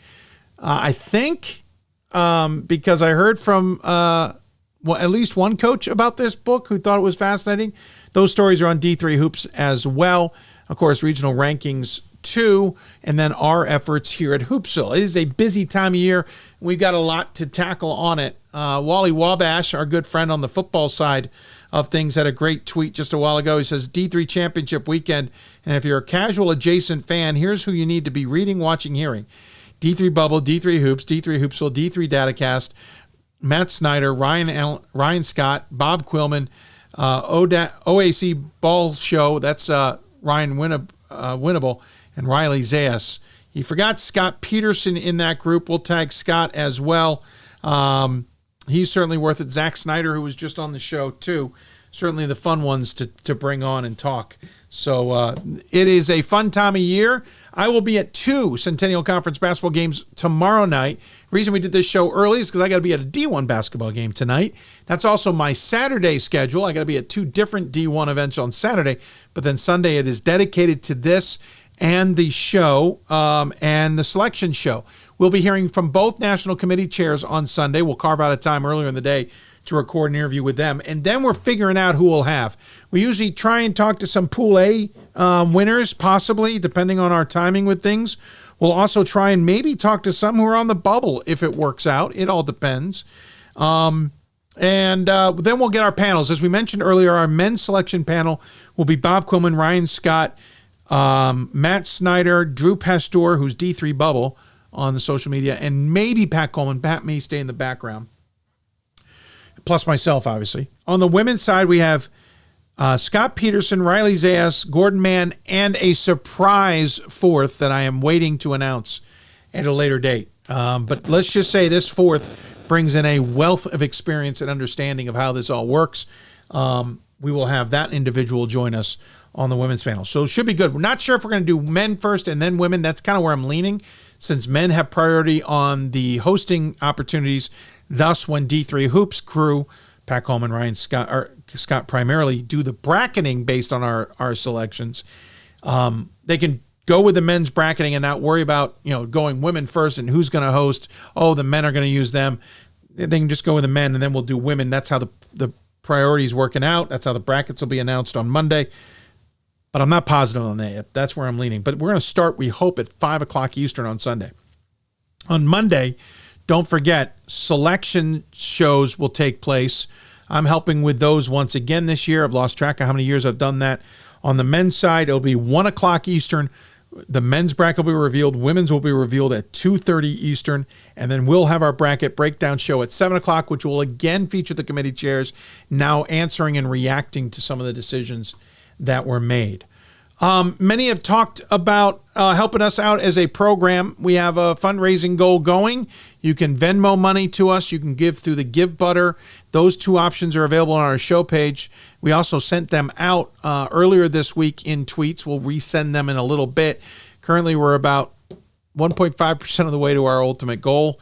[SPEAKER 1] I think because I heard from at least one coach about this book who thought it was fascinating. Those stories are on D3 Hoops as well. Of course, regional rankings too, and then our efforts here at Hoopsville. It is a busy time of year. We've got a lot to tackle on it. Wally Wabash, our good friend on the football side of things, had a great tweet just a while ago. He says, D3 Championship Weekend, and if you're a casual adjacent fan, here's who you need to be reading, watching, hearing. D3 Bubble, D3 Hoops, D3 Hoopsville, D3 Datacast, Matt Snyder, Ryan Scott, Bob Quillman, OAC Ball Show, that's Ryan Winnable, and Riley Zayas. He forgot Scott Peterson in that group. We'll tag Scott as well. He's certainly worth it. Zach Snyder, who was just on the show too. Certainly the fun ones to bring on and talk. So it is a fun time of year. I will be at 2 Centennial Conference basketball games tomorrow night. The reason we did this show early is because I got to be at a D1 basketball game tonight. That's also my Saturday schedule. I got to be at 2 different D1 events on Saturday, but then Sunday it is dedicated to this and the show and the selection show. We'll be hearing from both national committee chairs on Sunday. We'll carve out a time earlier in the day to record an interview with them. And then we're figuring out who we'll have. We usually try and talk to some Pool A winners, possibly, depending on our timing with things. We'll also try and maybe talk to some who are on the bubble if it works out. It all depends. And then we'll get our panels. As we mentioned earlier, our men's selection panel will be Bob Quillman, Ryan Scott, Matt Snyder, Drew Pastor, who's D3 Bubble on the social media, and maybe Pat Coleman. Pat may stay in the background. Plus myself, obviously. On the women's side, we have Scott Peterson, Riley Zayas, Gordon Mann, and a surprise fourth that I am waiting to announce at a later date. But let's just say this fourth brings in a wealth of experience and understanding of how this all works. We will have that individual join us on the women's panel. So it should be good. We're not sure if we're going to do men first and then women. That's kind of where I'm leaning, since men have priority on the hosting opportunities. Thus, when D3 Hoops crew, Pat Coleman, Ryan Scott, or Scott primarily, do the bracketing based on our selections, they can go with the men's bracketing and not worry about, going women first and who's going to host. Oh, the men are going to use them. They can just go with the men, and then we'll do women. That's how the priorities working out. That's how the brackets will be announced on Monday. But I'm not positive on that yet. That's where I'm leaning. But we're going to start, we hope, at 5 o'clock Eastern on Sunday. On Monday, don't forget, selection shows will take place. I'm helping with those once again this year. I've lost track of how many years I've done that. On the men's side, it'll be 1 o'clock Eastern. The men's bracket will be revealed. Women's will be revealed at 2:30 Eastern. And then we'll have our bracket breakdown show at 7 o'clock, which will again feature the committee chairs now answering and reacting to some of the decisions that were made. Many have talked about helping us out as a program. We have a fundraising goal going. You can Venmo money to us. You can give through the Give Butter. Those two options are available on our show page. We also sent them out earlier this week in tweets. We'll resend them in a little bit. Currently, we're about 1.5% of the way to our ultimate goal.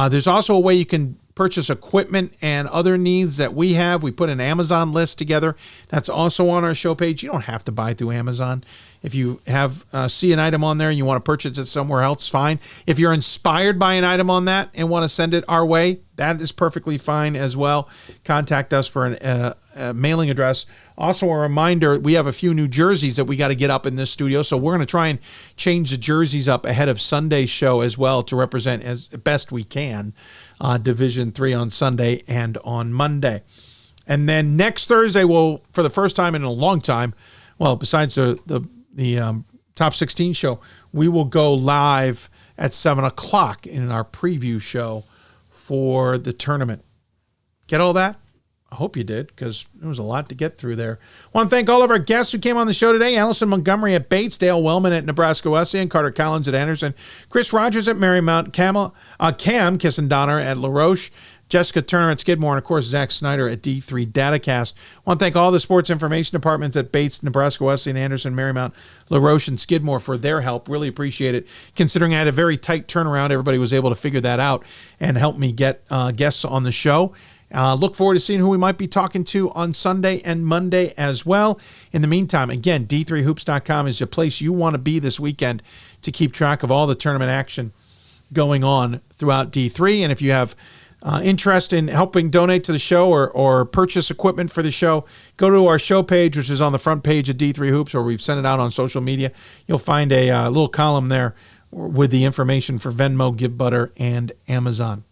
[SPEAKER 1] There's also a way you can purchase equipment and other needs that we have. We put an Amazon list together. That's also on our show page. You don't have to buy through Amazon. If you have see an item on there and you want to purchase it somewhere else, fine. If you're inspired by an item on that and want to send it our way, that is perfectly fine as well. Contact us for a mailing address. Also, a reminder, we have a few new jerseys that we got to get up in this studio, so we're going to try and change the jerseys up ahead of Sunday's show as well to represent as best we can Division III on Sunday and on Monday. And then next Thursday, we'll, for the first time in a long time, well, besides the Top 16 show, we will go live at 7 o'clock in our preview show for the tournament. Get all that? I hope you did, because there was a lot to get through there. I want to thank all of our guests who came on the show today. Alison Montgomery at Bates, Dale Wellman at Nebraska Wesleyan, Carter Collins at Anderson, Chris Rogers at Marymount, Cam Gissendanner at Roche, Jessica Turner at Skidmore, and, of course, Zach Snyder at D3 Datacast. I want to thank all the sports information departments at Bates, Nebraska Wesleyan, Anderson, Marymount, LaRoche, and Skidmore for their help. Really appreciate it. Considering I had a very tight turnaround, everybody was able to figure that out and help me get guests on the show. Look forward to seeing who we might be talking to on Sunday and Monday as well. In the meantime, again, D3Hoops.com is the place you want to be this weekend to keep track of all the tournament action going on throughout D3. And if you have interest in helping donate to the show or purchase equipment for the show, go to our show page, which is on the front page of D3 Hoops, or we've sent it out on social media. You'll find a little column there with the information for Venmo, Give Butter, and Amazon.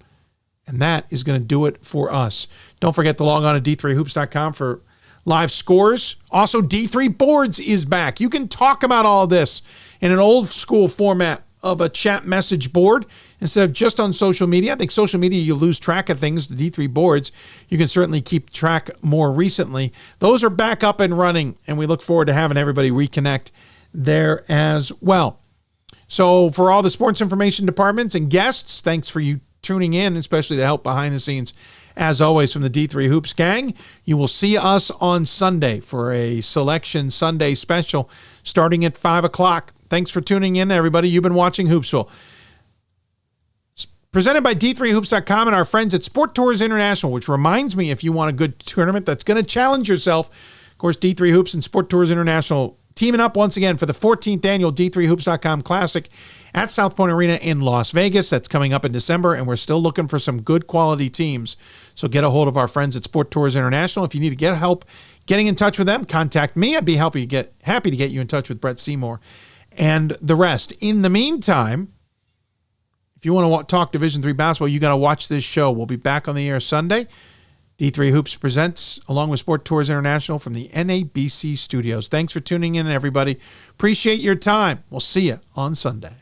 [SPEAKER 1] And that is going to do it for us. Don't forget to log on to D3Hoops.com for live scores. Also, D3 Boards is back. You can talk about all this in an old school format of a chat message board instead of just on social media. I think social media, you lose track of things. The D3 Boards, you can certainly keep track more recently. Those are back up and running, and we look forward to having everybody reconnect there as well. So for all the sports information departments and guests, thanks for you tuning in, especially the help behind the scenes. As always, from the D3 Hoops gang, you will see us on Sunday for a Selection Sunday special starting at 5 o'clock. Thanks for tuning in, everybody. You've been watching Hoopsville. Presented by D3Hoops.com and our friends at Sport Tours International, which reminds me, if you want a good tournament that's going to challenge yourself, of course, D3 Hoops and Sport Tours International teaming up once again for the 14th annual D3Hoops.com Classic at South Point Arena in Las Vegas. That's coming up in December, and we're still looking for some good quality teams. So get a hold of our friends at Sport Tours International. If you need to get help getting in touch with them, contact me. I'd be happy to get you in touch with Brett Seymour and the rest. In the meantime, if you want to talk Division III basketball, you got to watch this show. We'll be back on the air Sunday. D3 Hoops presents, along with Sport Tours International, from the NABC studios. Thanks for tuning in, everybody. Appreciate your time. We'll see you on Sunday.